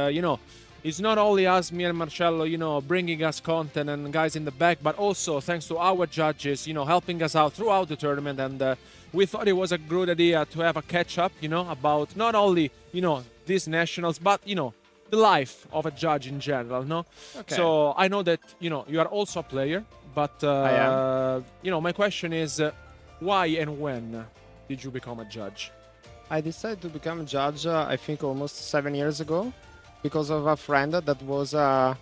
it's not only us, me and Marcello, bringing us content and guys in the back, but also thanks to our judges, helping us out throughout the tournament. And we thought it was a good idea to have a catch-up, about not only, these nationals, but, the life of a judge in general, no? Okay. So I know that, you are also a player, but, I am. My question is, why and when did you become a judge? I decided to become a judge, I think, almost 7 years ago, because of a friend that was a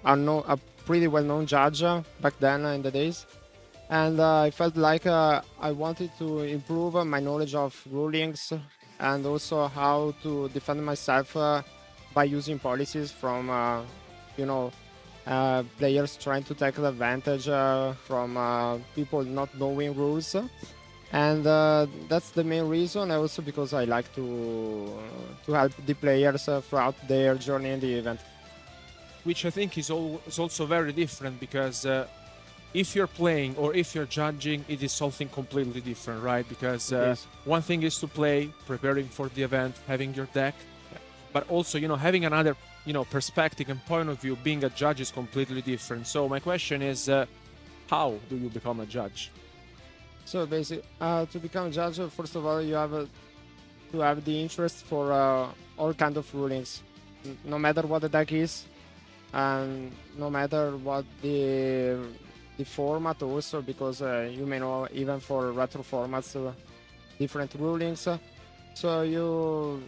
pretty well-known judge back then in the days. And I felt like I wanted to improve my knowledge of rulings and also how to defend myself by using policies from, players trying to take advantage from people not knowing rules. And that's the main reason, also because I like to help the players throughout their journey in the event. Which I think is also very different because if you're playing or if you're judging, it is something completely different, right? Because one thing is to play, preparing for the event, having your deck, but also, having another, perspective and point of view, being a judge is completely different. So my question is, how do you become a judge? So basically, to become a judge, first of all, you have to have the interest for all kind of rulings, no matter what the deck is, and no matter what the format also, because you may know even for retro formats, different rulings. So you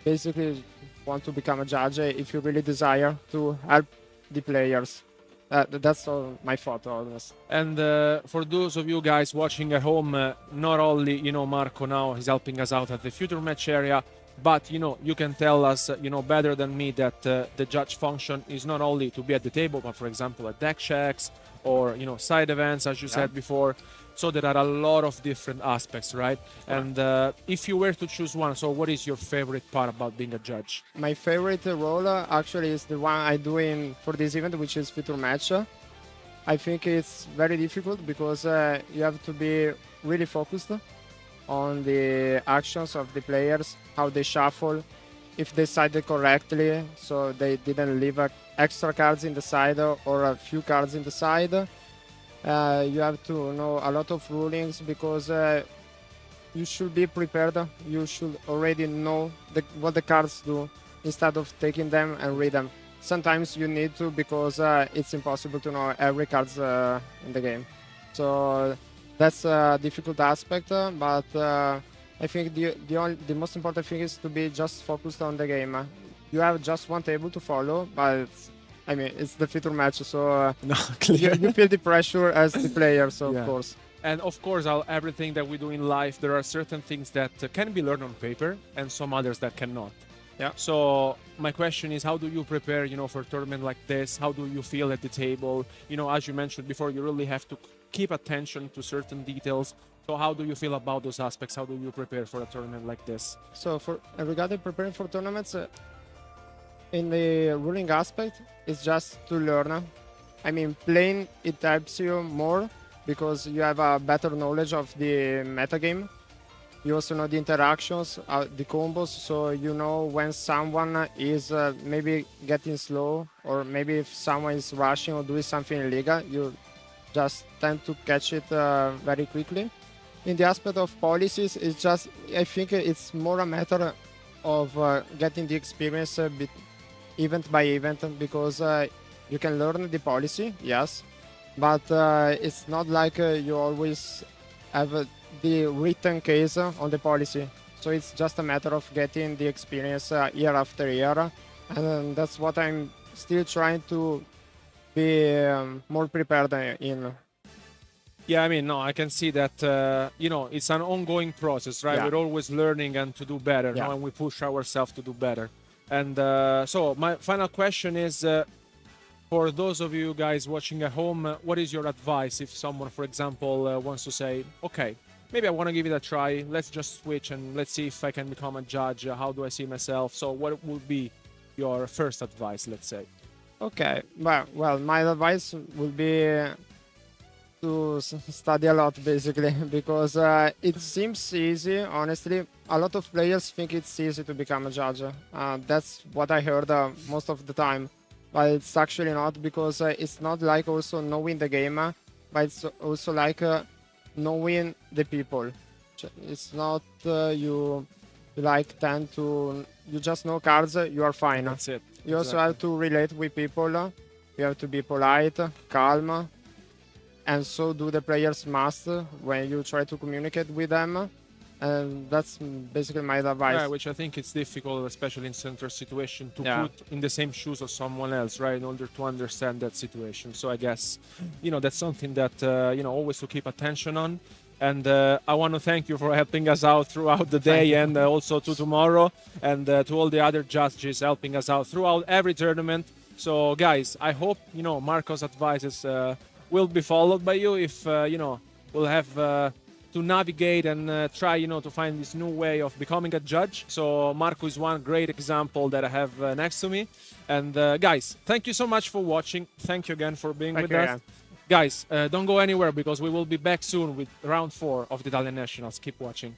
basically want to become a judge if you really desire to help the players. That's all my thought on this. And for those of you guys watching at home, not only, Marco now is helping us out at the future match area, but, you can tell us, better than me that the judge function is not only to be at the table, but for example, at deck checks or, side events, as you said before. So there are a lot of different aspects, right? And if you were to choose one, so what is your favorite part about being a judge? My favorite role actually is the one I do for this event, which is future match. I think it's very difficult because you have to be really focused on the actions of the players, how they shuffle, if they sided correctly, so they didn't leave extra cards in the side or a few cards in the side. You have to know a lot of rulings because you should be prepared. You should already know what the cards do instead of taking them and read them. Sometimes you need to because it's impossible to know every card in the game. So that's a difficult aspect, but I think the most important thing is to be just focused on the game. You have just one table to follow, but it's the future match, so you feel the pressure as the player, so of course. And of course, everything that we do in life, there are certain things that can be learned on paper and some others that cannot. Yeah. So my question is, how do you prepare, for a tournament like this? How do you feel at the table? As you mentioned before, you really have to keep attention to certain details. So how do you feel about those aspects? How do you prepare for a tournament like this? So regarding preparing for tournaments, in the ruling aspect, it's just to learn. Playing, it helps you more because you have a better knowledge of the metagame. You also know the interactions, the combos, so you know when someone is maybe getting slow, or maybe if someone is rushing or doing something illegal, you just tend to catch it very quickly. In the aspect of policies, I think it's more a matter of getting the experience event by event, because you can learn the policy, yes, but it's not like you always have the written case on the policy. So it's just a matter of getting the experience year after year, and that's what I'm still trying to be more prepared in. Yeah, I can see that, it's an ongoing process, right? Yeah. We're always learning and to do better, Yeah. and we push ourselves to do better. And so my final question is, for those of you guys watching at home, what is your advice if someone, for example, wants to say, okay, maybe I want to give it a try. Let's just switch and let's see if I can become a judge. How do I see myself? So what would be your first advice, let's say? Okay, well, my advice would be to study a lot, basically, because it seems easy, honestly. A lot of players think it's easy to become a judge. That's what I heard most of the time, but it's actually not, because it's not like also knowing the game, but it's also like knowing the people. It's not you like tend to, you just know cards, you are fine. That's it. You also have to relate with people. You have to be polite, calm, and so do the players must when you try to communicate with them. And that's basically my advice. Yeah, which I think it's difficult, especially in center situation, to Yeah. put in the same shoes of someone else, right, in order to understand that situation. So I guess, that's something that, always to keep attention on. And I want to thank you for helping us out throughout the day, and also to tomorrow, and to all the other judges helping us out throughout every tournament. So guys, I hope, Marco's advices will be followed by you. If, we'll have to navigate and try, to find this new way of becoming a judge. So Marco is one great example that I have next to me. And guys, thank you so much for watching. Thank you again for being with us. Guys, don't go anywhere, because we will be back soon with round 4 of the Italian Nationals. Keep watching.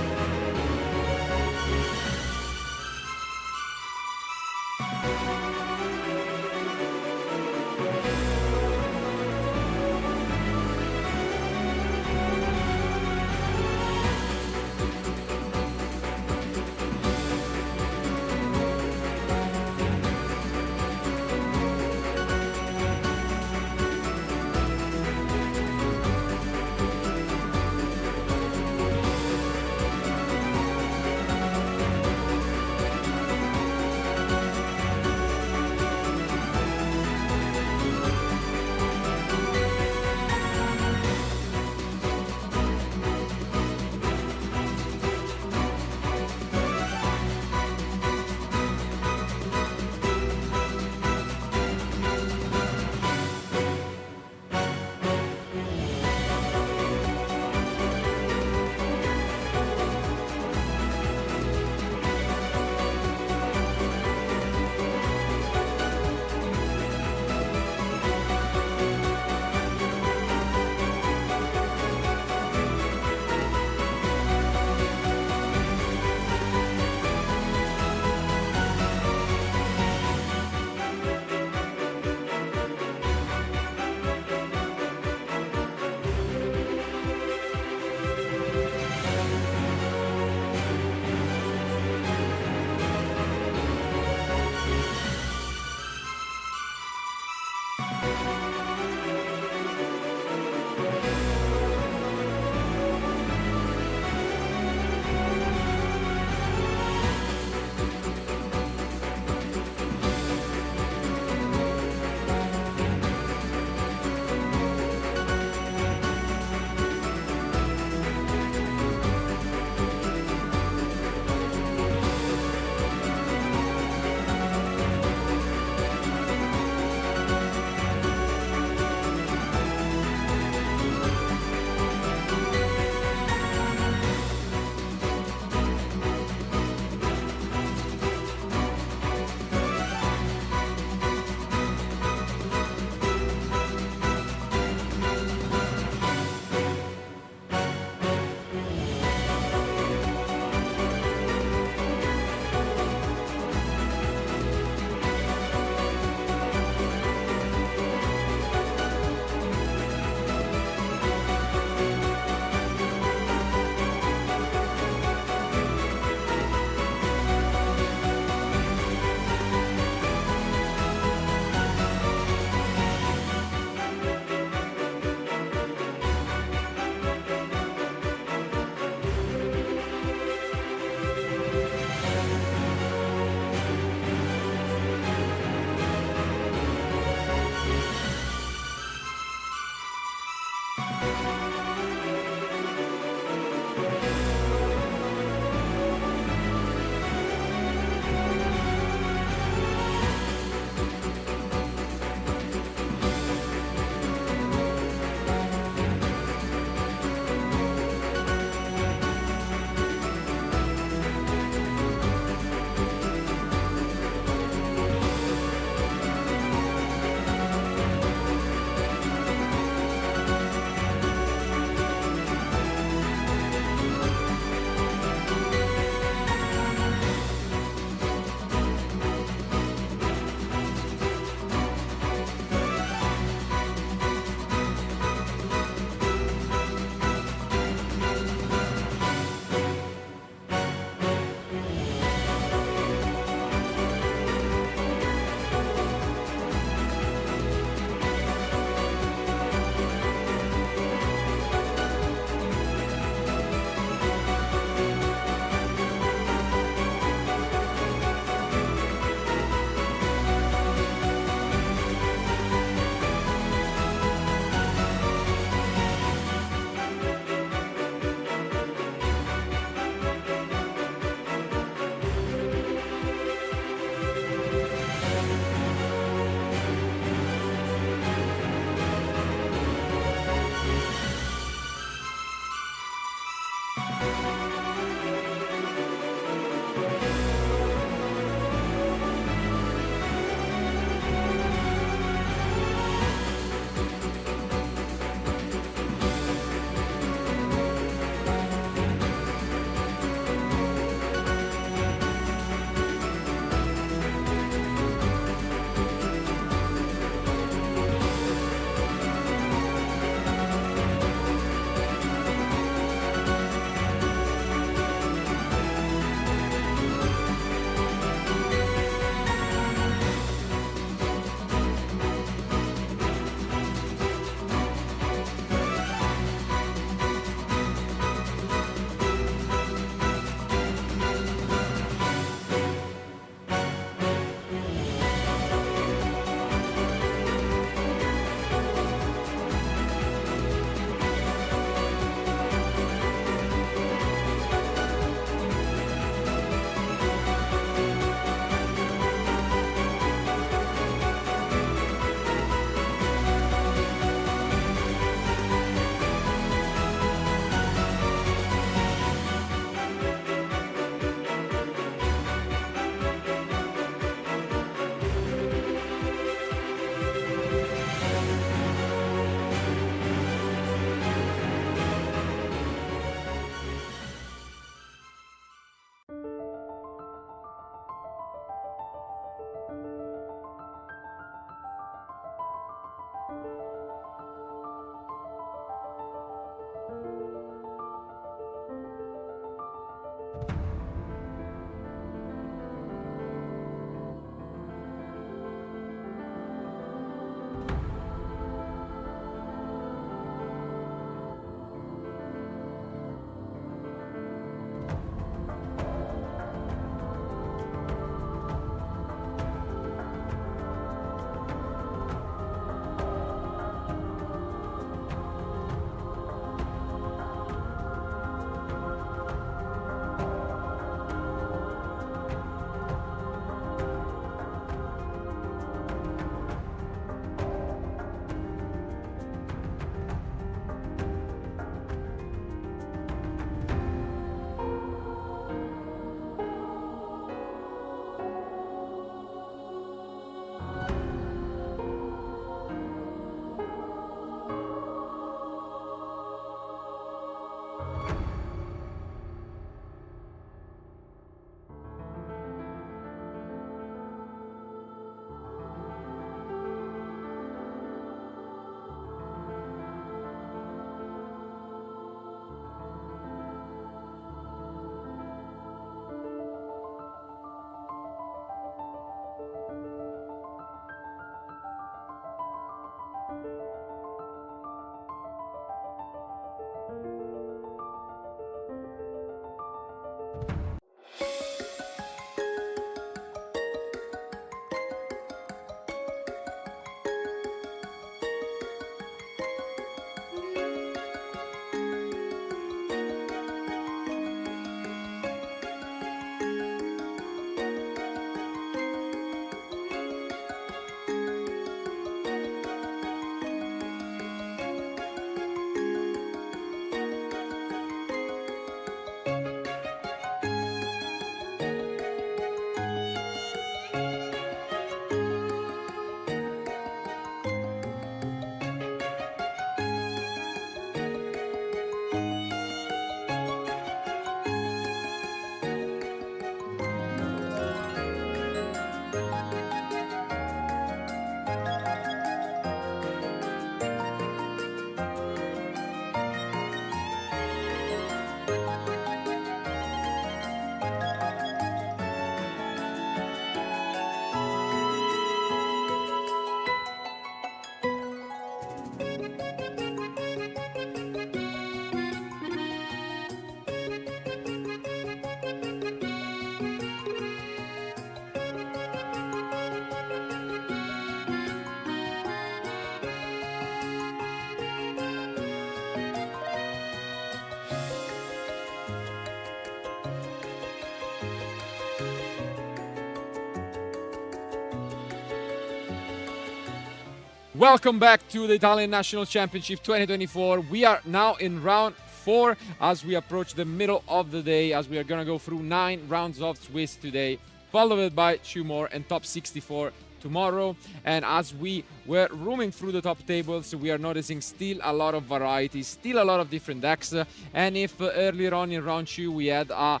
Welcome back to the Italian National Championship 2024. We are now in round 4 as we approach the middle of the day, as we are going to go through 9 rounds of Swiss today, followed by 2 more and top 64 tomorrow. And as we were roaming through the top tables, we are noticing still a lot of variety, still a lot of different decks. And if earlier on in round 2 we had a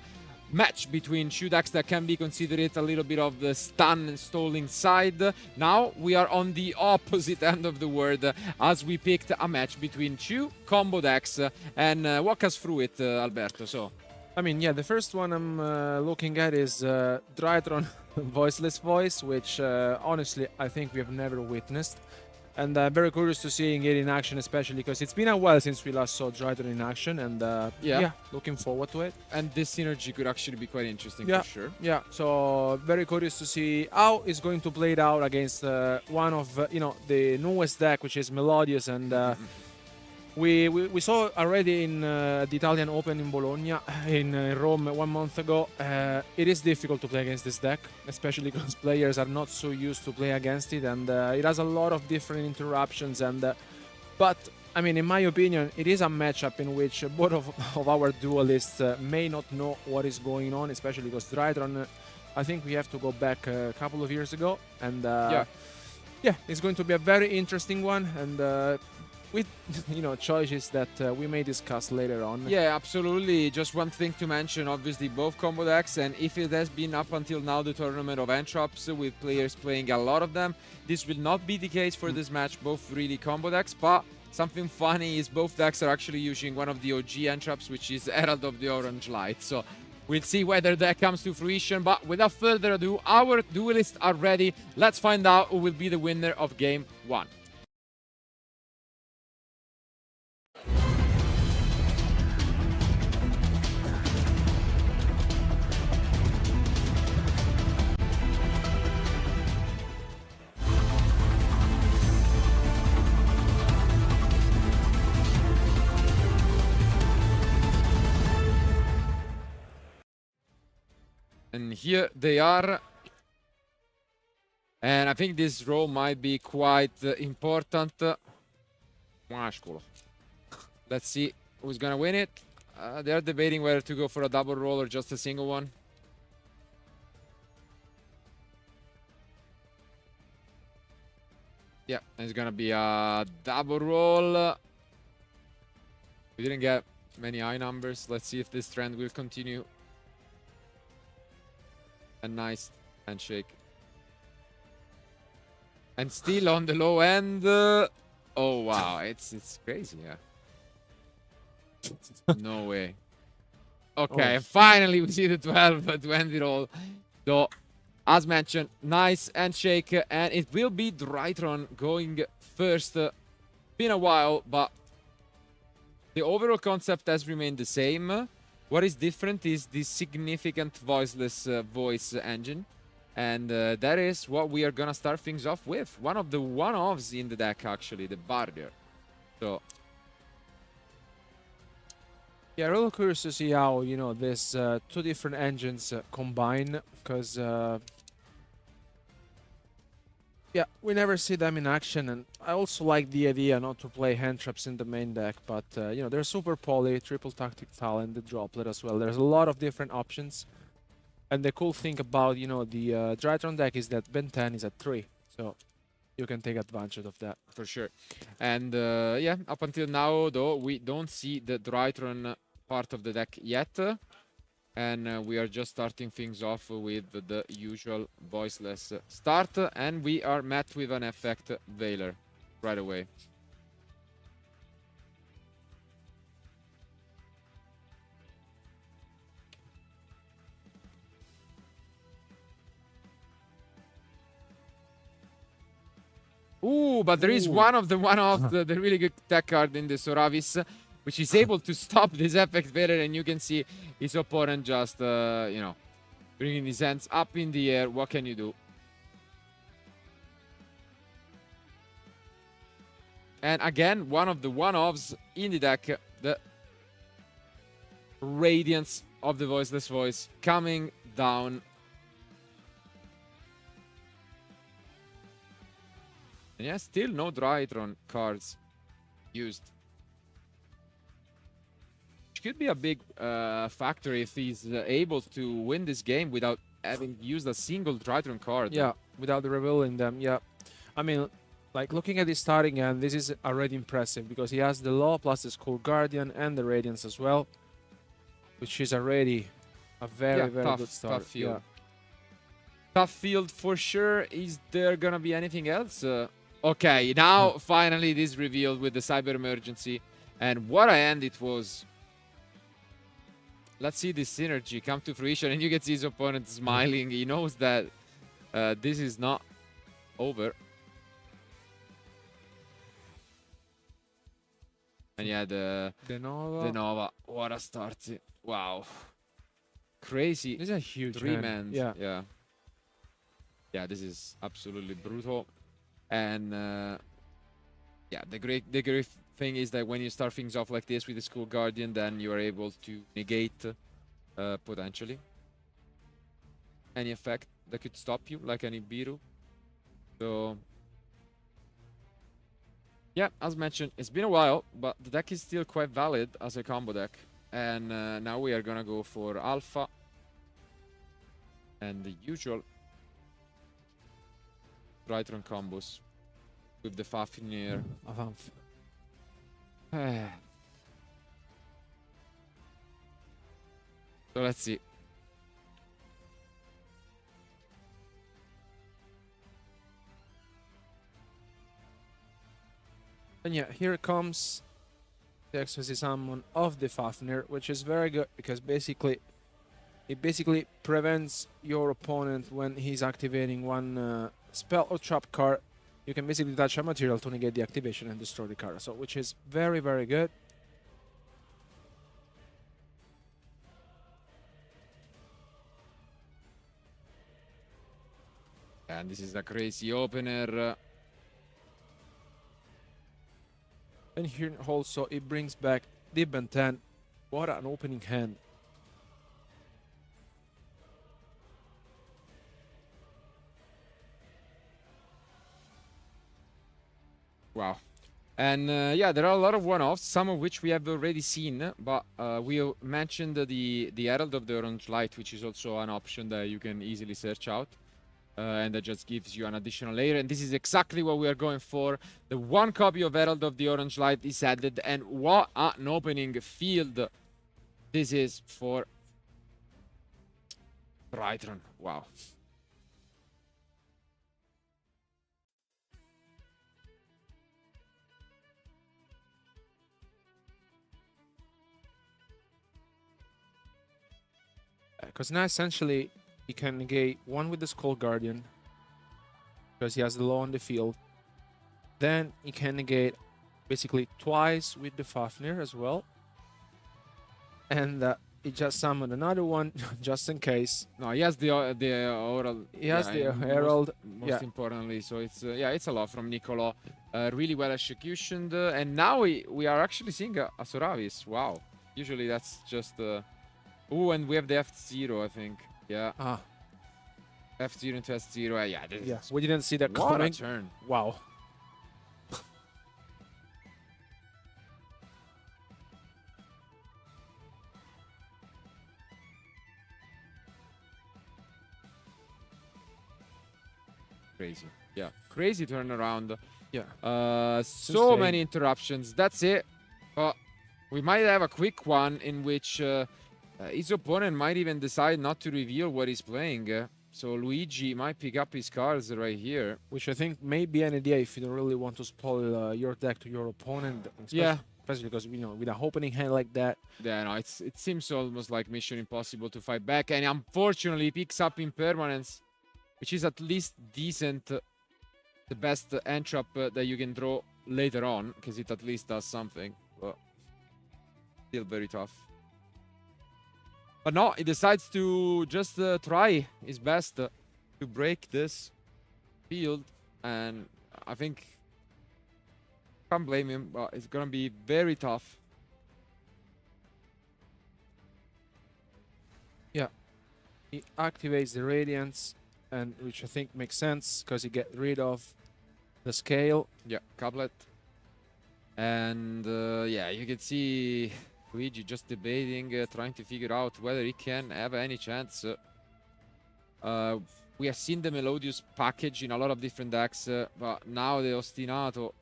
match between two decks that can be considered a little bit of the stun and stalling side, now we are on the opposite end of the world as we picked a match between 2 combo decks. And walk us through it, Alberto. So, I mean, yeah, the first one I'm looking at is Drytron Voiceless Voice, which honestly I think we have never witnessed. And very curious to seeing it in action, especially because it's been a while since we last saw Drytron in action, and yeah, looking forward to it. And this synergy could actually be quite interesting for sure. Yeah, so very curious to see how it's going to play it out against one of the newest deck, which is Melodious, and we saw already in the Italian Open in Bologna, in Rome 1 month ago. It is difficult to play against this deck, especially because players are not so used to play against it, and it has a lot of different interruptions. And but I mean, in my opinion, it is a matchup in which both of our duelists may not know what is going on, especially because Drytron, I think we have to go back a couple of years ago, and yeah, it's going to be a very interesting one. And with choices that we may discuss later on. Yeah, absolutely. Just one thing to mention, obviously both combo decks, and if it has been up until now the tournament of Entrops with players playing a lot of them, this will not be the case for this match, both really combo decks, but something funny is both decks are actually using one of the OG Entrops, which is Herald of the Orange Light. So we'll see whether that comes to fruition, but without further ado, our duelists are ready. Let's find out who will be the winner of Game 1. And here they are. And I think this row might be quite important. Let's see who's gonna win it. They're debating whether to go for a double roll or just a single one. Yeah, it's gonna be a double roll. We didn't get many high numbers. Let's see if this trend will continue. A nice handshake. And still on the low end. Oh wow, it's crazy, yeah. No way. Okay, finally we see the 12 to end it all. So, as mentioned, nice handshake, and it will be Drytron going first. Been a while, but the overall concept has remained the same. What is different is the significant voiceless voice engine. And that is what we are gonna start things off with. One of the one-offs in the deck, actually, the Barrier. So, yeah, really curious to see how, these two different engines combine, because yeah, we never see them in action, and I also like the idea not to play hand traps in the main deck, but they're super poly, triple tactic talent, the droplet as well. There's a lot of different options, and the cool thing about the Drytron deck is that Ben 10 is at 3, so you can take advantage of that for sure. And yeah, up until now though, we don't see the Drytron part of the deck yet. And we are just starting things off with the usual voiceless start, and we are met with an effect Veiler right away. Ooh, but there is one of the the really good tech card in the Soravis, which is able to stop this effect Veiler, and you can see his opponent just, bringing his hands up in the air. What can you do? And again, one of the one-offs in the deck, the Radiance of the Voiceless Voice coming down. And yeah, still no Drytron cards used. Which could be a big factor if he's able to win this game without having used a single Drytron card. Yeah, without revealing them, yeah. I mean, like, looking at his starting hand, this is already impressive, because he has the Law plus the Skull Guardian and the Radiance as well, which is already a very good start. Tough field. Yeah. Tough field for sure. Is there gonna be anything else? Okay, now finally this revealed with the Cyber Emergency. And what a hand it was. Let's see this synergy come to fruition, and you can see his opponent smiling. He knows that this is not over. And yeah, the Nova. What a start. Wow. Crazy. This is a huge three-man. Yeah. Yeah, this is absolutely brutal. And yeah, the great thing is that when you start things off like this with the Skull Guardian, then you are able to negate potentially any effect that could stop you, like any Biru. So yeah, as mentioned, it's been a while, but the deck is still quite valid as a combo deck. And now we are gonna go for Alpha and the usual Drytron combos with the Fafnir. So let's see. And yeah, here comes the Ecstasy Summon of the Fafnir, which is very good because it basically prevents your opponent when he's activating one spell or trap card. You can basically touch a material to negate the activation and destroy the card, so which is very, very good. And this is a crazy opener. And here also it brings back the Ben 10. What an opening hand. Wow. And yeah, there are a lot of one-offs, some of which we have already seen, but we mentioned the Herald of the Orange Light, which is also an option that you can easily search out. And that just gives you an additional layer, and this is exactly what we are going for. The one copy of Herald of the Orange Light is added, and what an opening field this is for Brightron. Wow. Because now essentially he can negate one with the Skull Guardian because he has the law on the field. Then he can negate basically twice with the Fafnir as well. And he just summoned another one just in case. No, he has the oral. He has the Herald. Most importantly, so it's yeah, it's a lot from Nicolo. Really well executioned, and now we are actually seeing a Soravis. Wow. Usually that's just. Oh, and we have the F0, I think. Yeah. F0 into S0. Yeah. Yes. We didn't see that what coming. A turn. Wow. Crazy. Yeah. Crazy turnaround. Yeah. So many interruptions. That's it. But we might have a quick one in which his opponent might even decide not to reveal what he's playing. So Luigi might pick up his cards right here. Which I think may be an idea if you don't really want to spoil your deck to your opponent. Especially because, you know, with an opening hand like that. Yeah, no, it seems almost like Mission Impossible to fight back. And unfortunately, he picks up Impermanence, which is at least decent. The best entrap that you can draw later on, because it at least does something. But still very tough. But no, he decides to just try his best to break this field. And I think can't blame him, but it's gonna be very tough. Yeah, he activates the Radiance, and which I think makes sense because he get rid of the scale. Yeah, Couplet. And yeah, you can see Luigi just debating, trying to figure out whether he can have any chance. We have seen the Melodious package in a lot of different decks, but now the Ostinato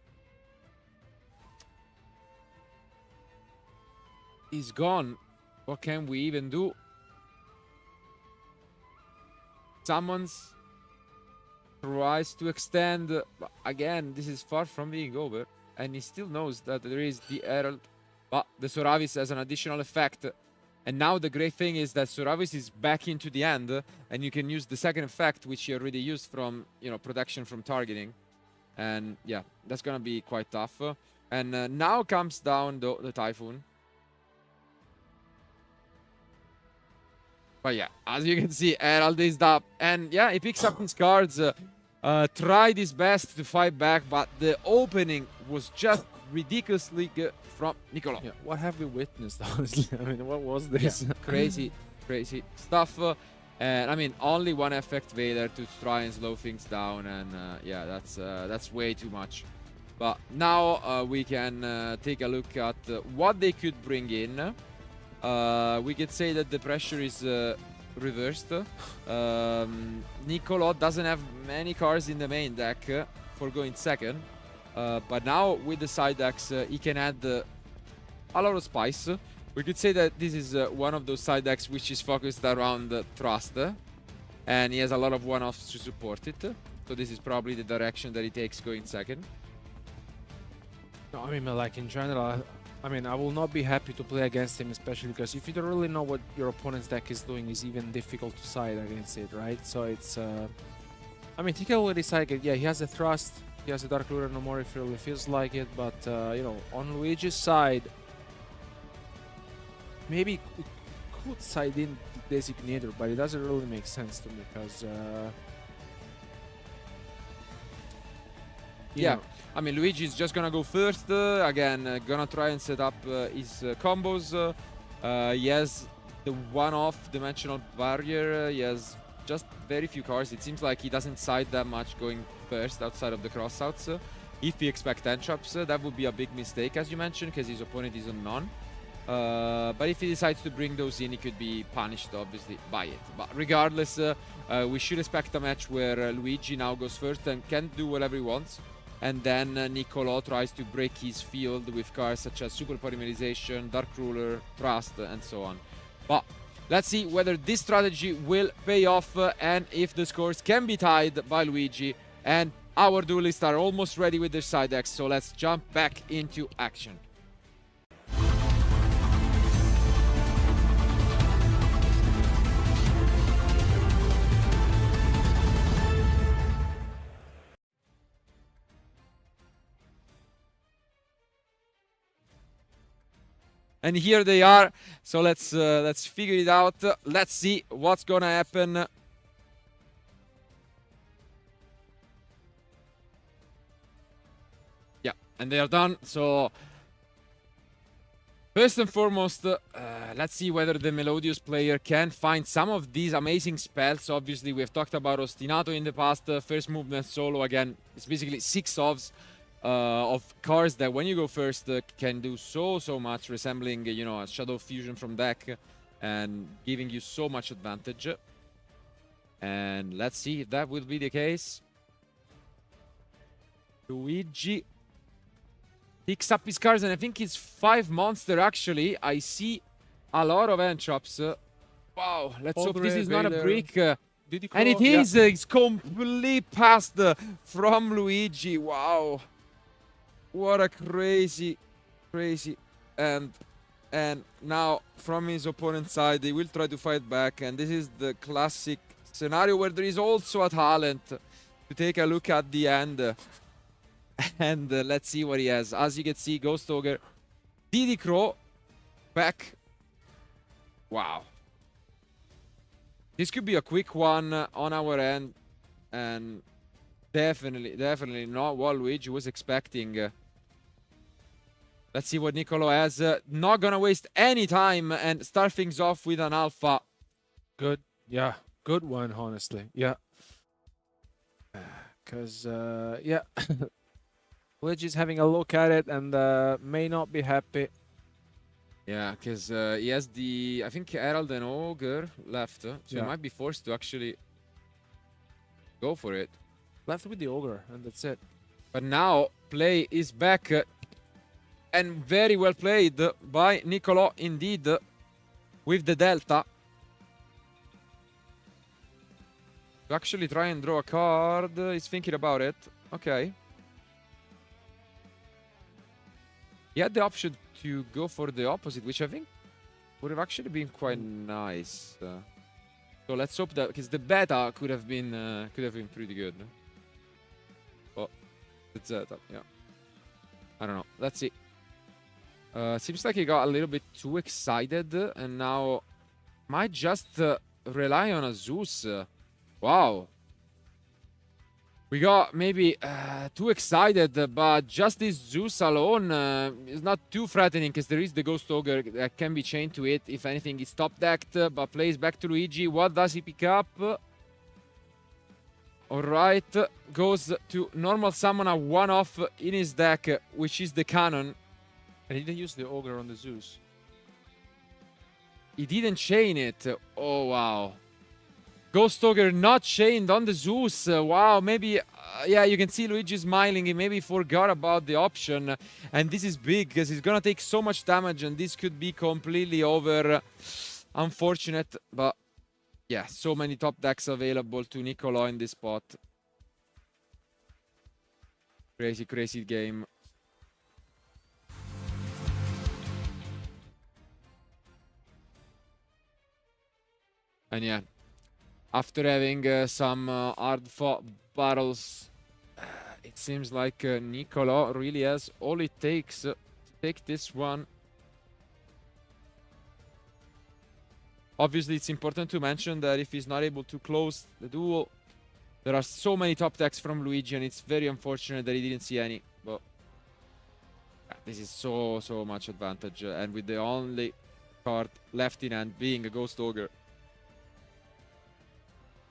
is gone. What can we even do? Summons, tries to extend, but again, this is far from being over, and he still knows that there is the Herald, but the Soravis has an additional effect. And now the great thing is that Soravis is back into the end, and you can use the second effect, which you already used from, you know, protection from targeting. And yeah, that's gonna be quite tough. And now comes down the Typhoon. But yeah, as you can see, Herald is up. And yeah, he picks up his cards, tried his best to fight back, but the opening was just ridiculously good from Nicolo. Yeah, what have we witnessed, honestly? I mean, what was this? Yeah, crazy, crazy stuff. And I mean, only one effect Vader to try and slow things down, and yeah, that's way too much. But now we can take a look at what they could bring in. We could say that the pressure is reversed. Nicolo doesn't have many cards in the main deck for going second. But now with the side decks, he can add a lot of spice. We could say that this is one of those side decks which is focused around Trust. And he has a lot of one-offs to support it. So this is probably the direction that he takes going second. No, I mean, like in general, I mean, I will not be happy to play against him, especially because if you don't really know what your opponent's deck is doing, it's even difficult to side against it, right? So it's, I mean, he can already side it. Yeah, he has a Thrust, he has a Dark Lure no more if he really feels like it, but, you know, on Luigi's side, maybe we could side in the Designator, but it doesn't really make sense to me because, yeah. I mean, Luigi is just gonna go first. Again, gonna try and set up his combos. He has the one-off dimensional barrier. He has just very few cards. It seems like he doesn't side that much going first outside of the crossouts. If he expects 10 traps, that would be a big mistake, as you mentioned, because his opponent is on none. But if he decides to bring those in, he could be punished, obviously, by it. But regardless, we should expect a match where Luigi now goes first and can do whatever he wants. And then Niccolò tries to break his field with cards such as Super Polymerization, Dark Ruler, Trust, and so on. But let's see whether this strategy will pay off and if the scores can be tied by Luigi. And our duelists are almost ready with their side decks, so let's jump back into action. And here they are. So let's figure it out. Let's see what's gonna happen. Yeah, and they are done. So first and foremost, let's see whether the Melodious player can find some of these amazing spells. Obviously, we have talked about Ostinato in the past. First movement solo, again, it's basically 6 of cards that when you go first can do so much, resembling, you know, a Shadow Fusion from deck and giving you so much advantage. And let's see if that will be the case. Luigi picks up his cards, and I think it's 5 monster actually. I see a lot of end traps. Wow, let's hope this is not a brick. And it is, it's complete past from Luigi. Wow. What a crazy and now from his opponent's side they will try to fight back, and this is the classic scenario where there is also a talent to take a look at the end. And let's see what he has. As you can see, Ghost Ogre, Diddy Crow back. Wow, this could be a quick one on our end, and definitely not what Luigi was expecting. Let's see what Niccolò has. Not gonna waste any time and start things off with an alpha. Good. Yeah. Good one, honestly. Yeah. Because, yeah. Luigi's having a look at it and may not be happy. Yeah, because he has the, I think, Herald and Ogre left. So he might be forced to actually go for it. Left with the Ogre, and that's it. But now, play is back. And very well played by Niccolò, indeed, with the Delta. To actually try and draw a card. He's thinking about it. Okay. He had the option to go for the opposite, which I think would have actually been quite nice. So let's hope that, because the beta could have been pretty good. Oh, the Zeta, yeah. I don't know. Let's see. Seems like he got a little bit too excited and now might just rely on a Zeus. Wow. We got maybe too excited, but just this Zeus alone is not too threatening because there is the Ghost Ogre that can be chained to it. If anything, it's top decked, but plays back to Luigi. What does he pick up? Alright, goes to normal summon a one-off in his deck, which is the Cannon. And he didn't use the Ogre on the Zeus. He didn't chain it. Oh, wow. Ghost Ogre not chained on the Zeus. Wow, maybe, yeah, you can see Luigi smiling. He maybe forgot about the option. And this is big because he's going to take so much damage and this could be completely over. Unfortunate, but yeah, so many top decks available to Niccolo in this spot. Crazy, crazy game. And yeah, after having some hard-fought battles, it seems like Niccolo really has all it takes to take this one. Obviously, it's important to mention that if he's not able to close the duel, there are so many top decks from Luigi, and it's very unfortunate that he didn't see any. But yeah, this is so much advantage, and with the only card left in hand being a Ghost Ogre,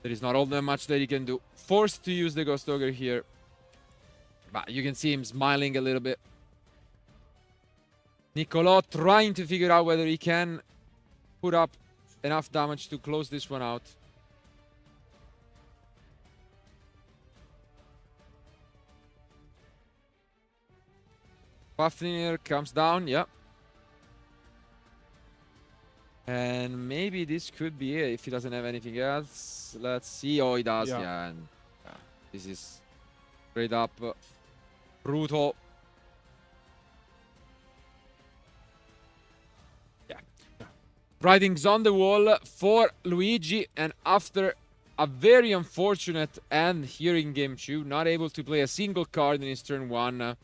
there is not all that much that he can do. Forced to use the Ghost Ogre here. But you can see him smiling a little bit. Niccolo trying to figure out whether he can put up enough damage to close this one out. Fafnir comes down, yeah. And maybe this could be it if he doesn't have anything else. Let's see. Oh, he does. Yeah. And this is straight up brutal. Yeah. Writings on the wall for Luigi. And after a very unfortunate end here in game 2, not able to play a single card in his turn 1,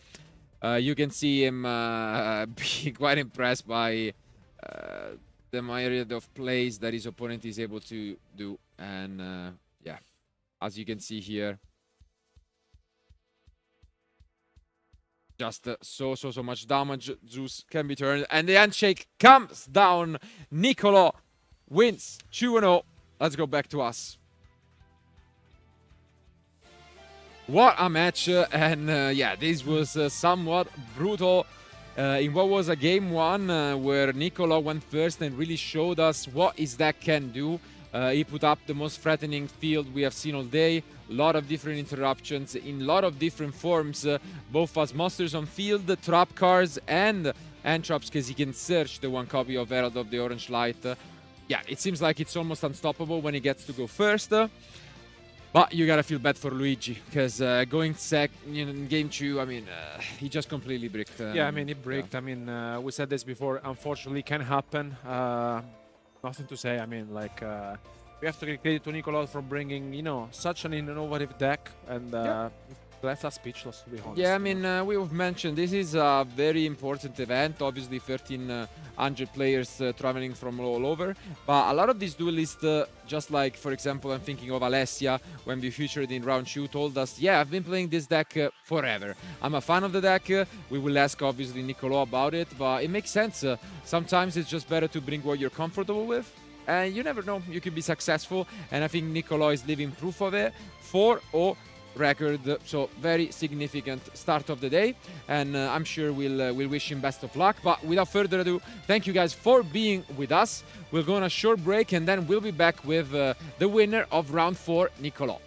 you can see him being quite impressed by the myriad of plays that his opponent is able to do. And yeah, as you can see here, just so much damage. Zeus can be turned, and the handshake comes down. Niccolo wins 2-0. Let's go back to us. What a match, and yeah, this was somewhat brutal. In what was a game 1 where Niccolo went first and really showed us what his deck can do. He put up the most threatening field we have seen all day. A lot of different interruptions in a lot of different forms, both as monsters on field, trap cards, and traps, because he can search the 1 copy of Herald of the Orange Light. Yeah, it seems like it's almost unstoppable when he gets to go first. But you gotta feel bad for Luigi, because going in game 2, I mean, he just completely bricked. Yeah, I mean, he bricked. Yeah. I mean, we said this before, unfortunately, can happen. Nothing to say. I mean, like, we have to give credit to Niccolo for bringing, you know, such an innovative deck, and left us speechless, to be honest. Yeah, I mean, we've mentioned this is a very important event. Obviously, 1,300 players traveling from all over. But a lot of these duelists, just like, for example, I'm thinking of Alessia, when we featured in round 2, told us, yeah, I've been playing this deck forever. I'm a fan of the deck. We will ask, obviously, Niccolo about it, but it makes sense. Sometimes it's just better to bring what you're comfortable with. And you never know, you could be successful. And I think Niccolo is living proof of it. 4-0 record, so very significant start of the day, and I'm sure we'll wish him best of luck. But without further ado, thank you guys for being with us. We'll go on a short break, and then we'll be back with the winner of round 4, Niccolo.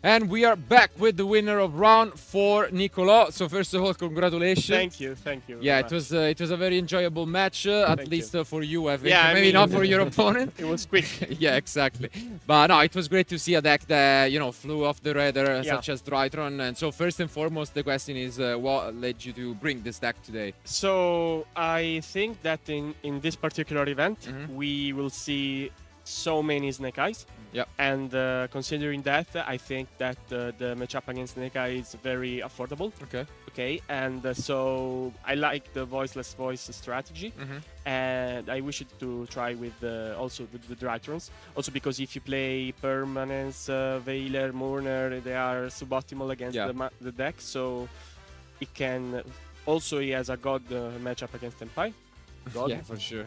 And we are back with the winner of round 4, Nicolò. So first of all, congratulations. Thank you. Yeah, very it was a very enjoyable match, at Thank least for you, I think. Yeah, I Maybe mean, not for your opponent. It was quick. Yeah, exactly. But no, it was great to see a deck that, you know, flew off the radar, such as Drytron. And so first and foremost, the question is, what led you to bring this deck today? So I think that in this particular event, we will see so many Snake Eyes. Yeah. And considering that, I think that the matchup against Snake Eye is very affordable. Okay. And so I like the voiceless voice strategy, and I wish it to try with also with the Drytrons. Also because if you play Permanence, Veiler, Mourner, they are suboptimal against the deck. So it can also he has a god matchup against Empire. God. Yeah, for sure.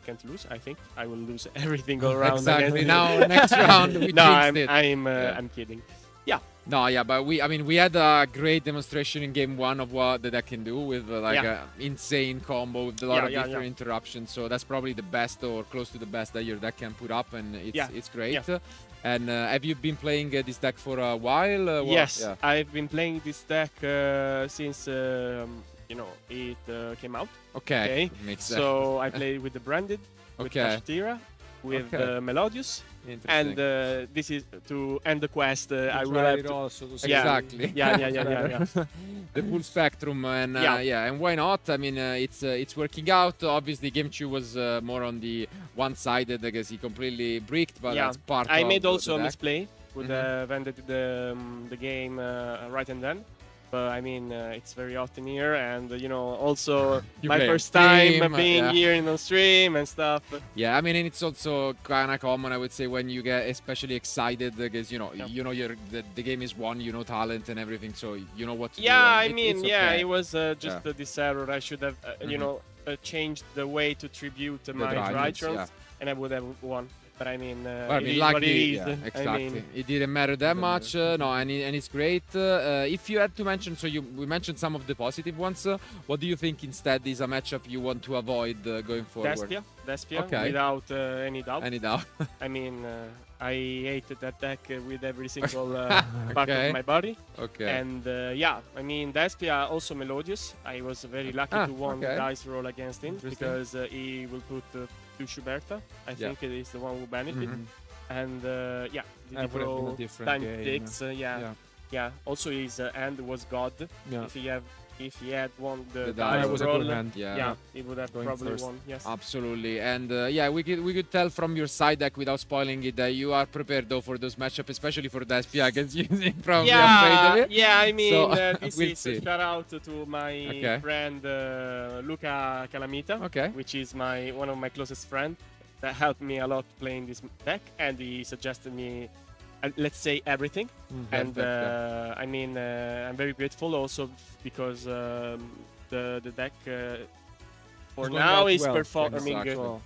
Can't lose. I think I will lose everything all around. Exactly. Now next round we no, jinxed it. I'm kidding. Yeah. No, yeah, but we had a great demonstration in game 1 of what the deck can do with like an insane combo with a lot of different interruptions. So that's probably the best or close to the best that your deck can put up, and it's great. Yeah. And have you been playing this deck for a while? Yes, I've been playing this deck since it came out. Okay. Makes sense. So I played with the Branded, with Kashtira, with Melodius. And this is to end the quest. I will have to also to exactly. Yeah. The full spectrum, and and why not? I mean, it's working out. Obviously, Game 2 was more on the one-sided because he completely bricked, but that's part. I of made also a the deck. misplay. Would have ended the game right and then. But I mean, it's very hot in here, and also my first time being here in on stream and stuff. Yeah, I mean, and it's also kind of common, I would say, when you get especially excited because the game is won, talent and everything, so you know what to do. Yeah, I mean, it was just this error. I should have, changed the way to tribute my Drytrons, and I would have won. But I mean, lucky, exactly. I mean, it didn't matter that much. No, and it's great. If you had to mention, we mentioned some of the positive ones. What do you think instead is a matchup you want to avoid going forward? Despia, without any doubt. Any doubt? I mean, I hated that deck with every single part of my body. Okay. And I mean, Despia, also Melodius. I was very lucky to win the dice roll against him because he will put to Schuberta. I think it is the one who benefited. And time takes. Also his hand was God. If he had won the dice roll, he would have probably won. Yes, absolutely. And we could tell from your side deck without spoiling it that you are prepared though for those matchups, especially for Despia against you. Probably afraid of it. Yeah, I mean, this we'll is a shout out to my friend Luca Calamita, which is one of my closest friends that helped me a lot playing this deck, and he suggested me. Let's say everything, and I mean I'm very grateful also because the deck for now is performing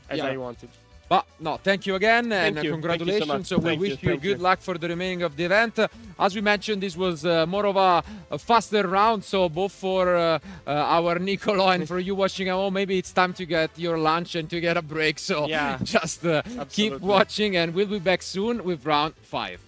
as I wanted. But no, thank you again, and Thank congratulations. you so So we wish you good luck for the remaining of the event. As we mentioned, this was more of a faster round, so both for our Nicolò and for you watching at home, maybe it's time to get your lunch and to get a break. So just keep watching, and we'll be back soon with round 5.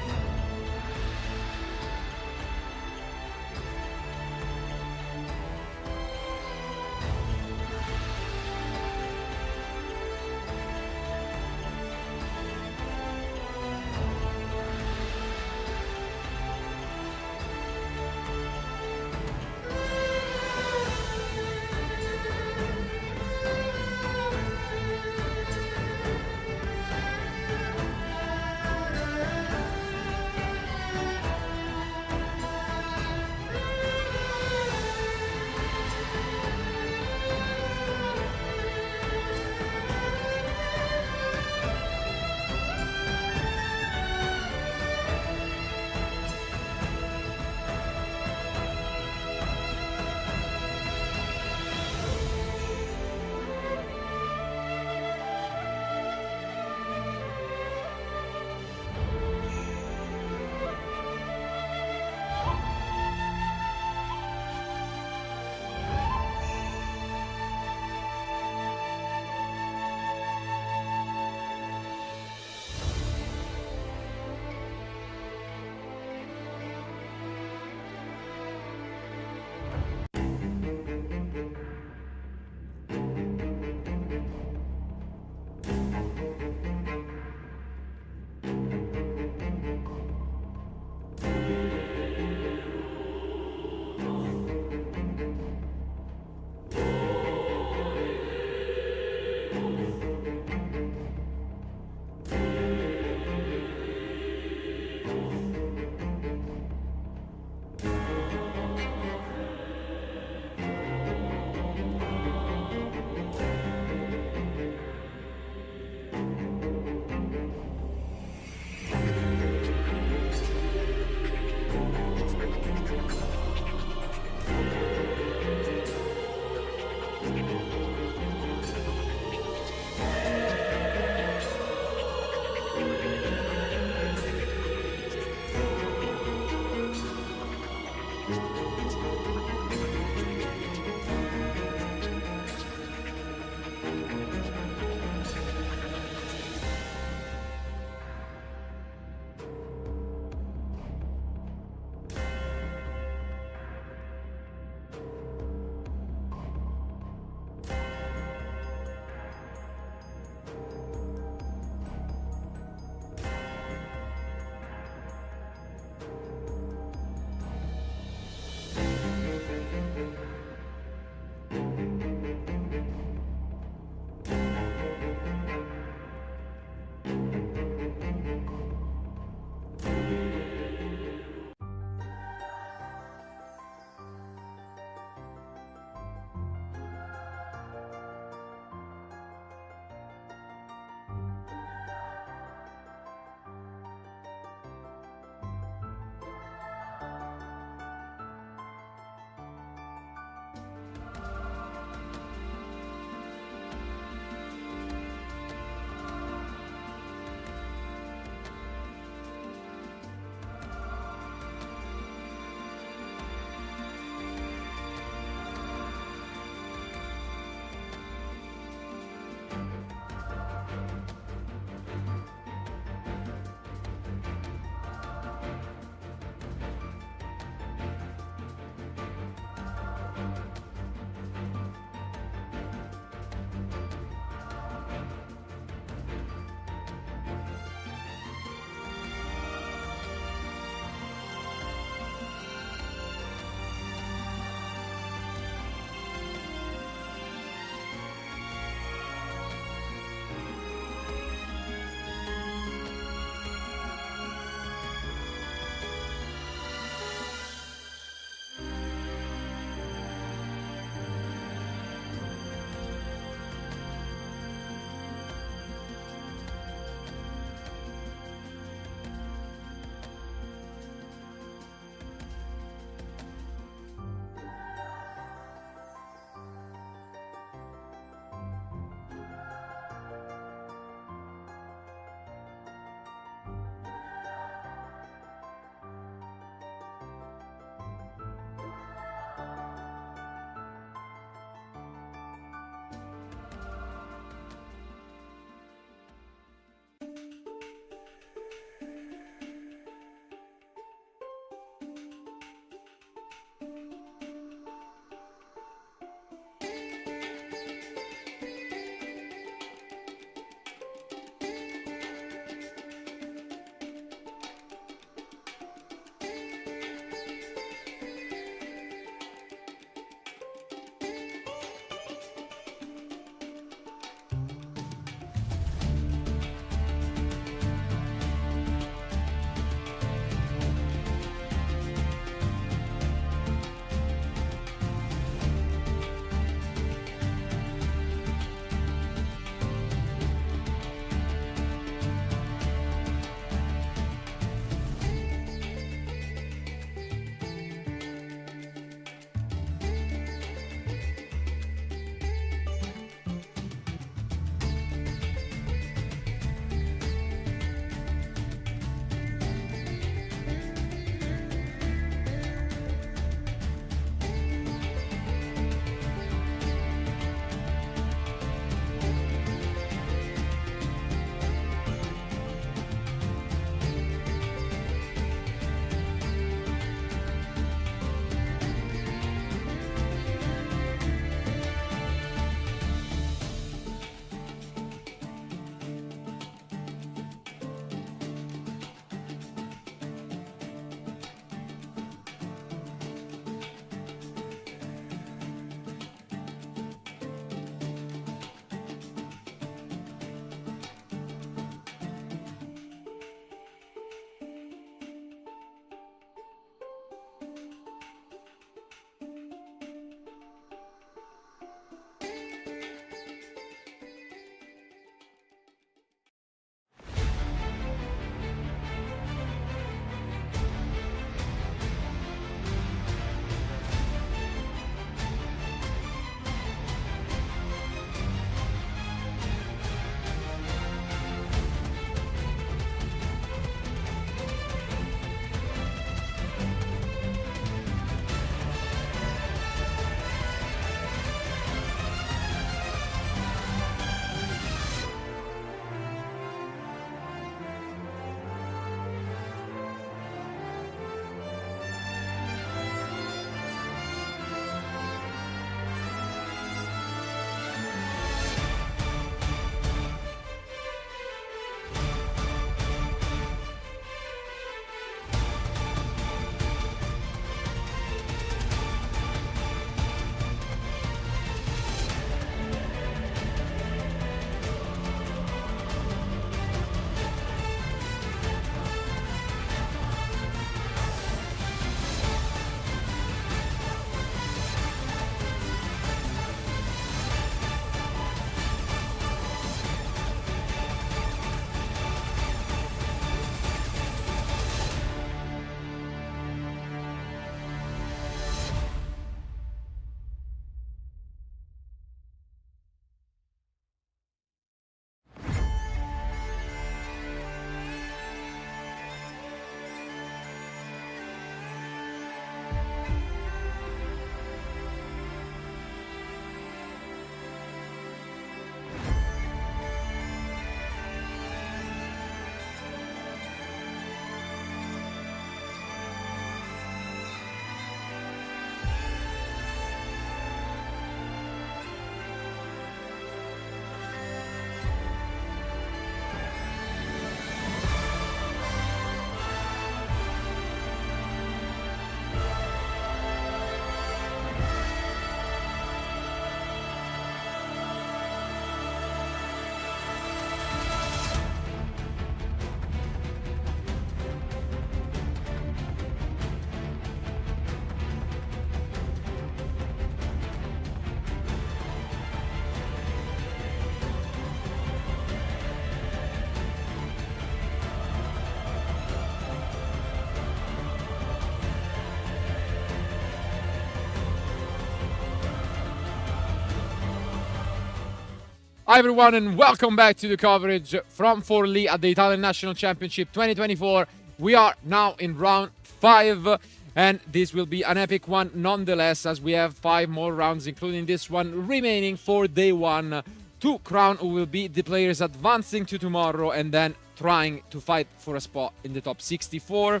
Hi everyone and welcome back to the coverage from Forlì at the Italian National Championship 2024. We are now in round 5 and this will be an epic one nonetheless, as we have 5 more rounds including this one remaining for day 1 to crown who will be the players advancing to tomorrow and then trying to fight for a spot in the top 64.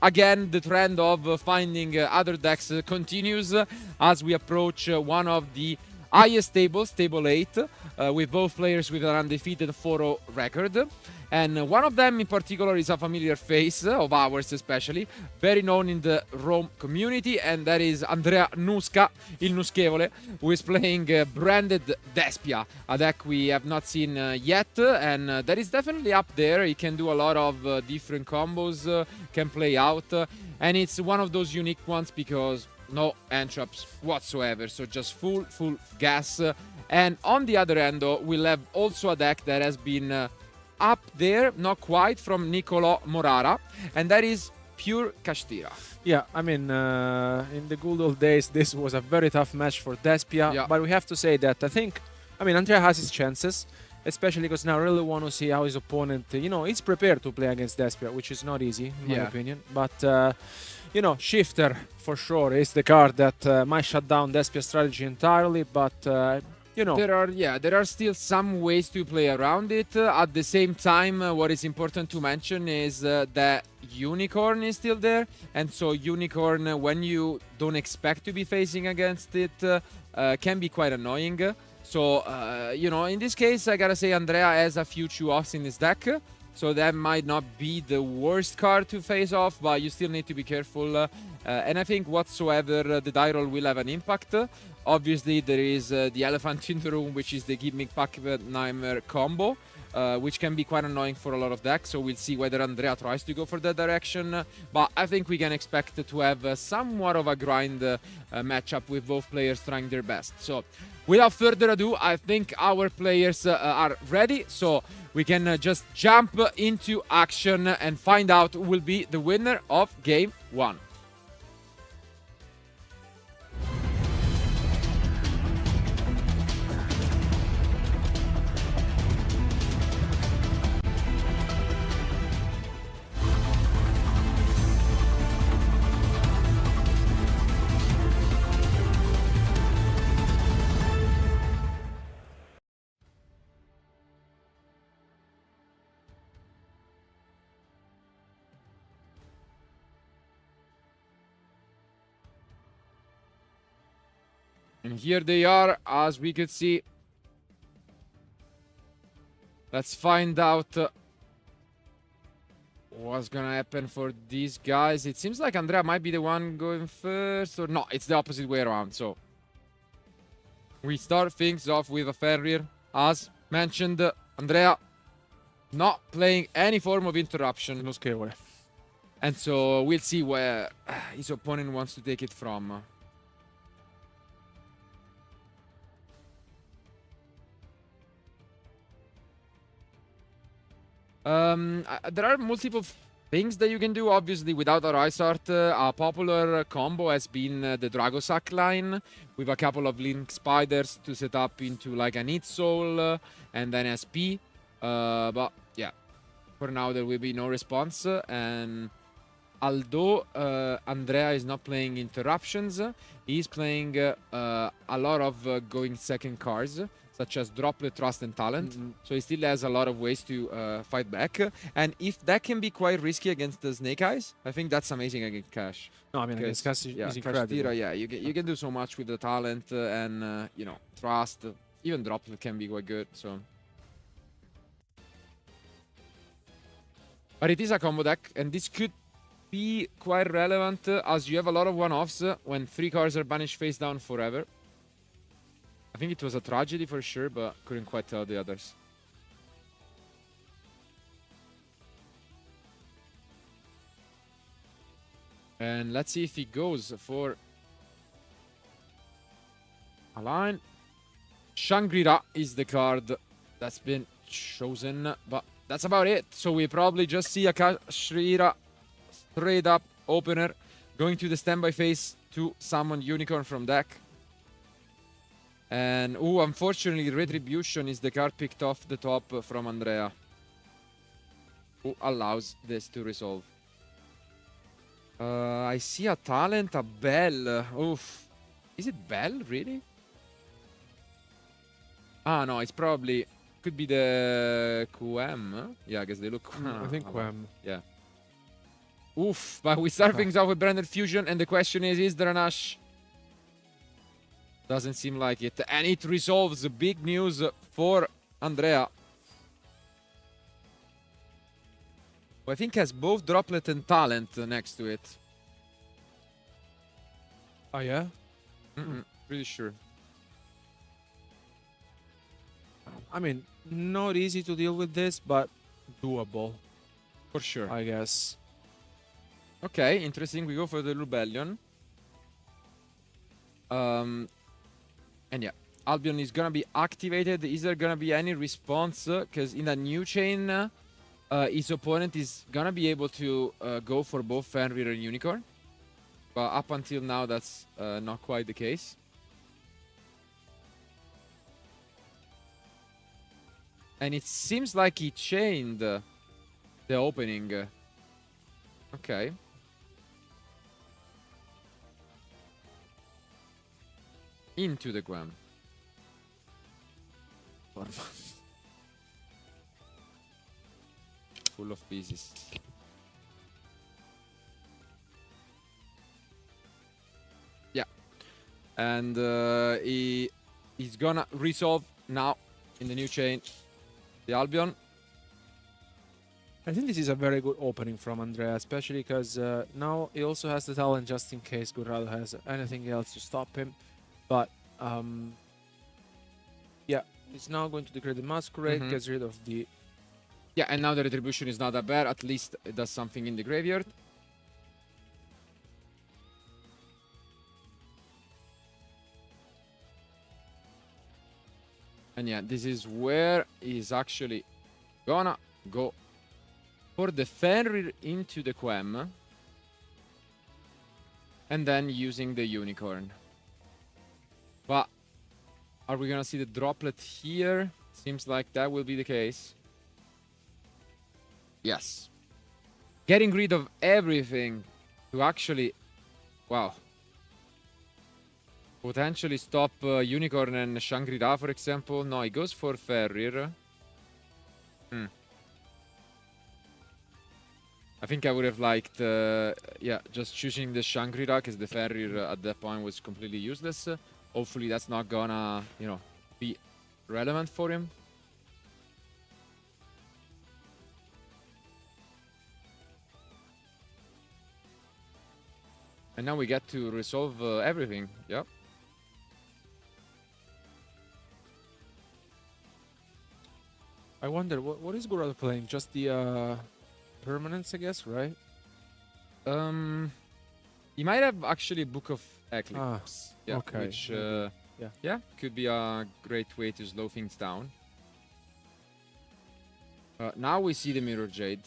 Again, the trend of finding other decks continues as we approach one of the highest tables, table 8, with both players with an undefeated 4-0 record. And one of them in particular is a familiar face of ours, especially, very known in the Rome community, and that is Andrea Nusca, il Nuschevole, who is playing branded Despia, a deck we have not seen yet, and that is definitely up there. He can do a lot of different combos, can play out, and it's one of those unique ones because no entraps whatsoever, so just full gas. And on the other end, though, we'll have also a deck that has been up there, not quite, from Nicolò Morara, and that is pure Kashtira. Yeah, I mean, in the good old days, this was a very tough match for Despia, but we have to say that I mean, Andrea has his chances, especially because now I really want to see how his opponent, he's prepared to play against Despia, which is not easy, in my opinion. But, Shifter, for sure, is the card that might shut down Despia's strategy entirely, but, There are still some ways to play around it. At the same time, what is important to mention is that Unicorn is still there, and so Unicorn, when you don't expect to be facing against it, can be quite annoying. So, in this case, I gotta say Andrea has a few chew-offs in his deck, so that might not be the worst card to face off, but you still need to be careful. And I think whatsoever, the die roll will have an impact. Obviously, there is the elephant in the room, which is the Gimmick Nightmare combo, which can be quite annoying for a lot of decks. So we'll see whether Andrea tries to go for that direction. But I think we can expect to have somewhat of a grind matchup with both players trying their best. So without further ado, I think our players are ready. So we can just jump into action and find out who will be the winner of Game 1. And here they are, as we could see. Let's find out what's gonna happen for these guys. It seems like Andrea might be the one going first, or no, it's the opposite way around. So we start things off with a Fenrir. As mentioned, Andrea not playing any form of interruption. No scale. And so we'll see where his opponent wants to take it from. There are multiple things that you can do. Obviously, without a Rise Art, a popular combo has been the Dragosack line with a couple of Link Spiders to set up into like an Need Soul and then SP. But yeah, for now there will be no response. And although Andrea is not playing interruptions, he's playing a lot of going second cards, such as Droplet, Trust, and Talent. So he still has a lot of ways to fight back. And if that can be quite risky against the Snake Eyes, I think that's amazing against Cash. No, I mean, against Cash is incredible. Yeah, you can do so much with the Talent and, Trust. Even Droplet can be quite good, so. But it is a combo deck, and this could be quite relevant as you have a lot of one-offs when 3 cards are banished face down forever. I think it was a tragedy for sure, but couldn't quite tell the others. And let's see if he goes for a line. Shangri-La is the card that's been chosen, but that's about it. So we probably just see a Kashtira straight up opener going to the standby phase to summon Unicorn from deck. And oh, unfortunately, Retribution is the card picked off the top from Andrea, who allows this to resolve. I see a talent, a bell. Oof. Is it bell, really? Ah, no, it's probably... Could be the QM. Huh? Yeah, I guess they look... I think QM. Yeah. Oof, but we start things off with Branded Fusion, and the question is there an Ash? Doesn't seem like it. And it resolves. Big news for Andrea, who I think has both Droplet and Talent next to it. Oh, yeah? Pretty sure. I mean, not easy to deal with this, but doable. For sure. I guess. Okay, interesting. We go for the Rebellion. And yeah, Albion is gonna be activated. Is there gonna be any response? Because in a new chain, his opponent is gonna be able to go for both Fenrir and Unicorn. But up until now, that's not quite the case. And it seems like he chained the opening. Okay. Into the Guam. Full of pieces. Yeah. And he's gonna resolve now in the new chain the Albion. I think this is a very good opening from Andrea, especially because now he also has the talent just in case Gurrado has anything else to stop him. But yeah, he's now going to degrade the Masquerade, gets rid of the... Yeah, and now the Retribution is not that bad. At least it does something in the graveyard. And yeah, this is where he's actually gonna go for the Fenrir into the Quem. And then using the Unicorn. But are we gonna see the Droplet here? Seems like that will be the case. Yes. Getting rid of everything to actually... Wow. Potentially stop Unicorn and Shangri-La, for example. No, he goes for Fenrir. I think I would have liked, yeah, just choosing the Shangri-La, because the Fenrir at that point was completely useless. Hopefully that's not gonna, you know, be relevant for him. And now we get to resolve everything. Yep. I wonder, what is Gurrado playing? Just the permanence, I guess, right? He might have actually Book of Eclipse. Yeah, okay. Which, yeah, could be a great way to slow things down. Now we see the Mirror Jade.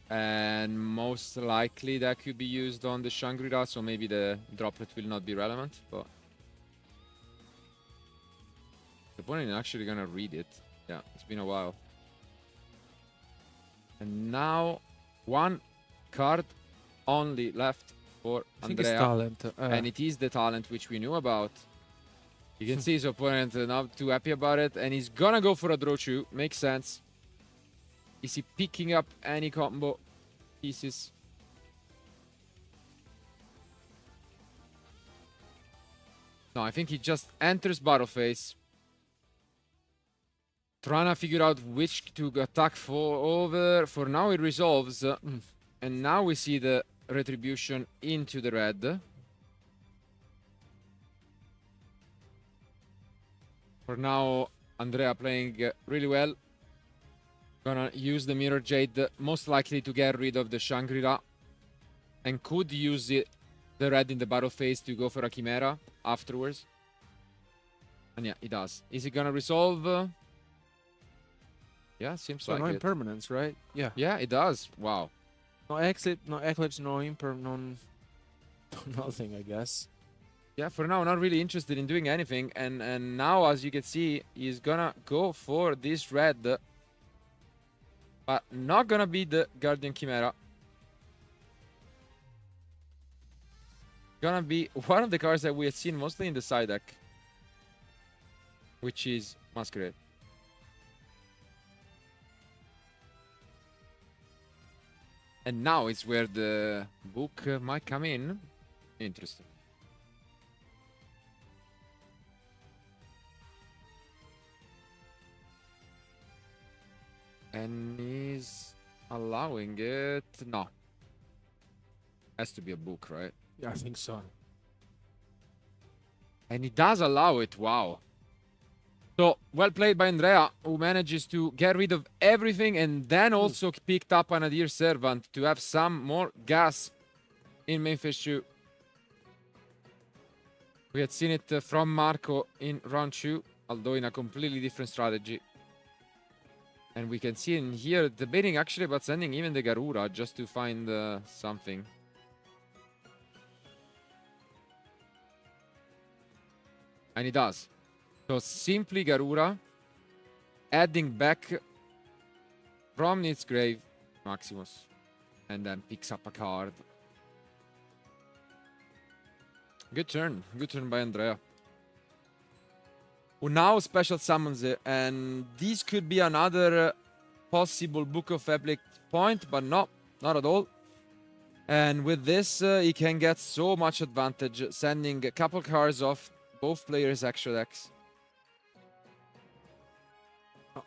And most likely that could be used on the Shangri-La, so maybe the Droplet will not be relevant, but... The opponent is actually gonna read it. Yeah, it's been a while. And now, one card only left for I think Andrea. it's talent. And it is the talent which we knew about. You can see his opponent not too happy about it, and he's gonna go for a draw 2. Makes sense. Is he picking up any combo pieces? No, I think he just enters battle phase. Trying to figure out which to attack for over. For now it resolves. And now we see the Retribution into the red. For now, Andrea playing really well. Gonna use the Mirror Jade, most likely to get rid of the Shangri-La. And could use the red in the battle phase to go for a Chimera afterwards. And yeah, he does. Is he gonna resolve? Yeah, seems so like no it. impermanence, right? Yeah. Yeah, it does. Wow. No Eclipse, no Eclipse, no nothing, I guess. Yeah, for now, not really interested in doing anything. And now, as you can see, he's gonna go for this red. But not gonna be the Guardian Chimera. Gonna be one of the cards that we have seen mostly in the side deck, which is Masquerade. And now is where the book might come in. Interesting. And he's allowing it. No. Has to be a book, right? Yeah, I think so. And he does allow it. Wow. So, well played by Andrea, who manages to get rid of everything and then also picked up an Adir Servant to have some more gas in main phase 2. We had seen it from Marco in round 2, although in a completely different strategy. And we can see in here debating actually about sending even the Garura just to find something. And he does. So simply Garura, adding back from its grave Maximus, and then picks up a card. Good turn by Andrea, who now special summons it, and this could be another possible Book of Epic point, but no, not at all. And with this, he can get so much advantage, sending a couple cards off both players' extra decks.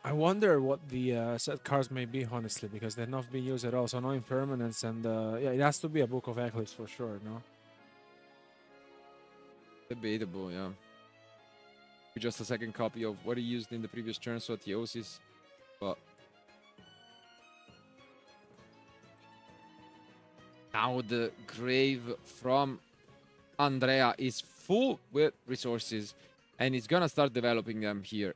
I wonder what the set cards may be, honestly, because they're not being used at all. So no impermanence, and yeah, it has to be a Book of Eclipse for sure, no? Debatable, yeah. Just a second copy of what he used in the previous turn, so Theosis. But now the grave from Andrea is full with resources, and he's gonna start developing them here.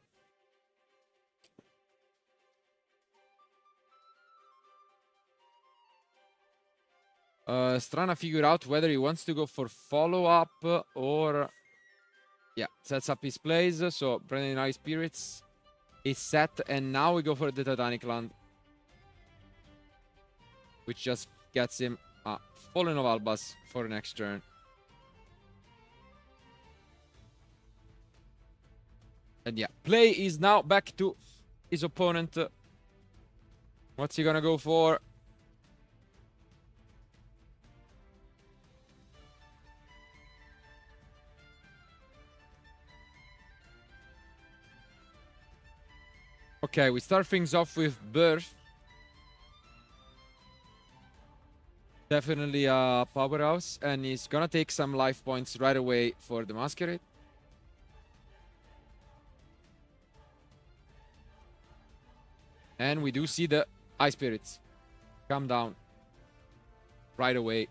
Trying to figure out whether he wants to go for follow-up or... Yeah, sets up his plays. So, Branding Eye Spirits is set, and now we go for the Titanic Land, which just gets him a Fallen of Albas for next turn. And yeah, play is now back to his opponent. What's he gonna go for? Okay, we start things off with Birth. Definitely a powerhouse, and he's gonna take some life points right away for the Masquerade. And we do see the Ice Spirits come down right away.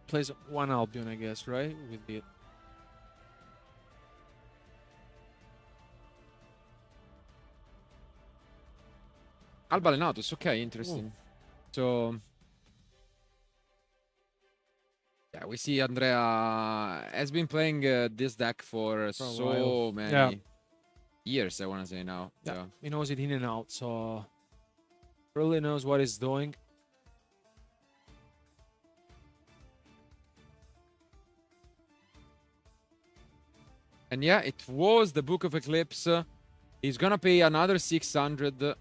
Plays one Albion, I guess, right? With the... Albalenatus, okay, interesting. So, yeah, we see Andrea has been playing this deck for so many years, I want to say now. Yeah, he knows it in and out, so really knows what he's doing. And yeah, it was the Book of Eclipse. He's gonna pay another 600.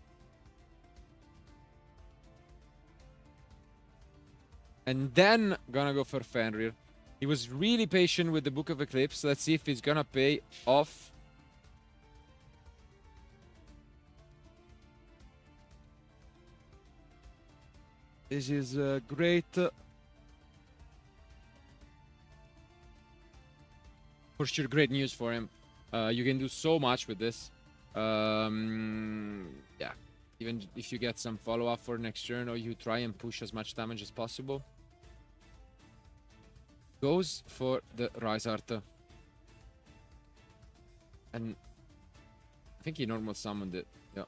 And then gonna go for Fenrir. He was really patient with the Book of Eclipse. Let's see if he's gonna pay off. This is great. For sure, great news for him. You can do so much with this. Yeah, even if you get some follow-up for next turn, or you try and push as much damage as possible. Goes for the Rise Art. And I think he normal summoned it. Yeah.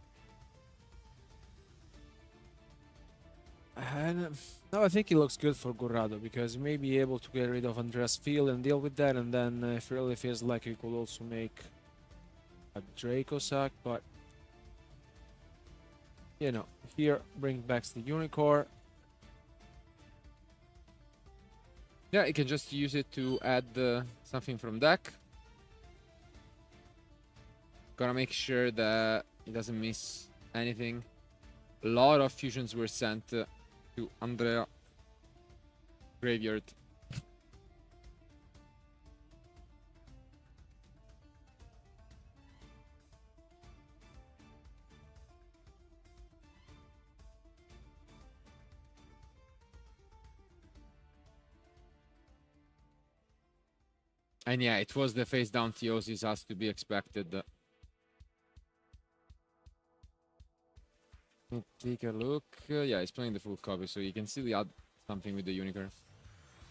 And no, I think it looks good for Gurrado because he may be able to get rid of Andrea's field and deal with that, and then if it really feels like he could also make a Draco sack, but you know, here bring back the Unicorn. Yeah, you can just use it to add something from deck. Gotta make sure that he doesn't miss anything. A lot of fusions were sent to Andrea graveyard. And yeah, it was the face down Theosis as to be expected. Take a look. Yeah, he's playing the full copy, so you can still add something with the Unicorn.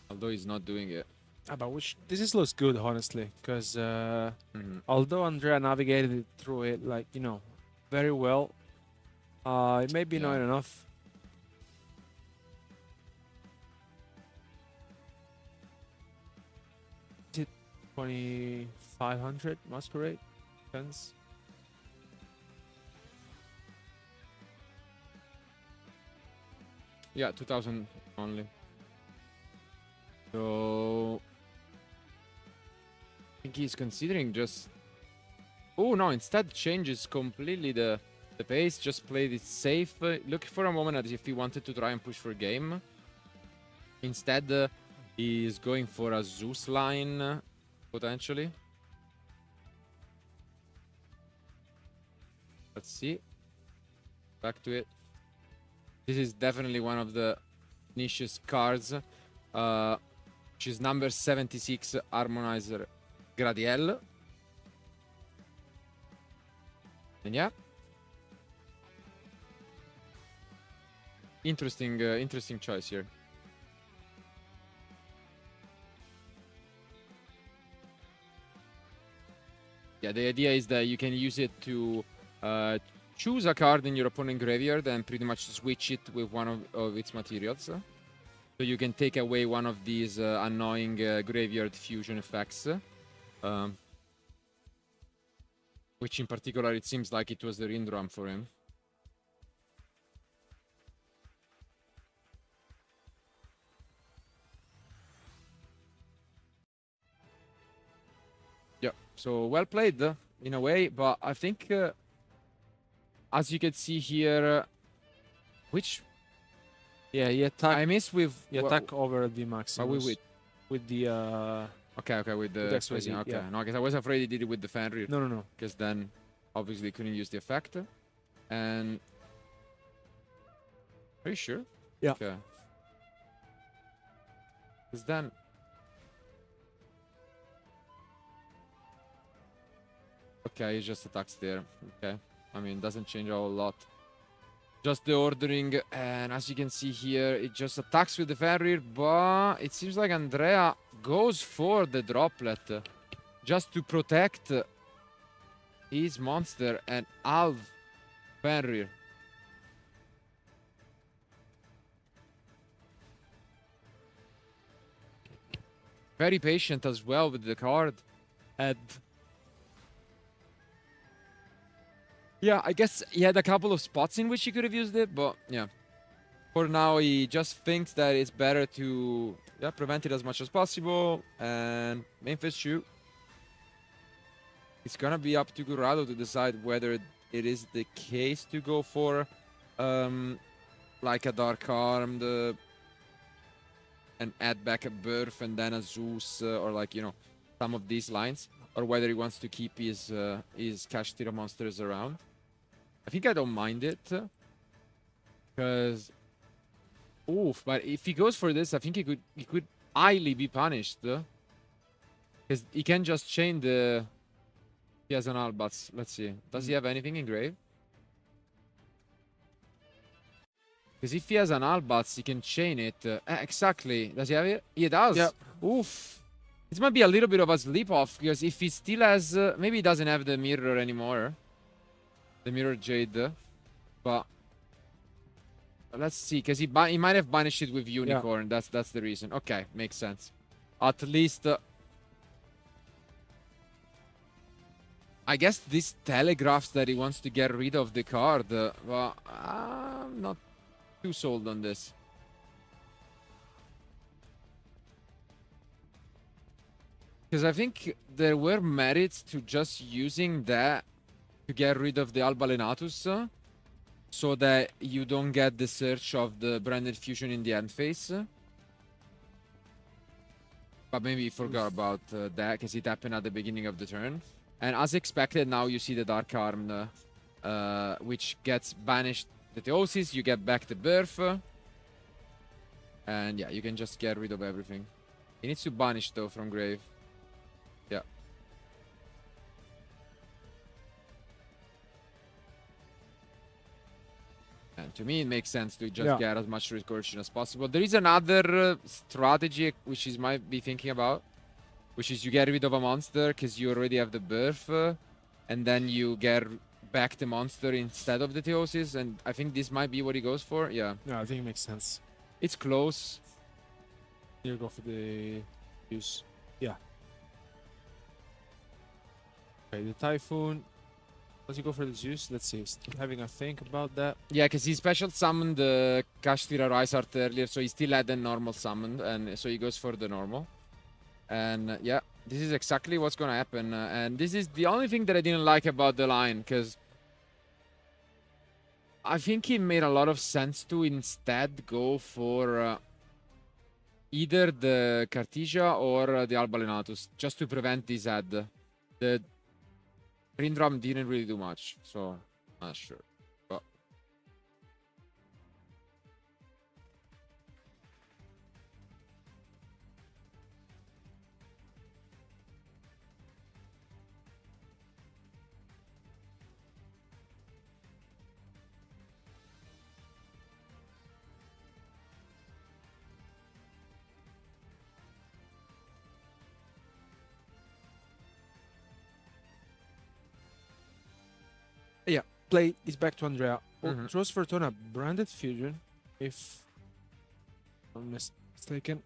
Although he's not doing it. But this looks good, honestly, because although Andrea navigated it through it, like, you know, very well, it may be not enough. Is it 2500 Masquerade? Depends. Yeah, 2000 only. So I think he's considering just. Oh no! Instead, changes completely the pace. Just played it safe. Look for a moment as if he wanted to try and push for game. Instead, he's going for a Zeus line potentially. Let's see. Back to it. This is definitely one of the niches cards, which is number 76 Harmonizer Gradiel. And yeah, interesting choice here. Yeah, the idea is that you can use it to choose a card in your opponent graveyard and pretty much switch it with one of its materials. So you can take away one of these annoying graveyard fusion effects. Which in particular, it seems like it was the Rindram for him. Yeah, so well played in a way, but I think as you can see here, he attacked. I miss with attack over the Maximus. With the Okay, with the XYZ, okay. yeah. No, because I was afraid he did it with the Fenrir. No. Because then obviously couldn't use the effect. And are you sure? Yeah. Okay. Because then okay, he just attacks there. Okay. I mean, doesn't change a whole lot. Just the ordering, and as you can see here, it just attacks with the Fenrir, but it seems like Andrea goes for the droplet just to protect his monster and halve Fenrir. Very patient as well with the card. And yeah, I guess he had a couple of spots in which he could have used it, but yeah. For now, he just thinks that it's better to prevent it as much as possible. And main phase shoot. It's gonna be up to Gurrado to decide whether it is the case to go for like a Dark Armed and add back a Birth and then a Zeus or like, you know, some of these lines. Or whether he wants to keep his Cash Tira monsters around. I think I don't mind it. Because but if he goes for this, I think he could highly be punished. Because he can just chain the. He has an Albats. Let's see. Does he have anything in grave? Because if he has an Albats, he can chain it. Exactly. Does he have it? He does. Yeah. Oof. This might be a little bit of a slip off because if he still has, maybe he doesn't have the mirror anymore, the mirror jade, but Let's see, because he might have banished it with Unicorn. Yeah. That's the reason. Okay, makes sense. At least... I guess this telegraphs that he wants to get rid of the card. Well, I'm not too sold on this. Because I think there were merits to just using that to get rid of the Albalenatus, so that you don't get the search of the Branded Fusion in the end phase. But maybe you forgot about that, because it happened at the beginning of the turn. And as expected, now you see the Dark Arm, which gets banished the Theosis, you get back the Birth. And yeah, you can just get rid of everything. He needs to banish, though, from Grave. Yeah. And to me, it makes sense to just get as much recursion as possible. There is another strategy which is might be thinking about, which is you get rid of a monster because you already have the Birth, and then you get back the monster instead of the Theosis, and I think this might be what he goes for. Yeah. Yeah, I think it makes sense. It's close. You go for the use. Yeah. Okay, the Typhoon. Does he go for the Zeus? Let's see. Still having a think about that. Yeah, because he special summoned the Kashtira Rise Art earlier, so he still had the normal summoned, and so he goes for the normal. And yeah, this is exactly what's gonna happen. And this is the only thing that I didn't like about the line, because I think it made a lot of sense to instead go for either the Cartesia or the Albalenatus, just to prevent this ad. The Rindram didn't really do much, so not sure. But yeah, play is back to Andrea. Throws Fortuna Branded Fusion, if I'm mistaken.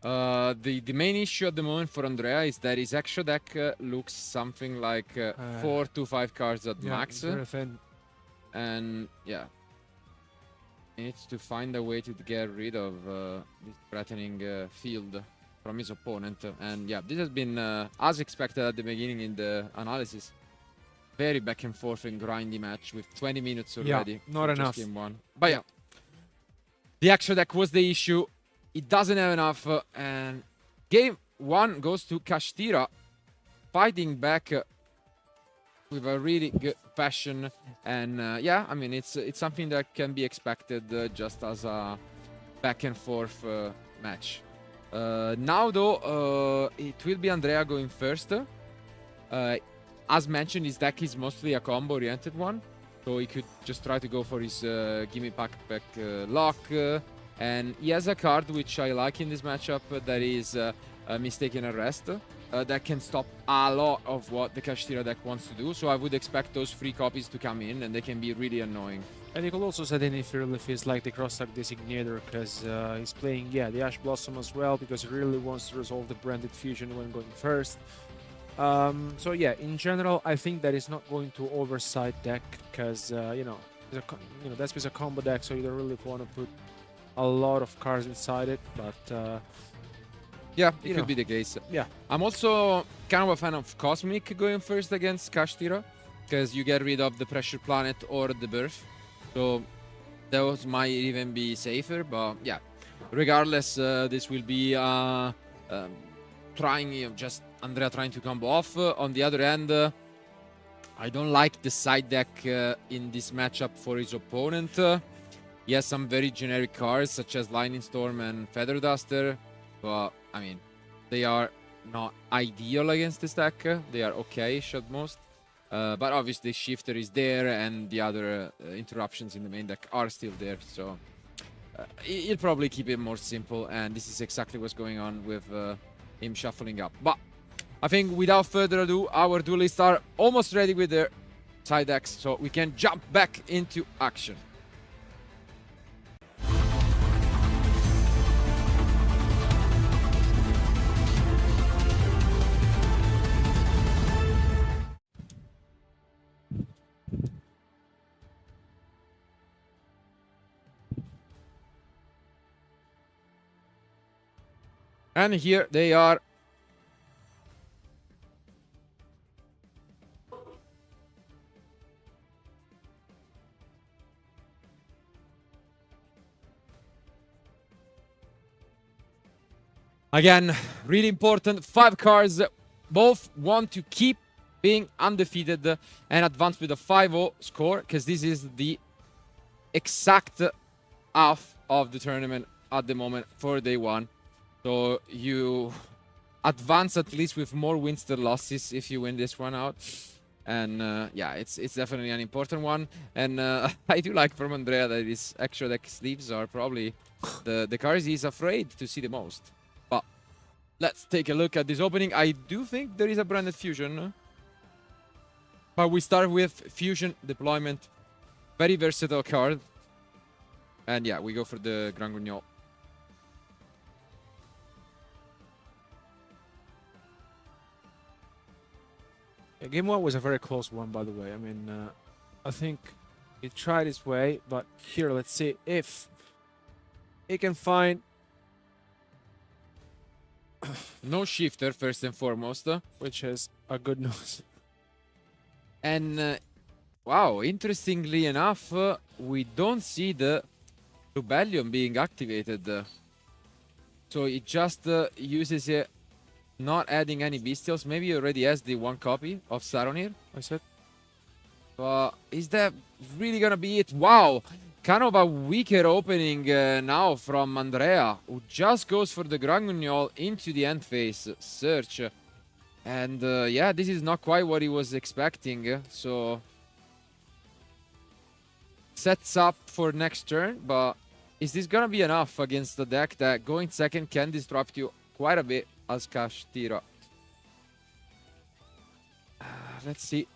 The main issue at the moment for Andrea is that his extra deck looks something like 4 to 5 cards at max. Very thin. And yeah, he needs to find a way to get rid of this threatening field from his opponent. And yeah, this has been as expected at the beginning in the analysis. Very back and forth and grindy match with 20 minutes already. Yeah, not enough. Game 1. But yeah, the extra deck was the issue. It doesn't have enough. And game 1 goes to Kashtira, fighting back with a really good fashion. And yeah, I mean, it's something that can be expected just as a back and forth match. Now, though, it will be Andrea going first. As mentioned, his deck is mostly a combo-oriented one, so he could just try to go for his Gimme Pack lock, and he has a card which I like in this matchup, that is Mistaken Arrest, that can stop a lot of what the Kashtira deck wants to do, so I would expect those free copies to come in, and they can be really annoying. And you could also set in if he's like the cross-stack designator, because he's playing, the Ash Blossom as well, because he really wants to resolve the Branded Fusion when going first. So yeah, in general, I think that it's not going to oversight deck, because that's a combo deck, so you don't really want to put a lot of cards inside it. But yeah, it could be the case. Yeah, I'm also kind of a fan of Cosmic going first against Kashtira, because you get rid of the Pressure Planet or the Birth, so those might even be safer. But yeah, regardless, this will be trying just Andrea trying to combo off. On the other end, I don't like the side deck in this matchup for his opponent. He has some very generic cards such as Lightning Storm and Feather Duster, but I mean, they are not ideal against this deck. They are okay-ish at most. But obviously Shifter is there, and the other interruptions in the main deck are still there, so he'll probably keep it more simple, and this is exactly what's going on with him shuffling up. But I think without further ado, our duelists are almost ready with their side decks, so we can jump back into action. And here they are. Again, really important. 5 cards. Both want to keep being undefeated and advance with a 5-0 score, because this is the exact half of the tournament at the moment for day 1. So you advance at least with more wins than losses if you win this one out. And yeah, it's definitely an important one. And I do like from Andrea that his extra deck sleeves are probably the cards he's afraid to see the most. But let's take a look at this opening. I do think there is a branded fusion. But we start with fusion deployment. Very versatile card. And yeah, we go for the Grand Guignol. Yeah, game 1 was a very close one, by the way. I mean, I think he tried his way, but here, let's see if he can find... No shifter, first and foremost. Which is a good news. And wow, interestingly enough, we don't see the Rebellion being activated. So it just uses it, not adding any bestials. Maybe he already has the 1 copy of Saronir. I said. But is that really gonna be it? Wow, kind of a weaker opening now from Andrea, who just goes for the Grand Guignol into the end phase search. And yeah, this is not quite what he was expecting. So sets up for next turn, but is this gonna be enough against the deck that going second can disrupt you quite a bit as Cash Tira? Let's see.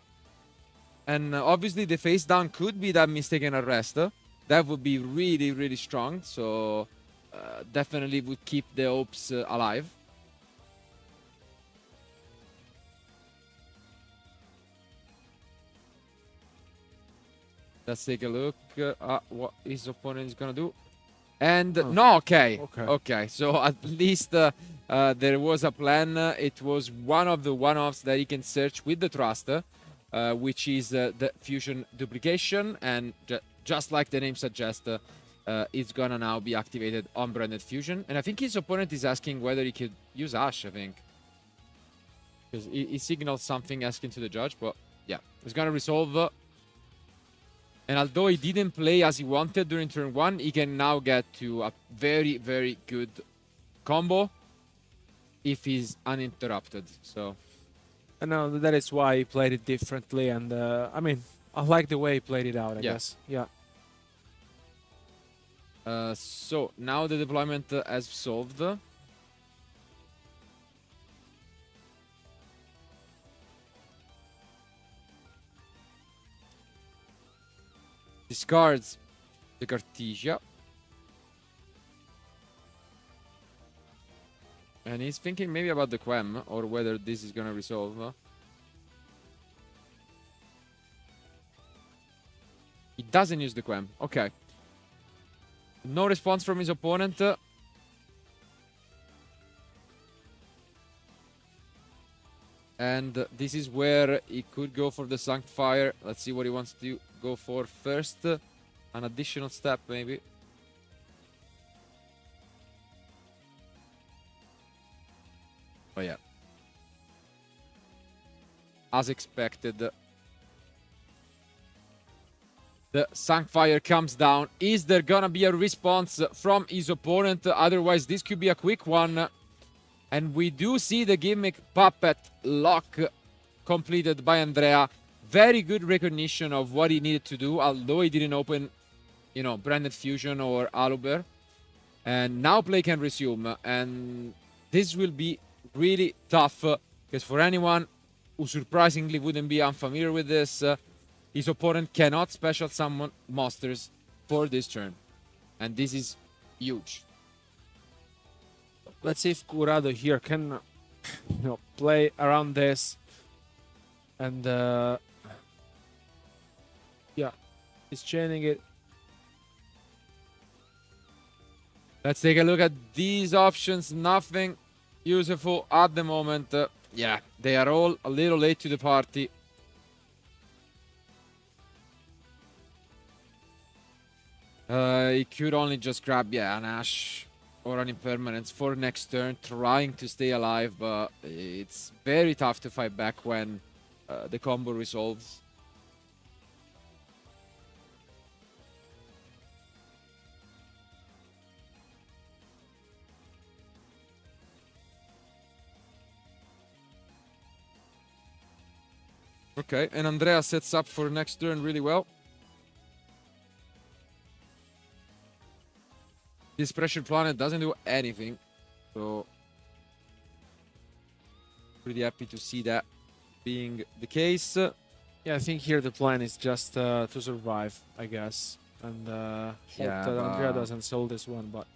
And obviously the face down could be that mistaken arrest. That would be really, really strong. So definitely would keep the hopes alive. Let's take a look at what his opponent is gonna do. And no, okay. So at least there was a plan. It was one of the one-offs that he can search with the Trust, which is the Fusion Duplication. And just like the name suggests, it's gonna now be activated on Branded Fusion. And I think his opponent is asking whether he could use Ash, I think. Because he signaled something asking to the judge, but yeah, it's gonna resolve. And although he didn't play as he wanted during turn 1, he can now get to a very, very good combo if he's uninterrupted. So, and now that is why he played it differently. And I mean, I like the way he played it out, I guess. Yeah. So now the deployment has solved. Discards the Cartesia. And he's thinking maybe about the Quem, or whether this is gonna resolve. He doesn't use the Quem. Okay. No response from his opponent. And this is where he could go for the Sanctifier. Let's see what he wants to go for first. An additional step, maybe. Oh, yeah. As expected. The Sanctifier comes down. Is there gonna be a response from his opponent? Otherwise, this could be a quick one. And we do see the gimmick puppet lock completed by Andrea. Very good recognition of what he needed to do, although he didn't open, you know, Branded Fusion or Aluber. And now play can resume. And this will be really tough, because for anyone who surprisingly wouldn't be unfamiliar with this, his opponent cannot special summon monsters for this turn. And this is huge. Let's see if Curado here can, you know, play around this. And yeah, he's chaining it. Let's take a look at these options. Nothing Useful at the moment. Yeah, they are all a little late to the party. He could only just grab, yeah, an Ash or an Impermanence for next turn, trying to stay alive, but it's very tough to fight back when the combo resolves. Okay, and Andrea sets up for next turn really well. This Pressure Planet doesn't do anything, so pretty happy to see that being the case. Yeah, I think here the plan is just to survive, I guess, and hope Yeah, that Andrea doesn't sell this one. But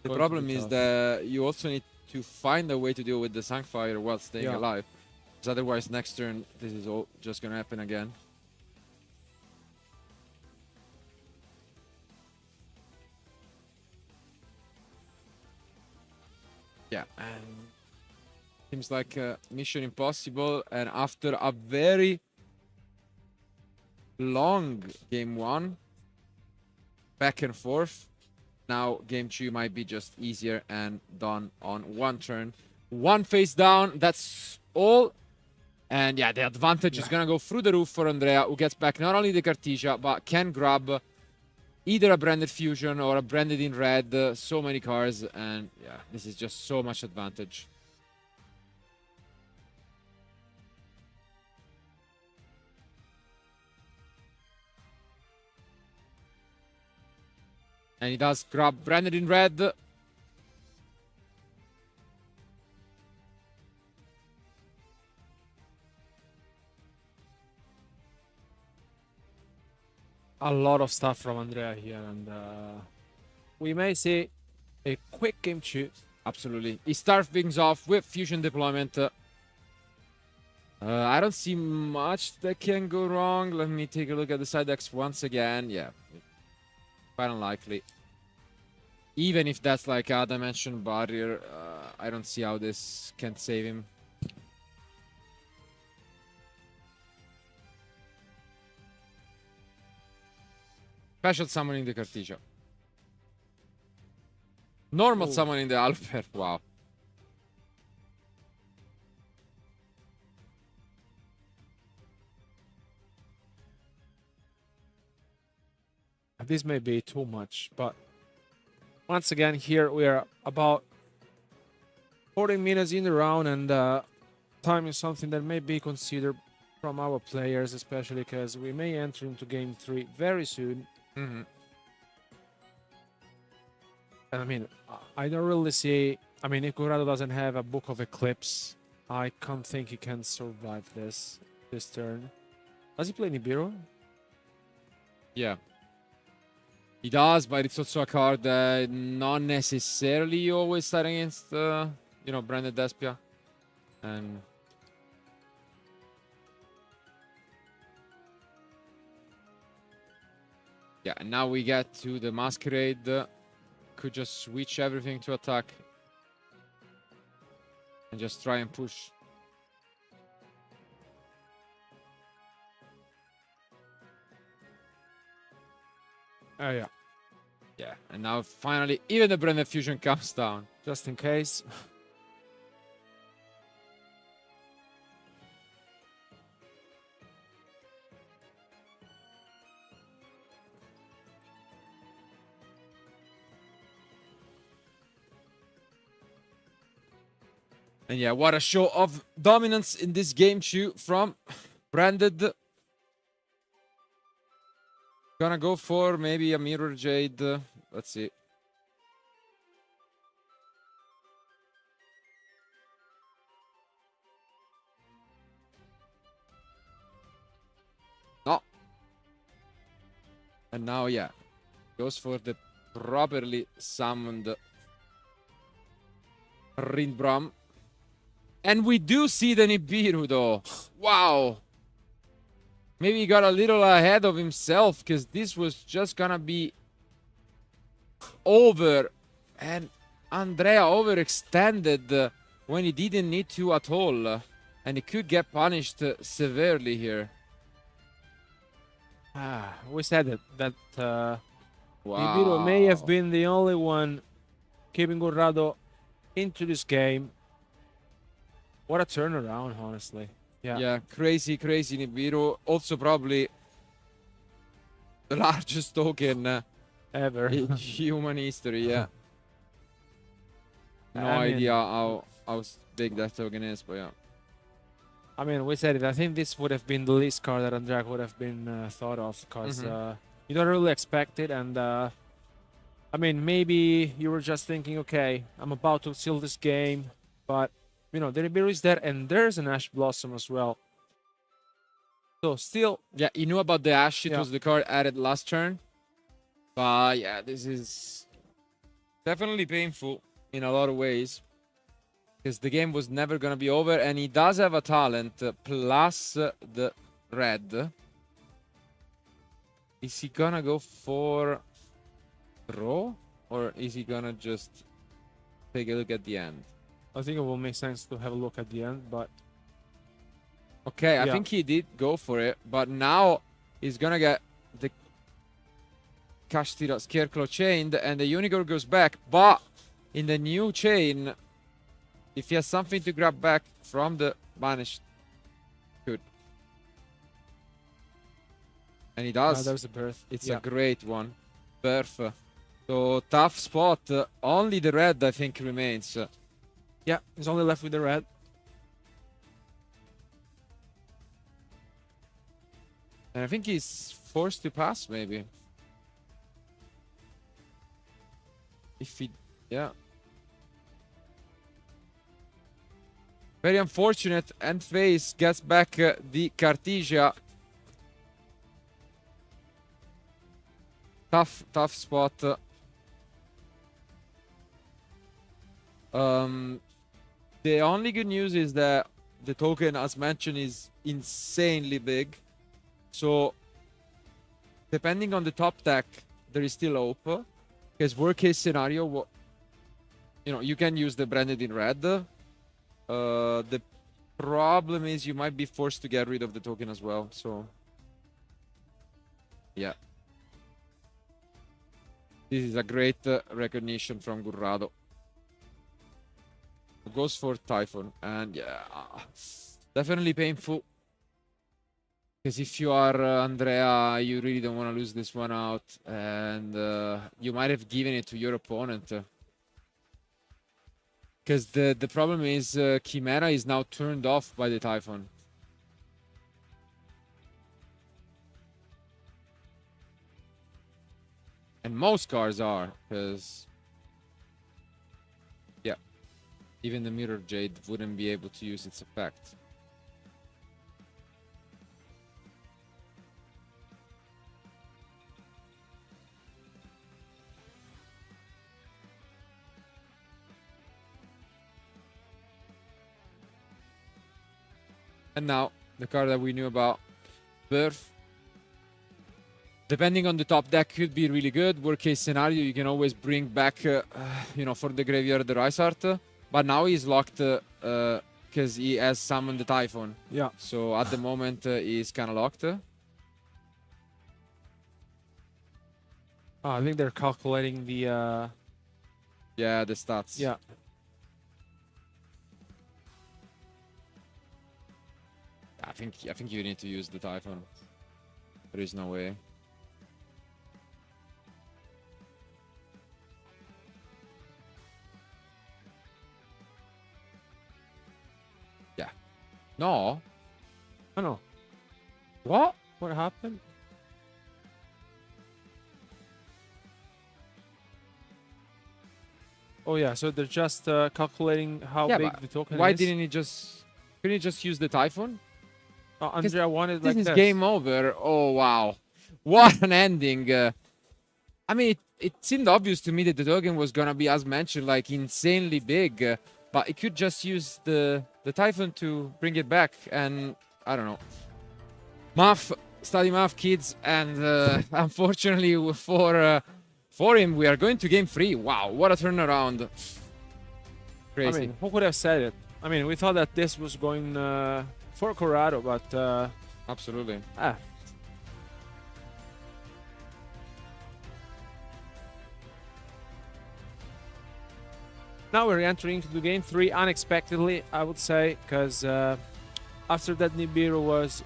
the problem is that you also need to find a way to deal with the Sancfire while staying alive. Because otherwise, next turn, this is all just gonna happen again. Yeah, and seems like mission impossible. And after a very long game 1, back and forth, now game 2 might be just easier and done on one turn. One face down, that's all. And yeah, the advantage is gonna go through the roof for Andrea, who gets back not only the Cartesia, but can grab either a branded fusion or a branded in red. So many cards, and yeah, this is just so much advantage. And he does grab branded in red. a lot of stuff from Andrea here, and we may see a quick game 2. Absolutely. He starts things off with fusion deployment. I don't see much that can go wrong. Let me take a look at the side decks once again. Yeah, quite unlikely. Even if that's like a dimension barrier, I don't see how this can save him. Special summoning the Cartesia. Normal summoning the Alper. Wow. This may be too much, but once again, here we are about 40 minutes in the round, and time is something that may be considered from our players, especially because we may enter into game 3 very soon. Mm-hmm. And I mean, I don't really see. I mean, if Corrado doesn't have a Book of Eclipse, I can't think he can survive this turn. Does he play Nibiru? Yeah. He does, but it's also a card that not necessarily always start against, you know, Branded Despia. And yeah, and now we get to the Masquerade. Could just switch everything to attack and just try and push. Oh, yeah. Yeah, and now finally even the Branded Fusion comes down. Just in case. And yeah, what a show of dominance in this game 2 from Branded. Gonna go for maybe a Mirror Jade. Let's see. No. And now, yeah, goes for the properly summoned Rindbram. And we do see the Nibiru, though. Wow. Maybe he got a little ahead of himself, because this was just gonna be over. And Andrea overextended when he didn't need to at all. And he could get punished severely here. We said it, that Wow. Nibiru may have been the only one keeping Gurrado into this game. What a turnaround, honestly. Yeah, crazy Nibiru. Also probably the largest token Ever. in human history, yeah. No I mean, idea how big that token is, but yeah. I mean, we said it. I think this would have been the least card that Andrea would have been thought of, because you don't really expect it. And I mean, maybe you were just thinking, okay, I'm about to seal this game, but you know, the Nibiru is there, and there's an Ash Blossom as well. So still, yeah, you knew about the Ash. It Yeah. was the card added last turn. But yeah, this is definitely painful in a lot of ways, because the game was never going to be over, and he does have a talent plus the red. Is he going to go for draw, or is he going to just take a look at the end? I think it will make sense to have a look at the end, but Okay, I Yeah. think he did go for it, but now he's going to get the Kashtira Scarecrow chained, and the Unicorn goes back, but in the new chain, if he has something to grab back from the banished, good. And he does. there's a birth. It's Yeah. a great one. Perf. So tough spot. Only the red, I think, remains. Yeah, he's only left with the red. And I think he's forced to pass, maybe. If he... Yeah. Very unfortunate. And Face gets back the Cartesia. Tough spot. The only good news is that the token, as mentioned, is insanely big. So, depending on the top deck, there is still hope. Because worst case scenario, you know, you can use the branded in red. The problem is you might be forced to get rid of the token as well. So, yeah. This is a great recognition from Gurrado. Goes for Typhon, and yeah, definitely painful. Because if you are Andrea, you really don't want to lose this one out, and you might have given it to your opponent. Because the problem is Chimera is now turned off by the Typhon. And most cards are, because yeah, even the Mirror Jade wouldn't be able to use its effect. And now, the card that we knew about, Birth. Depending on the top deck, could be really good. Worst case scenario, you can always bring back, you know, for the graveyard the Rice Art. But now he's locked because he has summoned the Typhon. Yeah. So at the moment, he's kind of locked. I think they're calculating the... Yeah, the stats. Yeah. I think you need to use the Typhon. There is no way. Yeah. No. Oh no. What? What happened? Oh yeah, so they're just calculating how Yeah, big but the token why is. didn't he just... Couldn't he just use the Typhon? Andrea wanted This like is this. game over. Oh, wow. What an ending. I mean, it seemed obvious to me that the token was going to be, as mentioned, like insanely big. But it could just use the Typhon to bring it back. And I don't know. Math, study math, kids. And unfortunately for him, we are going to game 3. Wow, what a turnaround. Crazy. I mean, who could have said it? I mean, we thought that this was going for Corrado, but... Absolutely. Now we're entering into game 3 unexpectedly, I would say, because after that Nibiru was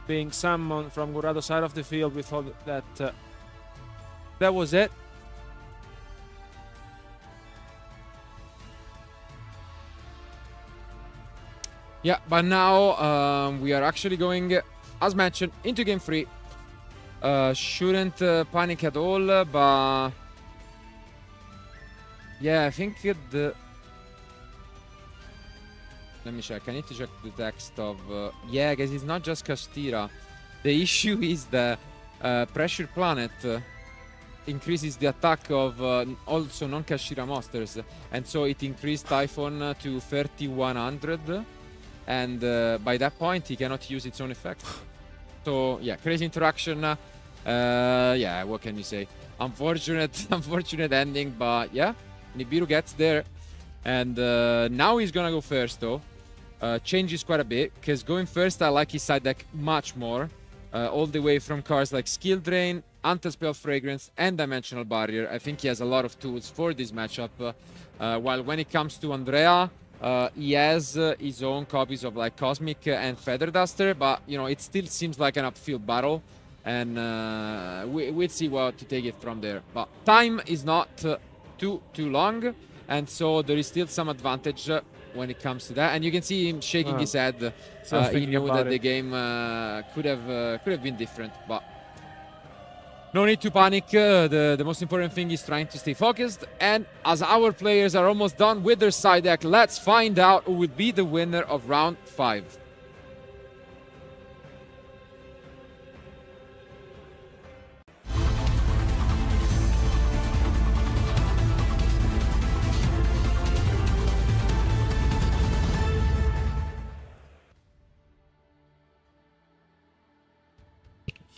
being summoned from Corrado's side of the field, we thought that that was it. Yeah, but now we are actually going, as mentioned, into game 3. Shouldn't panic at all, but yeah, I think the... Let me check. I need to check the text of... yeah, guys, it's not just Castira. The issue is the Pressure Planet increases the attack of also non-Kashira monsters. And so it increased Typhon to 3100. And by that point, he cannot use its own effect. So, yeah, crazy interaction. Yeah, what can you say? Unfortunate ending, but yeah. Nibiru gets there, and now he's gonna go first though. Changes quite a bit, because going first I like his side deck much more. All the way from cards like Skill Drain, Anti-Spell Fragrance, and Dimensional Barrier. I think he has a lot of tools for this matchup. While when it comes to Andrea, he has his own copies of like Cosmic and Feather Duster, but you know, it still seems like an upfield battle. And we'll see what to take it from there. But time is not... too long, and so there is still some advantage when it comes to that. And you can see him shaking his head. He knew that the game could have been different, but no need to panic. The most important thing is trying to stay focused. And as our players are almost done with their side deck, let's find out who will be the winner of round 5.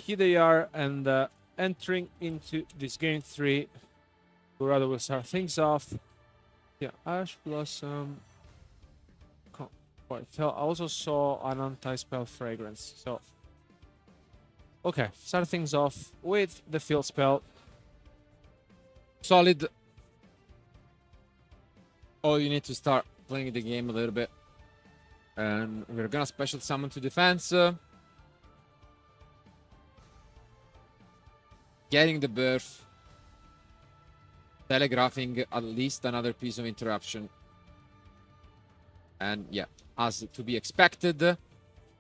Here they are, and entering into this game 3, Corrado will start things off. Yeah, Ash Blossom. Can't quite tell. I also saw an anti-spell fragrance. So, okay, start things off with the field spell. Solid. Oh, you need to start playing the game a little bit. And we're gonna special summon to defense. Getting the birth, telegraphing at least another piece of interruption. And yeah, as to be expected,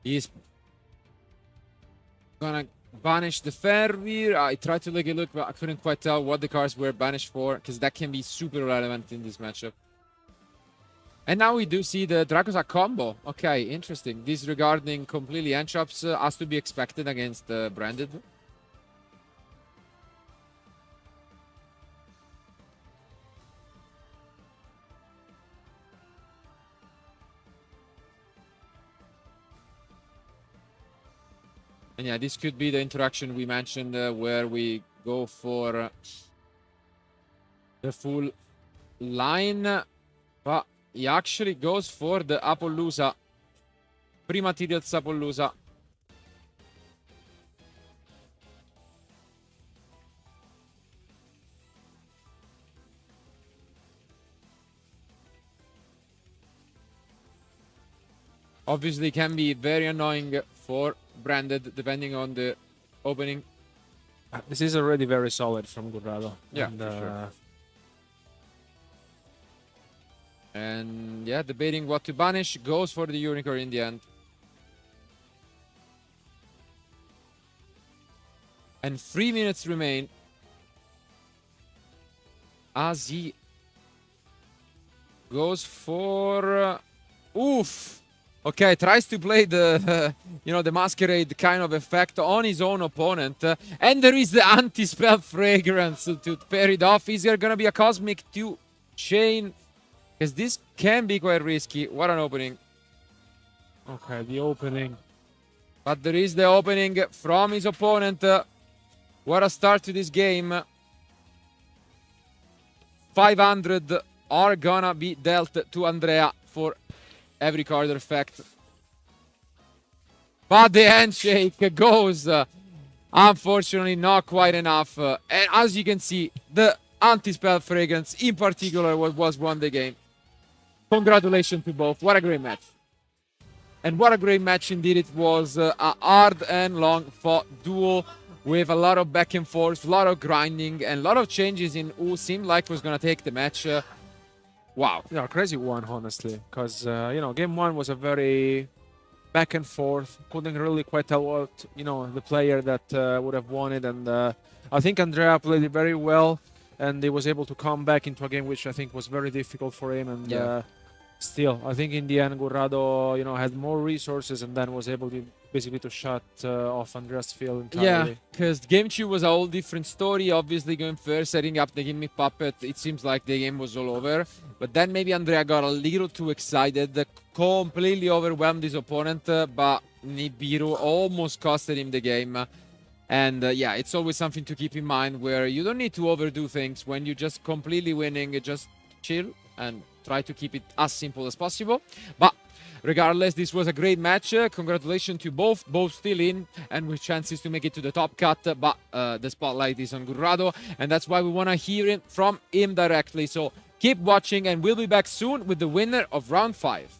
he's gonna banish the Fervir. I tried to take a look, but I couldn't quite tell what the cards were banished for, because that can be super relevant in this matchup. And now we do see the Dracosa combo. Okay, interesting. Disregarding completely end shops has to be expected against Branded. And yeah, this could be the interaction we mentioned where we go for the full line. But he actually goes for the Apollousa. Pre-materials Apollousa. Obviously can be very annoying for Branded, depending on the opening. This is already very solid from Corrado. Yeah, and, for sure. And yeah, debating what to banish, goes for the Unicorn in the end. And 3 minutes remain as he goes for... oof! Okay, tries to play the, you know, the Masquerade kind of effect on his own opponent. And there is the Anti-Spell Fragrance to pair it off. Is there going to be a Cosmic 2 chain? Because this can be quite risky. What an opening. Okay, the opening. But there is the opening from his opponent. What a start to this game. 500 are gonna be dealt to Andrea for every card effect. But the handshake goes, unfortunately, not quite enough. And as you can see, the anti-spell fragrance in particular was won the game. Congratulations to both. What a great match. And what a great match indeed it was. A hard and long fought duel with a lot of back and forth, a lot of grinding, and a lot of changes in who seemed like was going to take the match. Wow. Yeah, crazy one, honestly. Because, game one was a very back and forth. Couldn't really quite tell what, the player that would have won it. And I think Andrea played it very well. And he was able to come back into a game which I think was very difficult for him. And still, I think in the end, Gurrado, had more resources and then was able to basically to shut off Andrea's field entirely. Yeah, because game 2 was a whole different story. Obviously, going first, setting up the gimmick puppet, it seems like the game was all over. But then maybe Andrea got a little too excited, completely overwhelmed his opponent, but Nibiru almost costed him the game. And it's always something to keep in mind where you don't need to overdo things. When you're just completely winning, just chill and try to keep it as simple as possible. But regardless, this was a great match. Congratulations to both still in and with chances to make it to the top cut. But the spotlight is on Gurrado, and that's why we want to hear it from him directly. So keep watching, and we'll be back soon with the winner of round 5.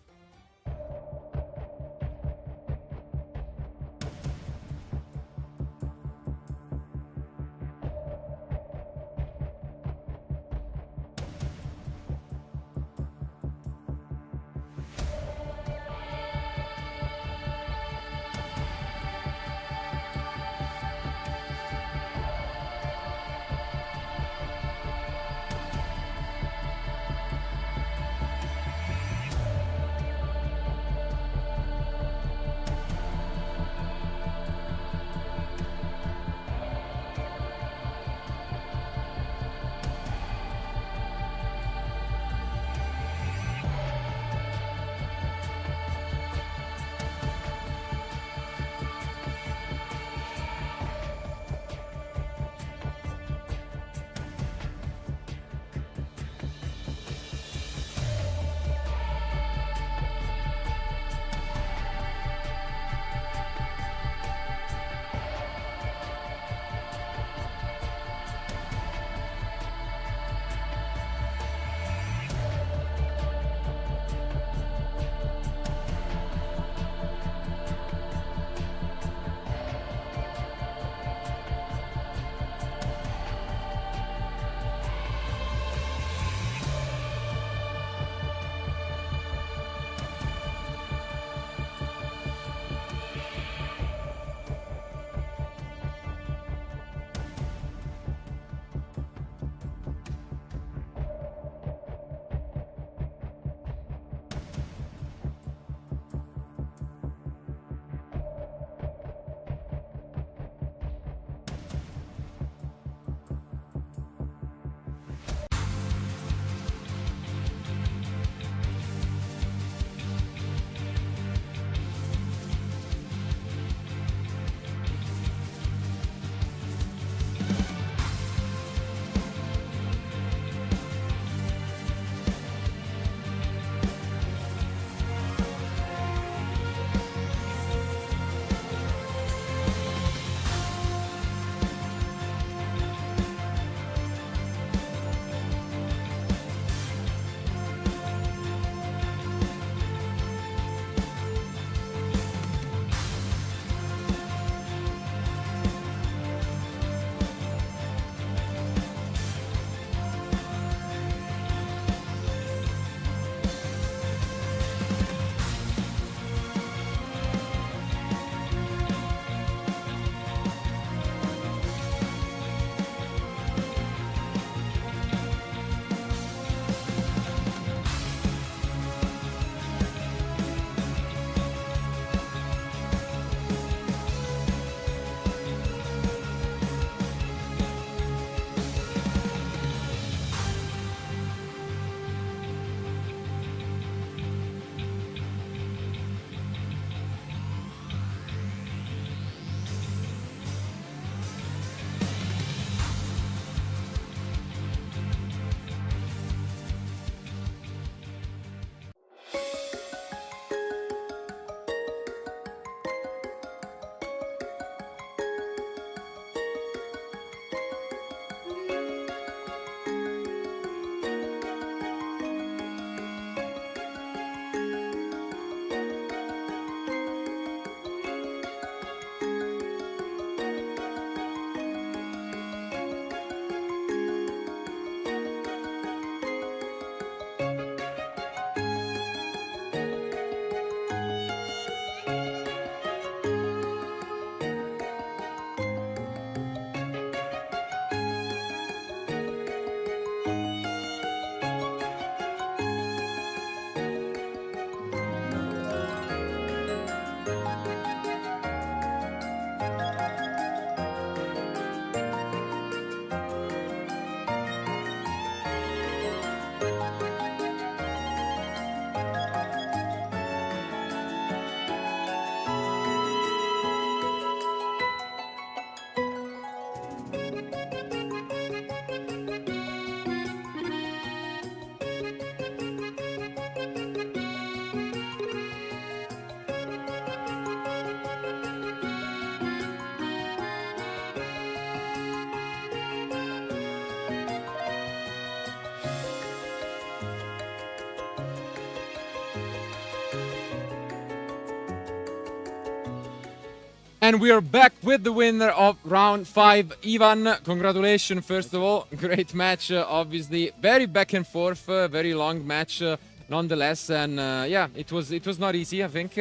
And we are back with the winner of round 5, Ivan. Congratulations, first of all. Great match, obviously. Very back and forth, very long match, nonetheless. And yeah, it was not easy, I think.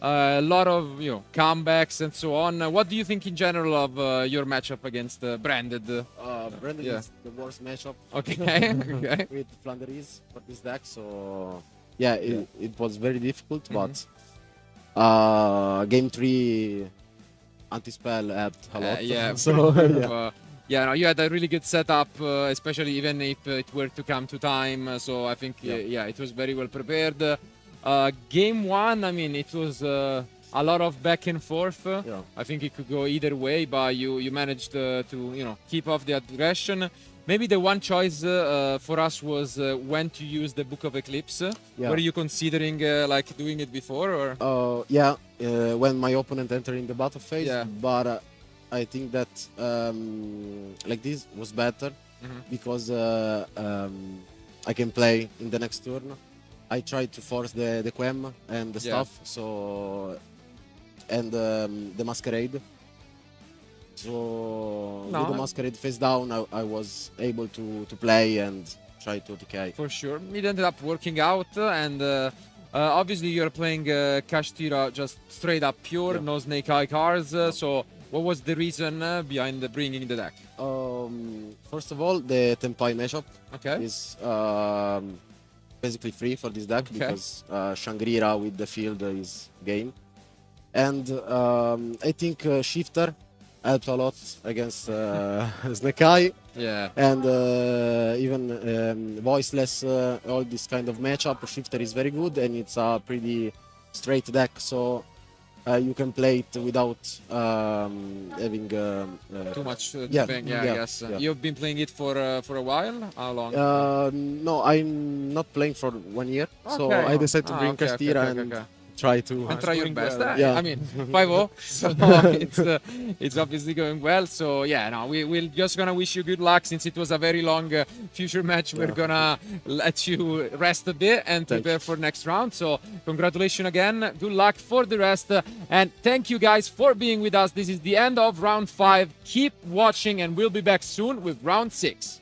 A lot of comebacks and so on. What do you think in general of your matchup against Branded? Branded is the worst matchup. Okay. Okay. With Flanders for this deck, so yeah, it was very difficult. But game 3, anti-spell helped a lot. Yeah. So yeah, no, you had a really good setup, especially even if it were to come to time. So I think yeah, it was very well prepared. Game 1, I mean, it was a lot of back and forth. I think it could go either way, but you managed to keep off the aggression. Maybe the one choice for us was when to use the Book of Eclipse. Were you considering like doing it before, or? Yeah, when my opponent entered in the battle phase. But I think that like this was better because I can play in the next turn. I tried to force the Quem and the stuff, so and the Masquerade. So with the Masquerade face down, I was able to play and try to TK. For sure, it ended up working out, and obviously you're playing Kashtira just straight up pure, no Snake Eye cards. So what was the reason behind bringing the deck? First of all, the Tempai mashup Okay. is basically free for this deck because Shangri-La with the field is game. And I think Shifter helped a lot against Snake Eye. Yeah. And even Voiceless, all this kind of matchup, Shifter is very good and it's a pretty straight deck. So you can play it without having too much to yeah, think. yeah, I guess. yeah. You've been playing it for a while? How long? No, I'm not playing for 1 year, so I decided to bring Castira and try to try your best. Yeah. I mean, 5-0, so it's obviously going well. So yeah, no, we're just gonna wish you good luck since it was a very long future match. We're gonna let you rest a bit and prepare for next round. So congratulations again. Good luck for the rest, and thank you guys for being with us. This is the end of round 5. Keep watching, and we'll be back soon with round 6.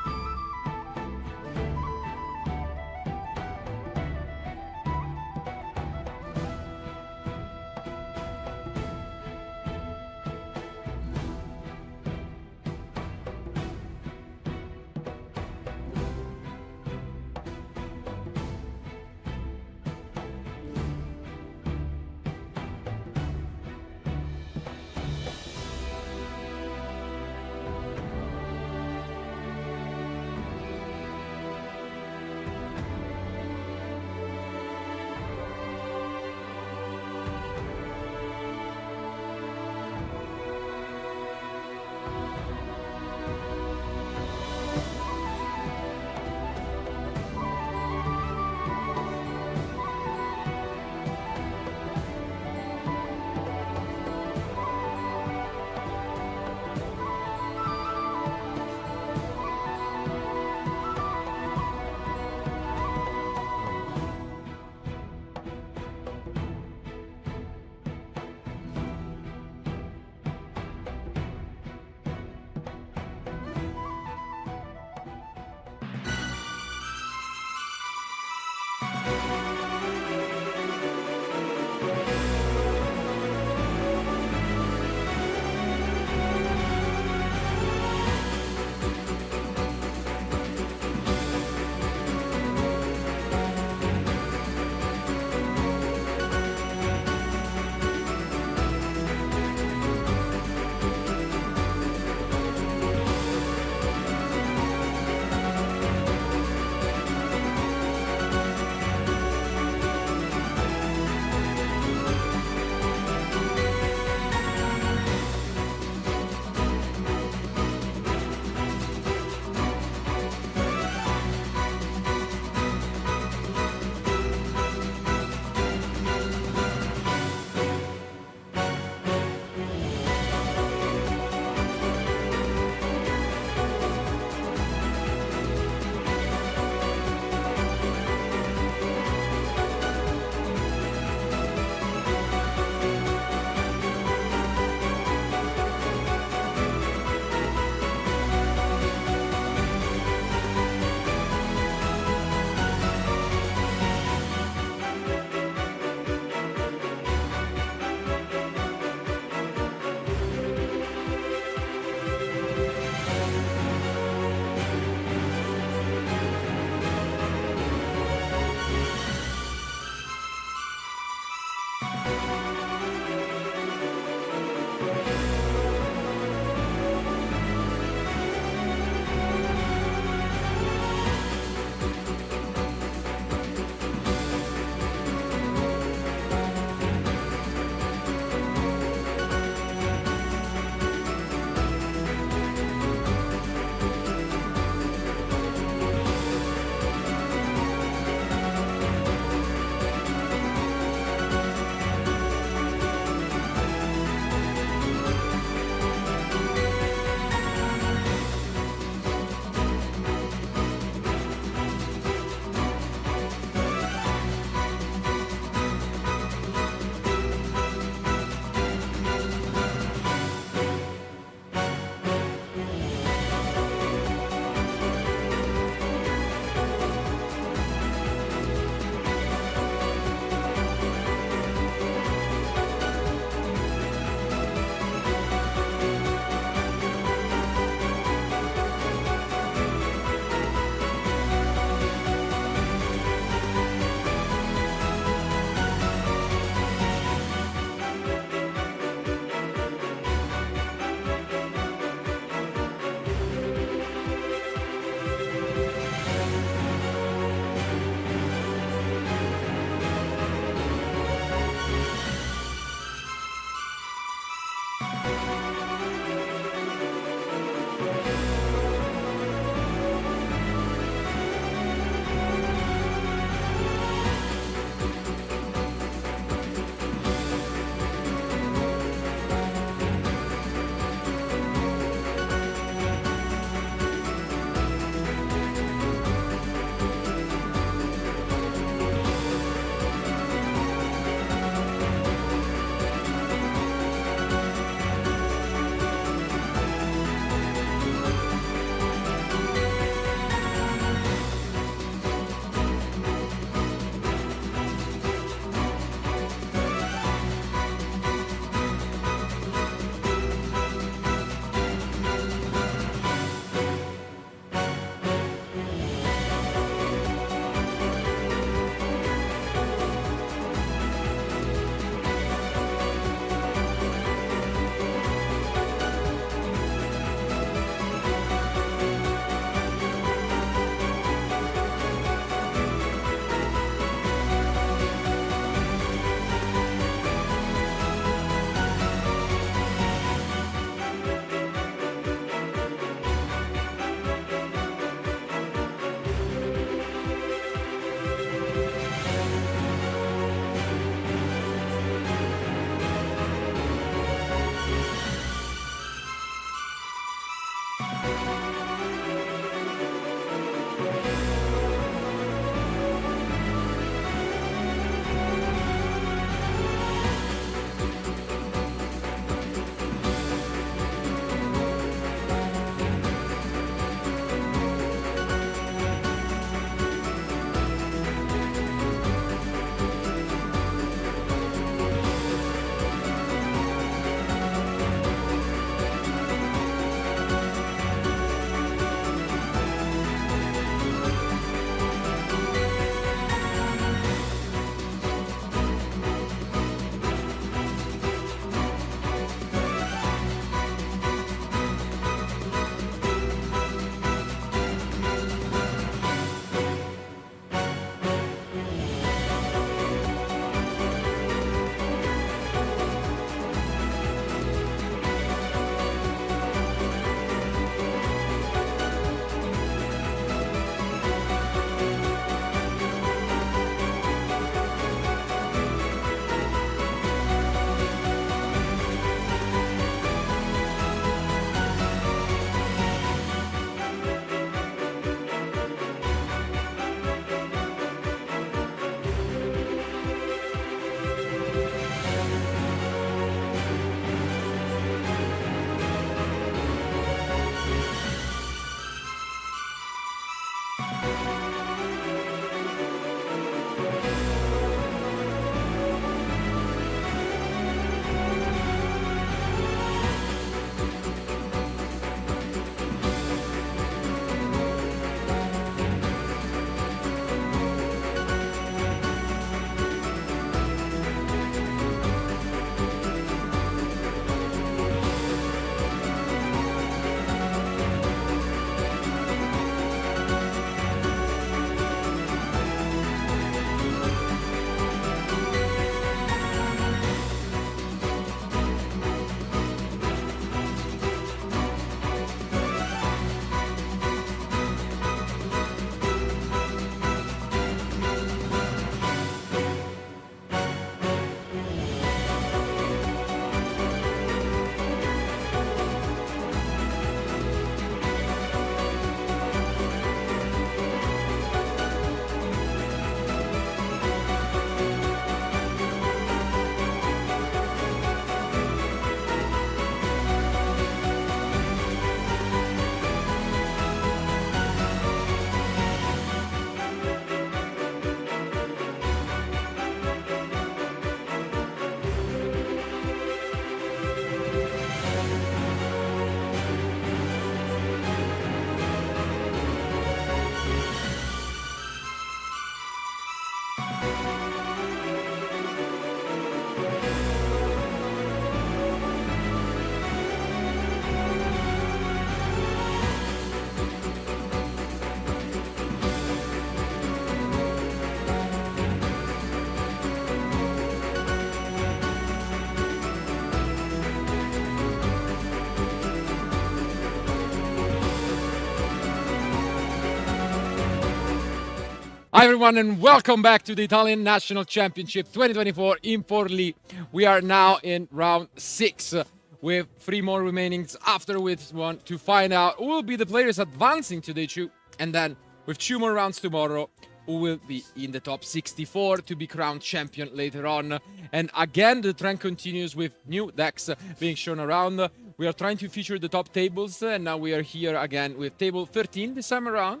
Hi everyone and welcome back to the Italian National Championship 2024 in Forlì. We are now in round 6 with 3 more remainings after this one to find out who will be the players advancing to day 2, and then with 2 more rounds tomorrow who will be in the top 64 to be crowned champion later on. And again the trend continues with new decks being shown around. We are trying to feature the top tables and now we are here again with table 13 this time around.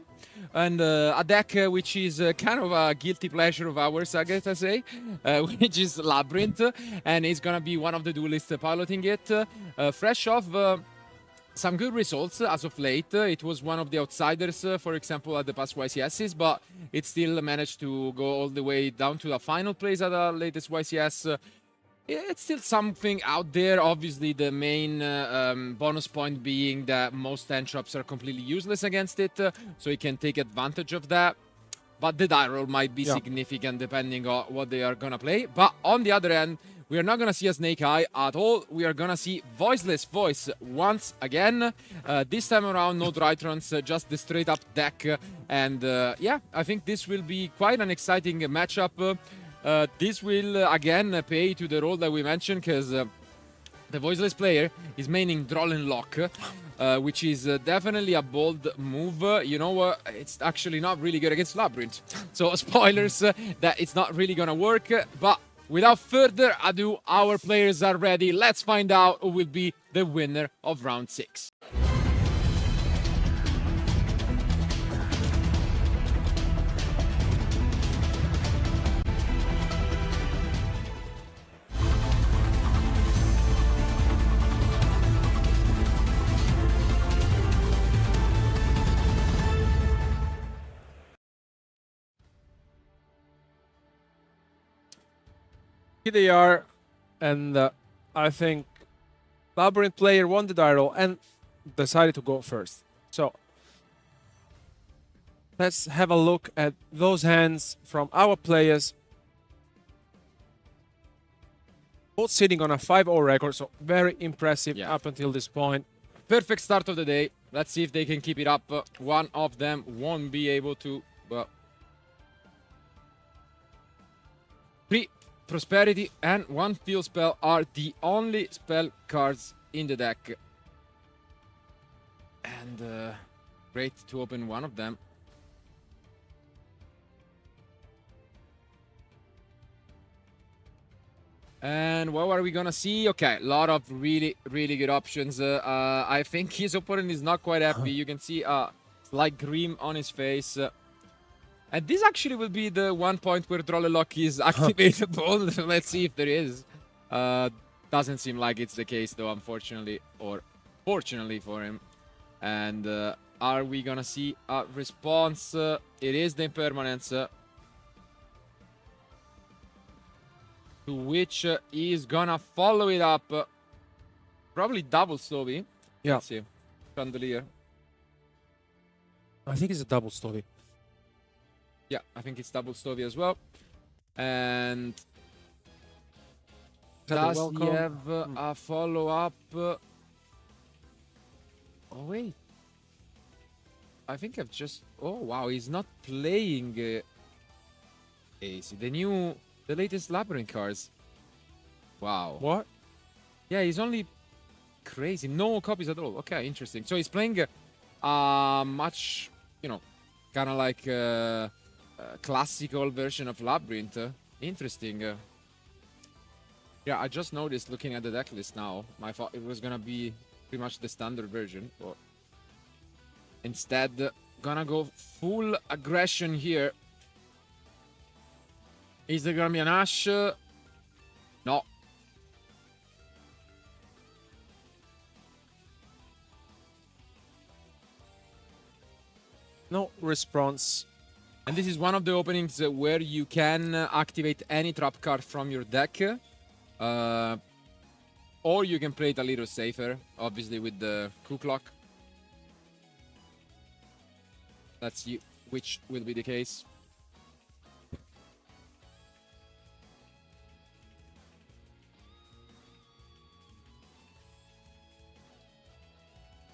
And a deck which is kind of a guilty pleasure of ours, I guess I say, which is Labyrinth, and it's gonna be one of the duelists piloting it. Fresh off some good results as of late. It was one of the outsiders, for example, at the past YCSs, but it still managed to go all the way down to the final place at the latest YCS. It's still something out there. Obviously, the main bonus point being that most end traps are completely useless against it, so you can take advantage of that. But the die roll might be significant depending on what they are gonna play. But on the other end, we are not gonna see a Snake Eye at all. We are gonna see Voiceless Voice once again. This time around, no Drytrons, just the straight up deck. And yeah, I think this will be quite an exciting matchup. This will again pay to the role that we mentioned, because the Voiceless player is maining Droll and Lock, which is definitely a bold move. You know what? It's actually not really good against Labyrinth. So spoilers, that it's not really gonna work. But without further ado, our players are ready. Let's find out who will be the winner of round 6. Here they are, and I think Labyrinth player won the die roll and decided to go first. So let's have a look at those hands from our players. Both sitting on a 5-0 record, so very impressive up until this point. Perfect start of the day. Let's see if they can keep it up. One of them won't be able to, but Prosperity and 1 Field Spell are the only spell cards in the deck. And great to open one of them. And what are we gonna see? Okay, a lot of really good options. I think his opponent is not quite happy. You can see a slight grin on his face. And this actually will be the one point where Droll and Lock is activatable. Let's see if there is. Doesn't seem like it's the case though, unfortunately, or fortunately for him. And are we gonna see a response? It is the Impermanence. To which he's gonna follow it up. Probably double Stovey. Yeah. Let's see. Chandelier. I think it's a double Stovey. Yeah, I think it's double Stovey as well. And does he have a follow-up? Oh, wait. I think I've just... Oh, wow, he's not playing AC. The latest Labyrinth cards. Wow. What? Yeah, he's only crazy. No copies at all. Okay, interesting. So he's playing much, you know, kind of like... classical version of Labyrinth. Interesting. Yeah, I just noticed looking at the deck list now. I thought it was gonna be pretty much the standard version, but instead gonna go full aggression here. Is there gonna be an Ash? No. No response. And this is one of the openings where you can activate any trap card from your deck. Or you can play it a little safer, obviously with the Coup Clock. Let's see which will be the case.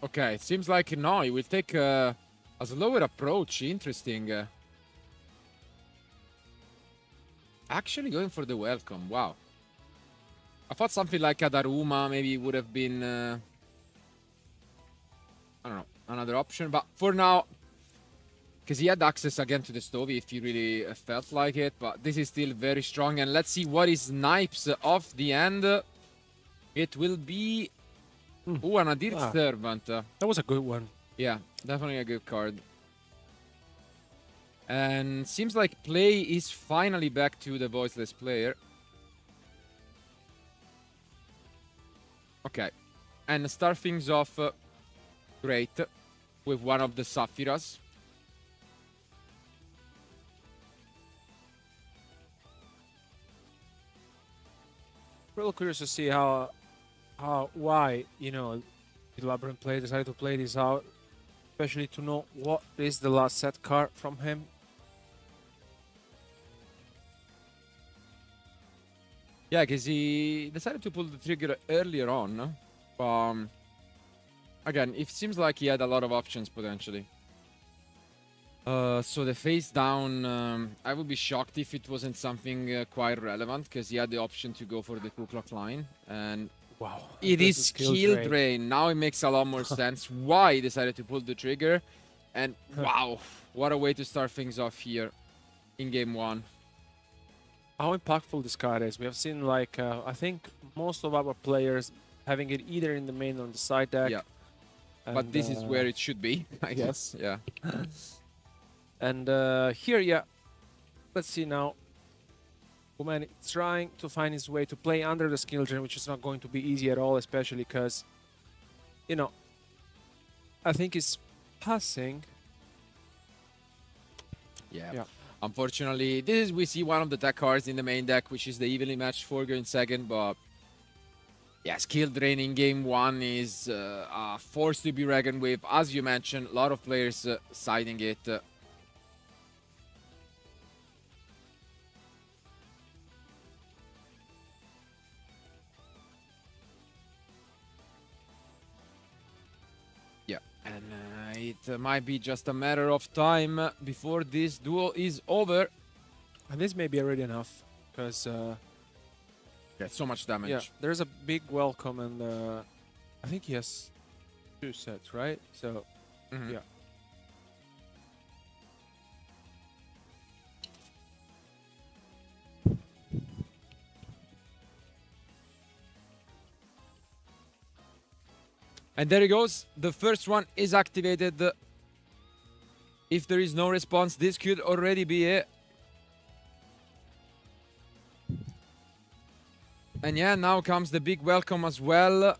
Okay, it seems like no, he will take a slower approach. Interesting. Actually going for the welcome. Wow. I thought something like a Daruma maybe would have been, I don't know, another option. But for now, because he had access again to the stove if he really felt like it. But this is still very strong. And let's see what is Snipes off the end. It will be... Ooh, an Adir Servant. That was a good one. Yeah, definitely a good card. And seems like play is finally back to the voiceless player. Okay. And start things off great with one of the Saphiras. Real curious to see why, you know, the Labyrinth player decided to play this out. Especially to know what is the last set card from him. Yeah, because he decided to pull the trigger earlier on. Again, it seems like he had a lot of options potentially. So the face down, I would be shocked if it wasn't something quite relevant, because he had the option to go for the 2 o'clock line. And wow, it is skill drain. Now it makes a lot more sense why he decided to pull the trigger. And wow, what a way to start things off here in game 1. How impactful this card is. We have seen, like, I think most of our players having it either in the main or on the side deck. Yeah. But this is where it should be, I guess. Yeah. And here, yeah, let's see now. Konami trying to find his way to play under the skill drain, which is not going to be easy at all, especially because, you know, I think he's passing. Yeah. Unfortunately, this is, we see one of the tech cards in the main deck, which is the evenly matched Forger in second, but yeah, skill drain in game 1 is a force to be reckoned with. As you mentioned, a lot of players siding it. Yeah, and it might be just a matter of time before this duel is over. And this may be already enough, because yeah, so much damage. yeah, there's a big welcome, and I think he has 2 sets, right? So, yeah. And there he goes. The first one is activated. If there is no response, this could already be it. And yeah, now comes the big welcome as well.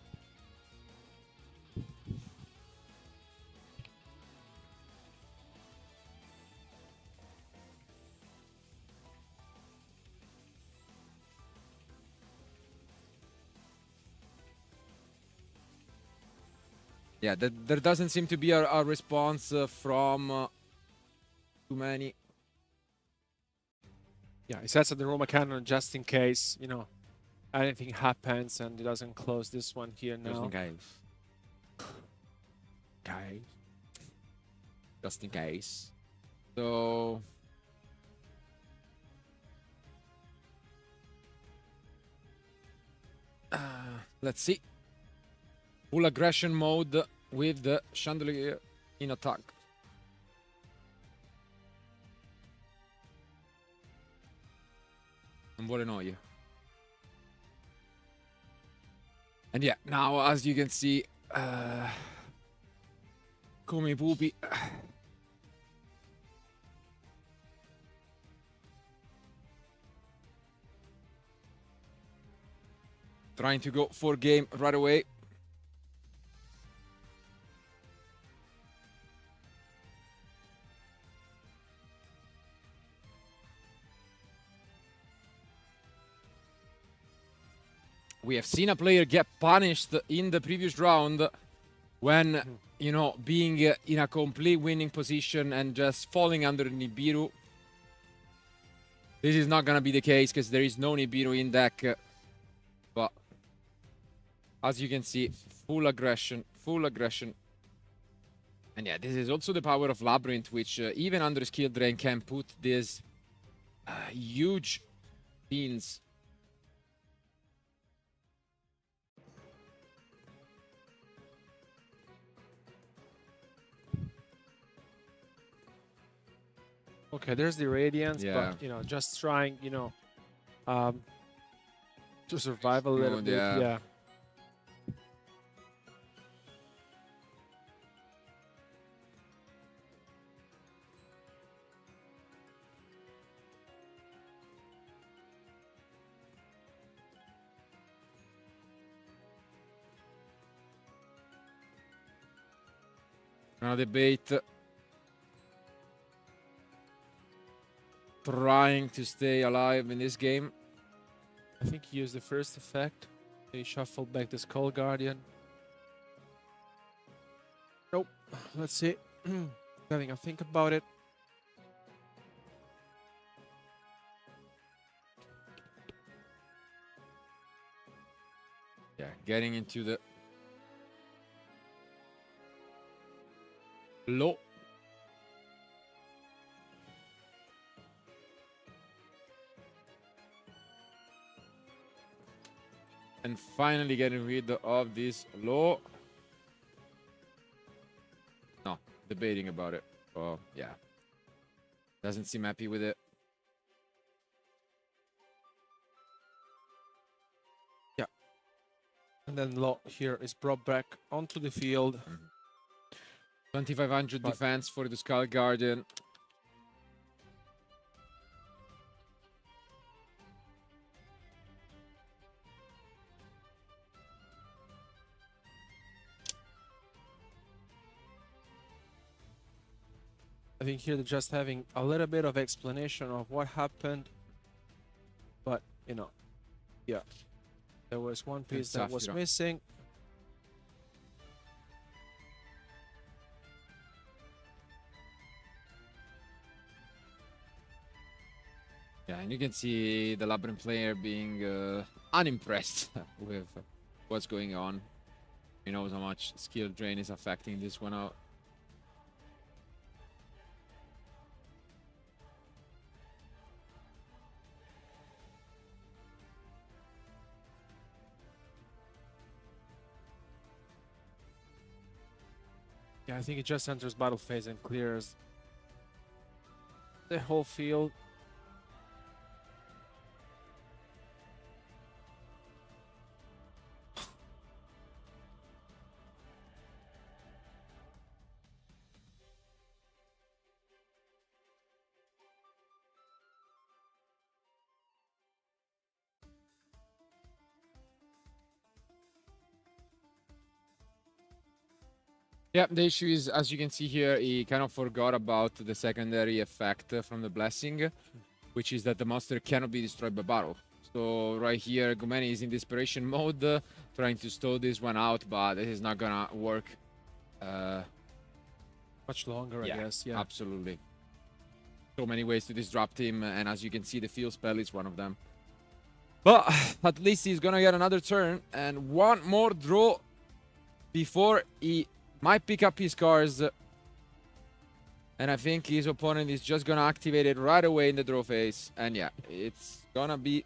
Yeah, there doesn't seem to be a response from too many. Yeah, he sets up the Roma cannon just in case, you know, anything happens and he doesn't close this one here now. Just in case. Just in case. So... let's see. Full aggression mode with the Chandelier in attack. Non vuole noia. And yeah, now as you can see, come I pupi. Trying to go for game right away. We have seen a player get punished in the previous round when, you know, being in a complete winning position and just falling under Nibiru. This is not going to be the case because there is no Nibiru in deck. But as you can see, full aggression, full aggression. And yeah, this is also the power of Labyrinth, which even under skill drain can put this huge Beans. Okay, there's the Radiance, Yeah. but, you know, just trying, you know, to survive a little bit. Yeah. Yeah. Now the bait. Trying to stay alive in this game. I think he used the first effect. He shuffled back the Skull Guardian. Nope. Let's see. Having a think about it. Yeah, getting into the low. And finally getting rid of this low. No, debating about it. Oh, yeah. Doesn't seem happy with it. Yeah. And then Law here is brought back onto the field. 2500 defense for the Skull Guardian. I think here they're just having a little bit of explanation of what happened. But, you know, yeah. There was one piece that was missing. Yeah, and you can see the Labyrinth player being unimpressed with what's going on. He knows how much skill drain is affecting this one out. Yeah, I think it just enters battle phase and clears the whole field. Yeah, the issue is, as you can see here, he kind of forgot about the secondary effect from the blessing, which is that the monster cannot be destroyed by battle. So right here, Gumeni is in desperation mode, trying to stall this one out, but this is not gonna work. Much longer, I guess. Yeah, absolutely. So many ways to disrupt him, and as you can see, the field spell is one of them. But at least he's gonna get another turn and one more draw before he might pick up his cards. And I think his opponent is just gonna activate it right away in the draw phase. And yeah, it's gonna be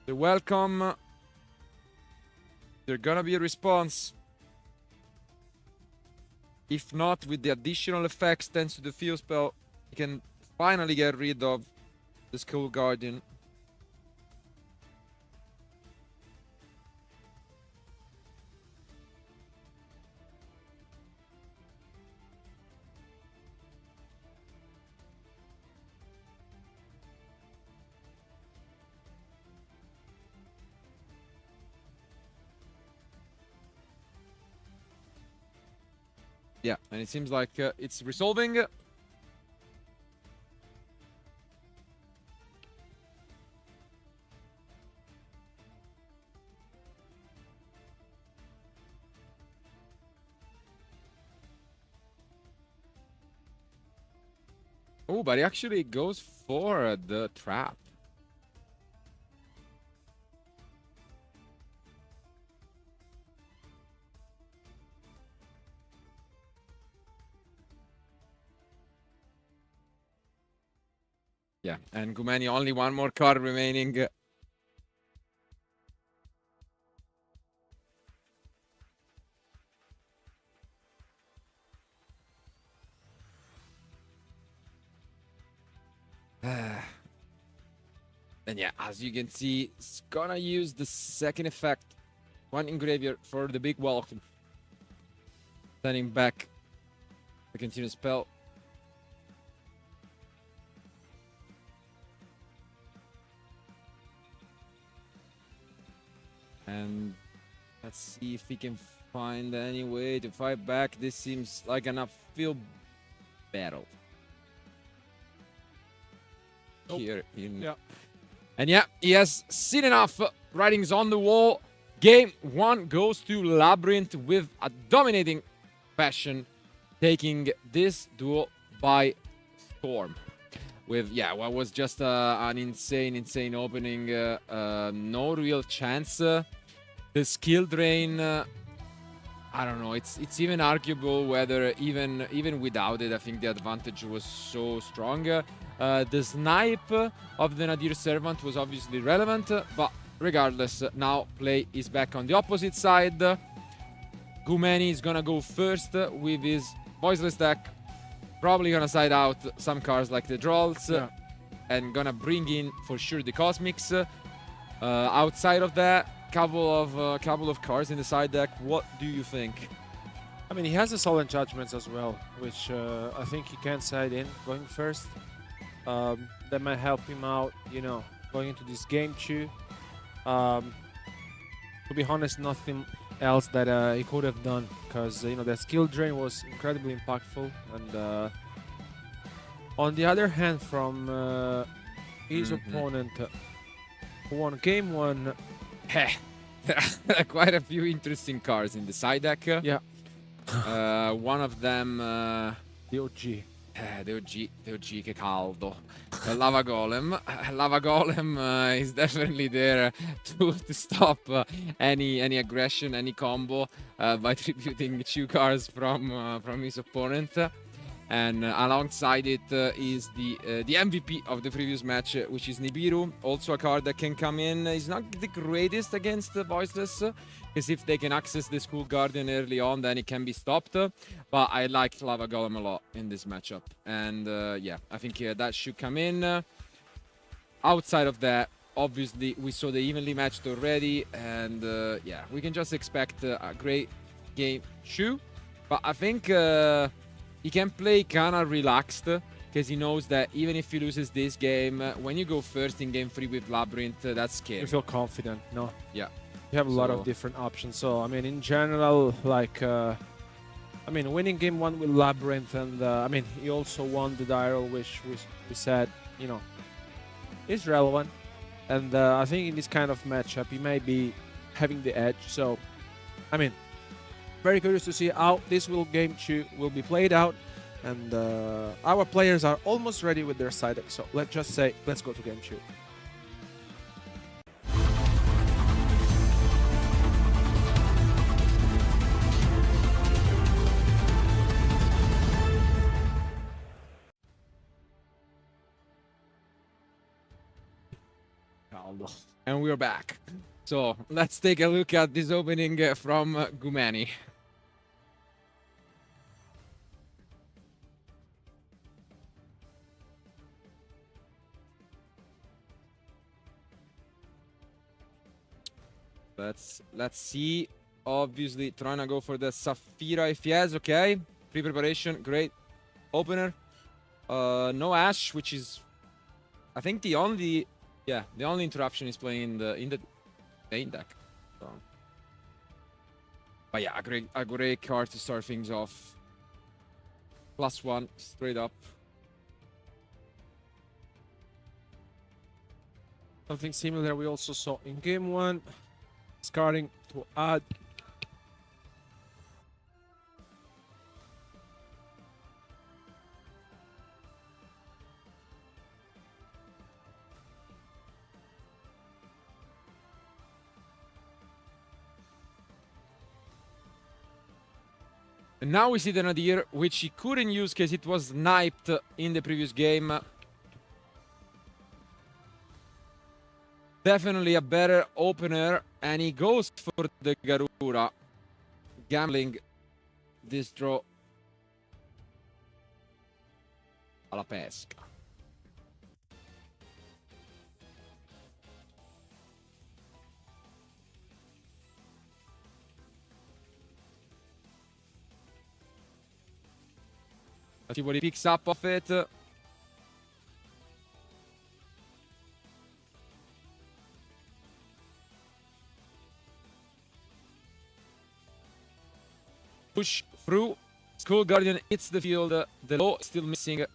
the welcome. There's gonna be a response. If not, with the additional effects thanks to the field spell, he can finally get rid of the Skull Guardian. Yeah, and it seems like it's resolving. Oh, but he actually goes for the trap. Yeah, and Gumeni only one more card remaining. And yeah, as you can see, it's gonna use the second effect. One engraver for the big welcome. Sending back the continuous spell. And let's see if we can find any way to fight back. This seems like an uphill battle. Here in... Yeah. And yeah, he has seen enough. Writings on the wall. Game 1 goes to Labyrinth with a dominating fashion, taking this duel by storm. With, yeah, what was just an insane opening. No real chance. The skill drain, I don't know. It's even arguable whether even without it, I think the advantage was so strong. The snipe of the Nadir Servant was obviously relevant, but regardless, now play is back on the opposite side. Gumeni is gonna go first with his voiceless deck. Probably gonna side out some cards like the Drolls, and gonna bring in for sure the Cosmics. Outside of that, couple of cards in the side deck. What do you think? I mean, he has the Solemn Judgments as well, which I think he can side in going first. That might help him out, you know, going into this game too. To be honest, nothing else that he could have done, because you know that skill drain was incredibly impactful. And on the other hand, from his opponent, who won game 1, quite a few interesting cards in the side deck. Yeah. One of them, the OG. The OG che caldo. Lava Golem. Lava Golem is definitely there to stop any aggression, any combo by tributing 2 cards from his opponent. And alongside it is the MVP of the previous match, which is Nibiru. Also a card that can come in. He's not the greatest against the Voiceless, because if they can access the School Guardian early on, then it can be stopped. But I liked Lava Golem a lot in this matchup. And yeah, I think that should come in. Outside of that, obviously, we saw the evenly matched already. And yeah, we can just expect a great game 2. But I think... he can play kind of relaxed, because he knows that even if he loses this game, when you go first in game 3 with Labyrinth, that's scary. You feel confident, no? Yeah. You have a lot of different options. So, I mean, in general, like, I mean, winning game 1 with Labyrinth, and I mean, he also won the Diral, which we said, you know, is relevant. And I think in this kind of matchup, he may be having the edge. So, I mean, very curious to see how this game 2 will be played out, and our players are almost ready with their side deck, so let's just say let's go to game 2. And we're back. So let's take a look at this opening from Gumeni. Let's see. Obviously trying to go for the Saphira if he has. Okay, pre-preparation, great opener. No Ash, which is I think the only interruption is playing in the main deck. So. But yeah, a great card to start things off. +1 straight up. Something similar we also saw in game 1. Starting to add and now we see the Nadir, which he couldn't use because it was sniped in the previous game. definitely a better opener, and he goes for the Garura, gambling this draw alla pesca. Let's see what he picks up of it. Push through. Skull Guardian hits the field. The low still missing.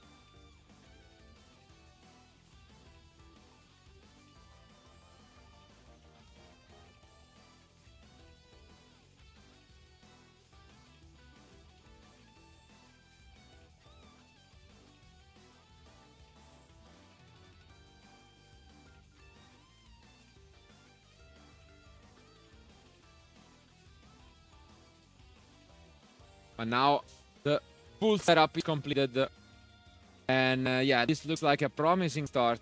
And now the full setup is completed. And yeah, this looks like a promising start.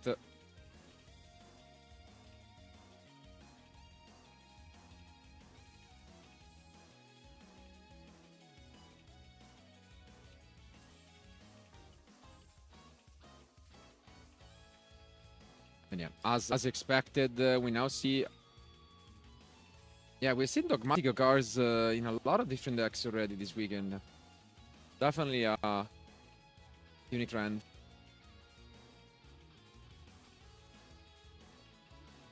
And yeah, as expected, we now see... Yeah, we've seen Dogmatic cards in a lot of different decks already this weekend. Definitely a unique trend.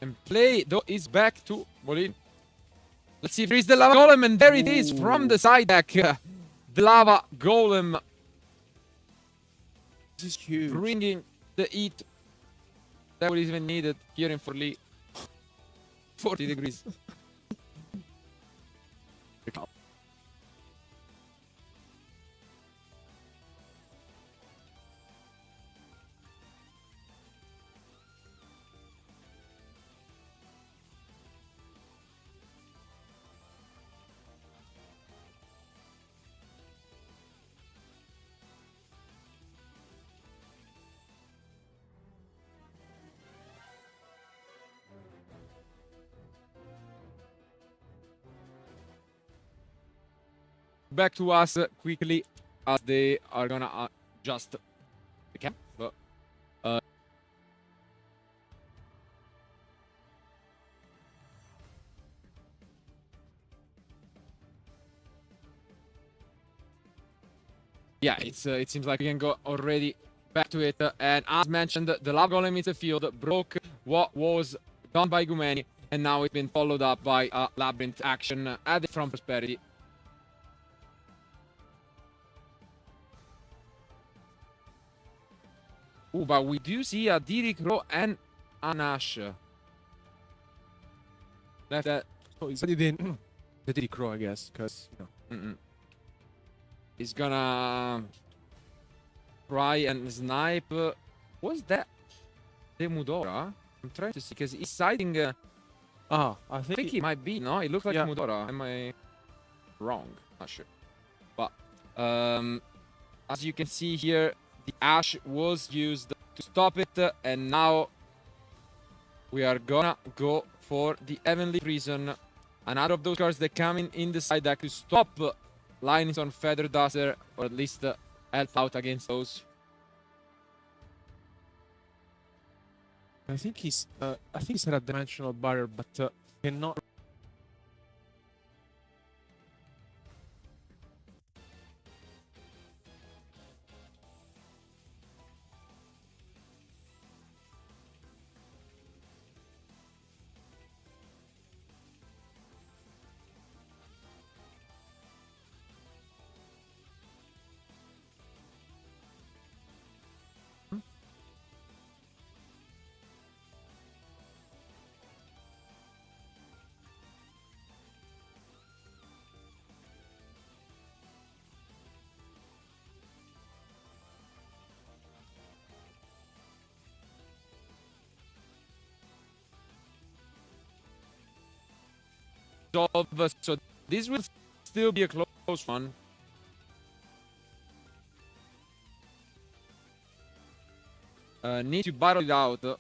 And play, though, is back to Bolin. Let's see if there is the Lava Golem, and there it is from the side deck. The Lava Golem. This is huge. Bringing the heat that was even needed here in Forli. 40 degrees. Back to us quickly as they are gonna adjust the camp. But yeah, it seems like we can go already back to it. And as mentioned, the Lava Golem in the field broke what was done by Gumeni, and now it's been followed up by a Labyrinth action added from Prosperity. Ooh, but we do see a Dirik Ro and a Nash. Left that. Oh, he's already in the Diddy Crow, I guess, because He's gonna try and snipe. Was that Demudora? I'm trying to see because he's siding. I I think he might be. No, it looks like Mudora. Am I wrong? Not sure. But as you can see here, the Ash was used to stop it, and now we are gonna go for the Heavenly Prison. Another of those cards that come in the side deck to stop lines on Feather Duster, or at least help out against those. I think he's at a dimensional barrier, but cannot. So this will still be a close one. Need to battle it out.